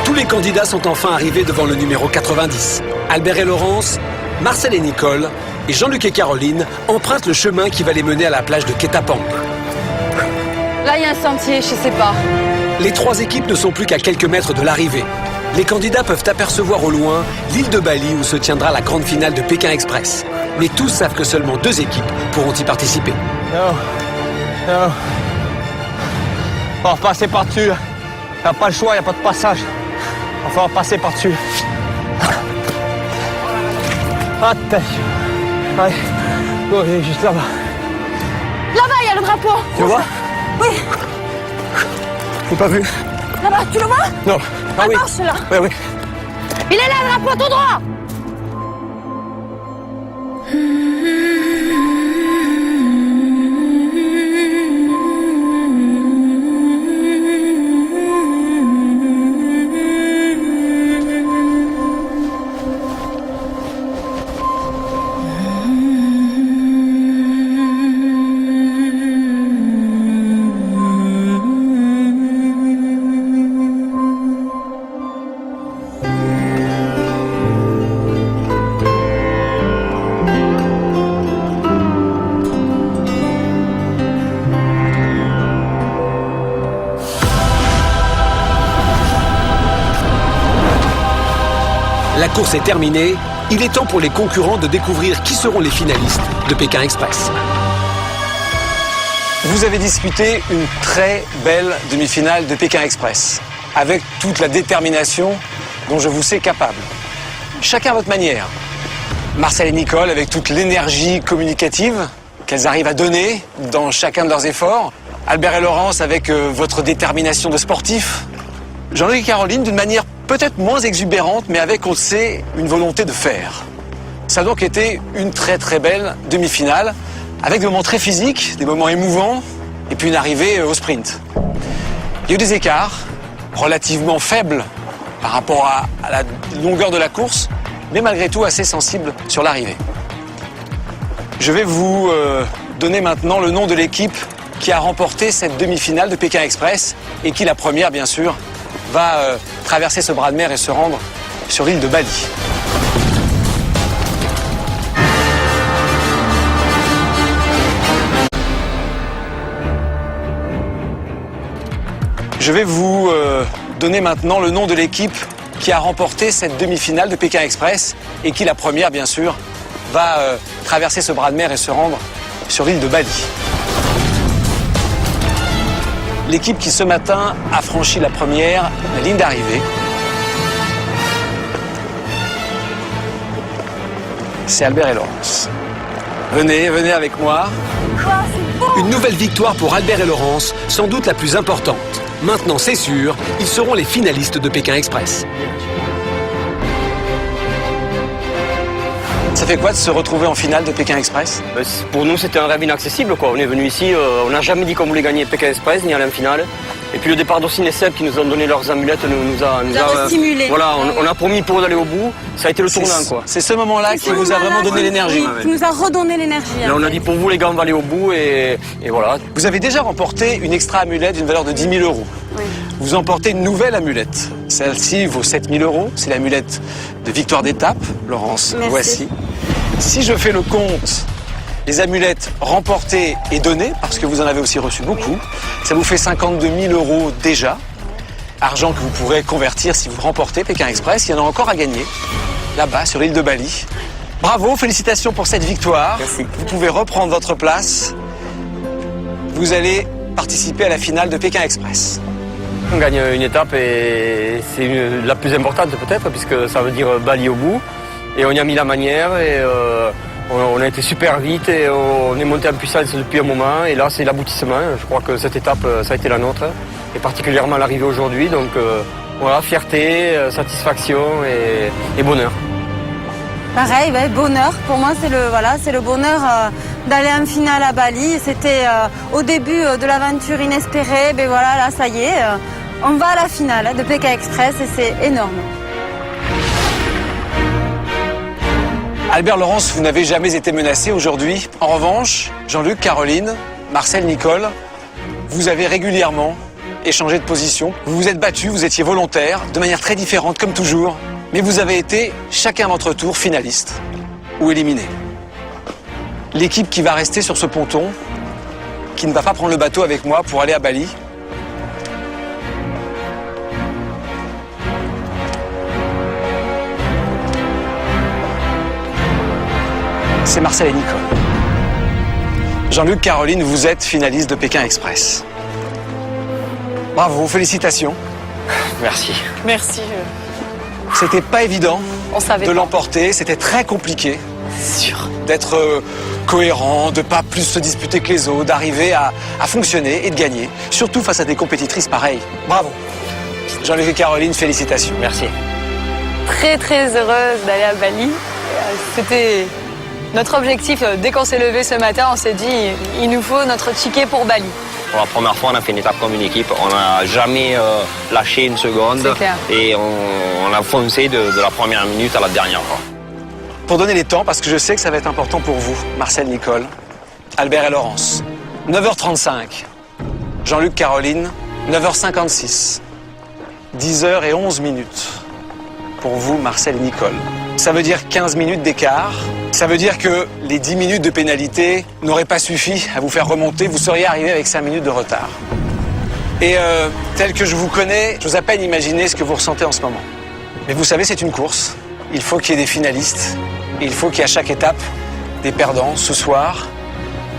Tous les candidats sont enfin arrivés devant le numéro 90. Albert et Laurence, Marcel et Nicole et Jean-Luc et Caroline empruntent le chemin qui va les mener à la plage de Ketapang.
Là, il y a un sentier, je sais pas.
Les 3 équipes ne sont plus qu'à quelques mètres de l'arrivée. Les candidats peuvent apercevoir au loin l'île de Bali où se tiendra la grande finale de Pékin Express. Mais tous savent que seulement 2 équipes pourront y participer.
Non. On va passer par-dessus. Il n'y a pas le choix, il n'y a pas de passage. Il va falloir passer par-dessus. Attention. Allez, go, il est juste là-bas.
Là-bas, il y a le drapeau.
Tu le vois?
Oui.
J'ai pas vu.
Là-bas, tu le vois?
Non.
À gauche, là.
Oui.
Il est là, le drapeau, tout droit.
La course est terminée, il est temps pour les concurrents de découvrir qui seront les finalistes de Pékin Express.
Vous avez disputé une très belle demi-finale de Pékin Express, avec toute la détermination dont je vous sais capable. Chacun à votre manière. Marcel et Nicole avec toute l'énergie communicative qu'elles arrivent à donner dans chacun de leurs efforts. Albert et Laurence avec votre détermination de sportif. Jean-Luc et Caroline d'une manière peut-être moins exubérante, mais avec, on le sait, une volonté de faire. Ça a donc été une très très belle demi-finale, avec des moments très physiques, des moments émouvants, et puis une arrivée au sprint. Il y a eu des écarts relativement faibles par rapport à la longueur de la course, mais malgré tout assez sensibles sur l'arrivée. Je vais vous donner maintenant le nom de l'équipe qui a remporté cette demi-finale de Pékin Express et qui, la première bien sûr, va traverser ce bras de mer et se rendre sur l'île de Bali. Je vais vous donner maintenant le nom de l'équipe qui a remporté cette demi-finale de Pékin Express et qui, la première bien sûr, va traverser ce bras de mer et se rendre sur l'île de Bali. L'équipe qui ce matin a franchi la première ligne d'arrivée, c'est Albert et Laurence. Venez avec moi.
Une nouvelle victoire pour Albert et Laurence, sans doute la plus importante. Maintenant, c'est sûr, ils seront les finalistes de Pékin Express.
Ça fait quoi de se retrouver en finale de Pékin Express?
Pour nous, c'était un rêve inaccessible, quoi. On est venu ici, on n'a jamais dit qu'on voulait gagner Pékin Express ni aller en finale. Et puis le départ d'Ossine et Seb qui nous ont donné leurs amulettes nous a
stimulé.
Voilà, on a promis pour d'aller au bout. Ça a été le tournant, quoi.
C'est ce moment-là qui vous a vraiment donné l'énergie.
Qui nous a redonné l'énergie.
Là, on a dit pour vous, les gars, on va aller au bout et voilà.
Vous avez déjà remporté une extra amulette d'une valeur de 10 000 €.
Oui.
Vous emportez une nouvelle amulette. Celle-ci vaut 7 000 €. C'est l'amulette de victoire d'étape. Laurence,
merci.
Voici. Si je fais le compte des amulettes remportées et données, parce que vous en avez aussi reçu beaucoup, ça vous fait 52 000 € déjà. Argent que vous pourrez convertir si vous remportez Pékin Express. Il y en a encore à gagner, là-bas, sur l'île de Bali. Bravo, félicitations pour cette victoire.
Merci.
Vous pouvez reprendre votre place. Vous allez participer à la finale de Pékin Express.
On gagne une étape et c'est la plus importante peut-être, puisque ça veut dire Bali au bout. Et on y a mis la manière et on a été super vite et on est monté en puissance depuis un moment. Et là, c'est l'aboutissement. Je crois que cette étape, ça a été la nôtre. Et particulièrement l'arrivée aujourd'hui. Donc voilà, fierté, satisfaction et bonheur.
Pareil, bonheur. Pour moi, c'est le bonheur d'aller en finale à Bali. C'était au début de l'aventure inespérée. Ben voilà, là, ça y est. On va à la finale de Pékin Express et c'est énorme.
Albert, Laurence, vous n'avez jamais été menacé aujourd'hui. En revanche, Jean-Luc, Caroline, Marcel, Nicole, vous avez régulièrement échangé de position. Vous vous êtes battus, vous étiez volontaires, de manière très différente, comme toujours. Mais vous avez été, chacun à votre tour, finaliste ou éliminé. L'équipe qui va rester sur ce ponton, qui ne va pas prendre le bateau avec moi pour aller à Bali, c'est Marcel et Nicole. Jean-Luc, Caroline, vous êtes finaliste de Pékin Express. Bravo, félicitations.
Merci.
Merci.
C'était pas évident de
pas.
l'emporter, c'était très compliqué.
Sûr.
D'être cohérent, de pas plus se disputer que les autres, d'arriver à fonctionner et de gagner. Surtout face à des compétitrices pareilles. Bravo. Jean-Luc et Caroline, félicitations.
Merci.
Très très heureuse d'aller à Bali. C'était notre objectif. Dès qu'on s'est levé ce matin, on s'est dit il nous faut notre ticket pour Bali.
Pour la première fois, on a fait une étape comme une équipe. On n'a jamais lâché une seconde.
C'est clair.
Et on a foncé de la première minute à la dernière.
Pour donner les temps, parce que je sais que ça va être important pour vous, Marcel, Nicole, Albert et Laurence. 9h35. Jean-Luc, Caroline, 9h56. 10h11 pour vous, Marcel et Nicole. Ça veut dire 15 minutes d'écart. Ça veut dire que les 10 minutes de pénalité n'auraient pas suffi à vous faire remonter. Vous seriez arrivé avec 5 minutes de retard. Et tel que je vous connais, j'ose à peine imaginer ce que vous ressentez en ce moment. Mais vous savez, c'est une course. Il faut qu'il y ait des finalistes. Et il faut qu'il y ait à chaque étape des perdants. Ce soir,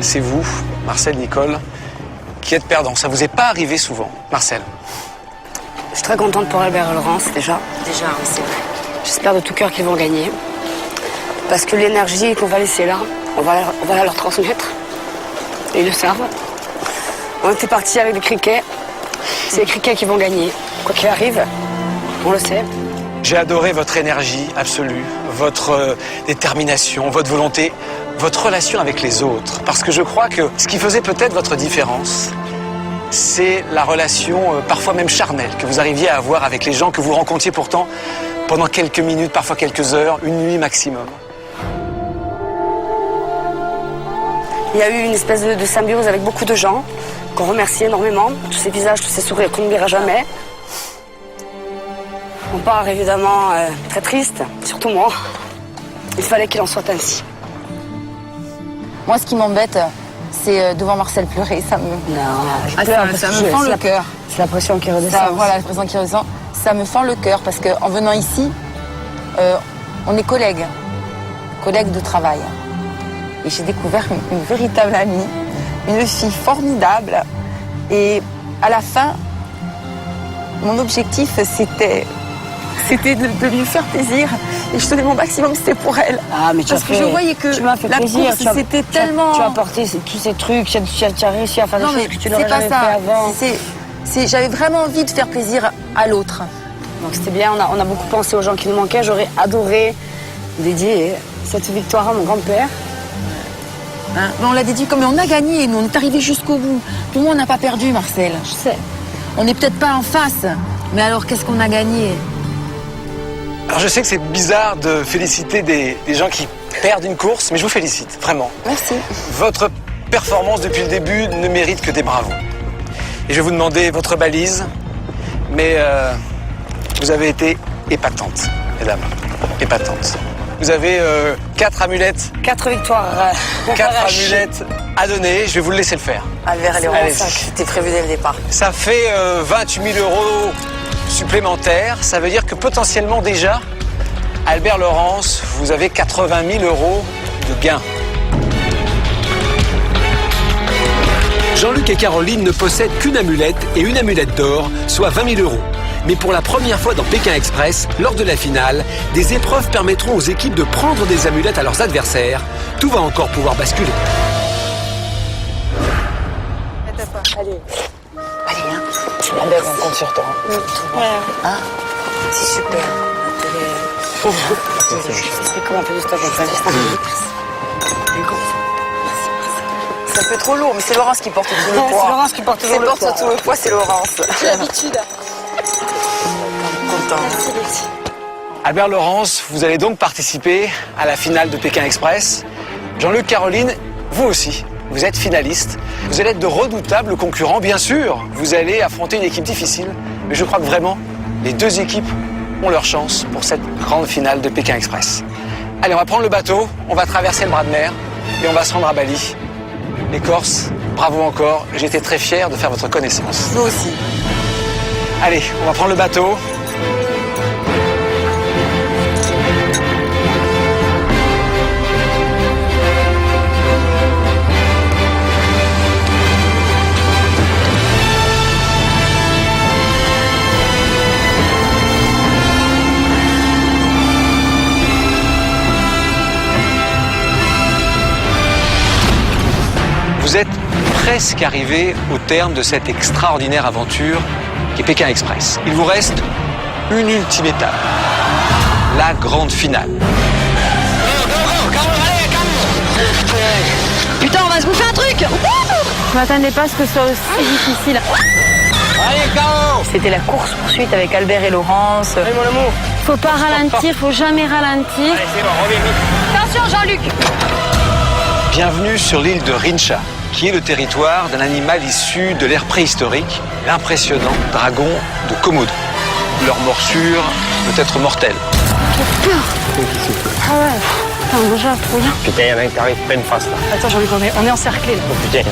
c'est vous, Marcel, Nicole,
qui êtes perdant. Ça vous est pas arrivé souvent, Marcel?
Je suis très contente pour Albert et Laurence, déjà.
Déjà, oui, c'est vrai.
J'espère de tout cœur qu'ils vont gagner. Parce que l'énergie qu'on va laisser là, on va la leur transmettre. Et ils le savent. On était partis avec des criquets. C'est les criquets qui vont gagner. Quoi qu'il arrive, on le sait.
J'ai adoré votre énergie absolue, votre détermination, votre volonté, votre relation avec les autres. Parce que je crois que ce qui faisait peut-être votre différence, c'est la relation parfois même charnelle que vous arriviez à avoir avec les gens que vous rencontriez pourtant pendant quelques minutes, parfois quelques heures, une nuit maximum.
Il y a eu une espèce de symbiose avec beaucoup de gens qu'on remercie énormément. Tous ces visages, tous ces sourires qu'on n'oubliera jamais. On part évidemment très triste, surtout moi. Il fallait qu'il en soit ainsi.
Moi, ce qui m'embête, c'est de voir Marcel pleurer. Ça me...
Non,
ça me fend le cœur.
C'est la pression qui redescend.
Voilà, la pression qui redescend. Ça me fend le cœur parce qu'en venant ici, on est collègues de travail. Et j'ai découvert une véritable amie, une fille formidable. Et à la fin, mon objectif, c'était de lui faire plaisir. Et je donnais mon maximum, c'était pour elle.
Ah, mais
parce que je voyais que
tu m'as fait
la
plaisir.
course, c'était tellement...
Tu as apporté tous ces trucs, tu as réussi à faire des choses que tu n'aurais jamais fait avant.
J'avais vraiment envie de faire plaisir à l'autre.
Donc c'était bien, on a beaucoup pensé aux gens qui nous manquaient. J'aurais adoré dédier cette victoire à mon grand-père.
Hein, on l'a dédié comme on a gagné, nous on est arrivés jusqu'au bout. Pour moi on n'a pas perdu, Marcel.
Je sais.
On n'est peut-être pas en face, mais alors qu'est-ce qu'on a gagné?
Alors je sais que c'est bizarre de féliciter des gens qui perdent une course, mais je vous félicite, vraiment.
Merci.
Votre performance depuis le début ne mérite que des bravos. Et je vais vous demander votre balise, mais vous avez été épatante, mesdames, épatante. Vous avez 4 amulettes.
4 victoires.
4 amulettes à donner, je vais vous le laisser le faire.
Albert et Laurence, c'était prévu dès le départ.
Ça fait 28 000 € supplémentaires. Ça veut dire que potentiellement déjà, Albert Laurence, vous avez 80 000 € de gains. Jean-Luc et Caroline ne possèdent qu'une amulette et une amulette d'or, soit 20 000 €. Mais pour la première fois dans Pékin Express, lors de la finale, des épreuves permettront aux équipes de prendre des amulettes à leurs adversaires. Tout va encore pouvoir basculer.
Allez.
Allez, hein. Albert, on compte sur toi.
Ouais.
Hein, c'est super.
C'est comment on fait du stop après?
C'est un peu trop lourd, mais c'est Laurence qui porte tout le poids.
C'est Laurence qui porte toujours le poids.
tout le poids, c'est Laurence.
J'ai l'habitude.
Content.
Merci.
Albert Laurence, vous allez donc participer à la finale de Pékin Express. Jean-Luc, Caroline, vous aussi, vous êtes finaliste. Vous allez être de redoutables concurrents, bien sûr. Vous allez affronter une équipe difficile, mais je crois que vraiment, les deux équipes ont leur chance pour cette grande finale de Pékin Express. Allez, on va prendre le bateau, on va traverser le bras de mer et on va se rendre à Bali. Les Corses, bravo encore, j'étais très fier de faire votre connaissance.
Nous aussi.
Allez, on va prendre le bateau. Vous êtes presque arrivé au terme de cette extraordinaire aventure qui est Pékin Express. Il vous reste une ultime étape, la grande finale.
Putain, on va se bouffer un truc.
Je m'attendais pas à ce que ce soit aussi difficile.
Allez, Caro!
C'était la course-poursuite avec Albert et Laurence.
Allez, mon amour!
Faut pas ralentir, faut jamais ralentir.
Allez, c'est bon, reviens vite.
Attention, Jean-Luc.
Bienvenue sur l'île de Rincha, qui est le territoire d'un animal issu de l'ère préhistorique, l'impressionnant dragon de Komodo. Leur morsure peut être mortelle.
J'ai peur. Ah ouais. Putain, déjà, trop bien.
Putain, il y en a un qui arrive pleine face là.
Attends, Jean-Luc, on est encerclés là.
Oh putain.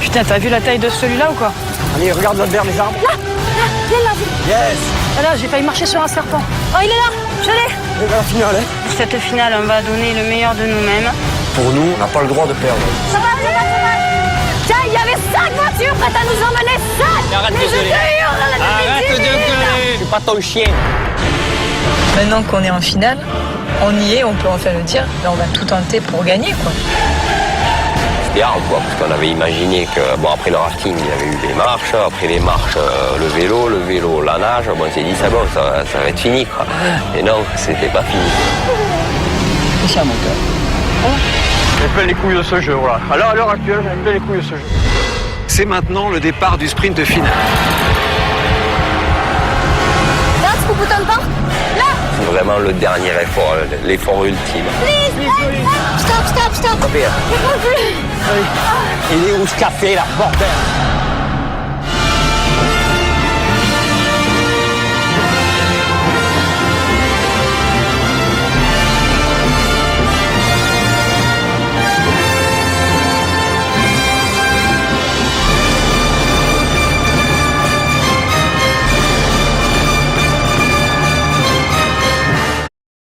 Putain, t'as vu la taille de celui-là ou quoi?
Allez, regarde Albert, les arbres.
Là, il est là.
Yes.
Ah là, j'ai failli marcher sur un serpent.
Oh, il est là. Je l'ai.
On va la finale, hein.
Cette finale, on va donner le meilleur de nous-mêmes.
Pour nous, on n'a pas le droit de perdre.
Ça va. Tiens, il y avait 5 voitures prêtes à nous emmener 5.
Arrête
Mais
de
je te
gueuler.
hurle,
Arrête de gueuler. Je suis pas ton chien.
Maintenant qu'on est en finale, on y est, on peut enfin le dire, mais on va tout tenter pour gagner, quoi.
C'est bien, quoi, parce qu'on avait imaginé que, bon, après le rafting, il y avait eu les marches, après les marches, le vélo, la nage. Bon, on s'est dit, ça va être fini, quoi. Et non, c'était pas fini.
C'est ça, mon cœur.
J'ai plein les couilles de ce jeu, voilà. À l'heure actuelle, j'ai plein les couilles de ce jeu.
C'est maintenant le départ du sprint final.
Là, tu peux bouton de porte. Là.
C'est vraiment le dernier effort, l'effort ultime.
Please. Stop.
Copie.
Je peux plus.
Il est où ce café là, bordel?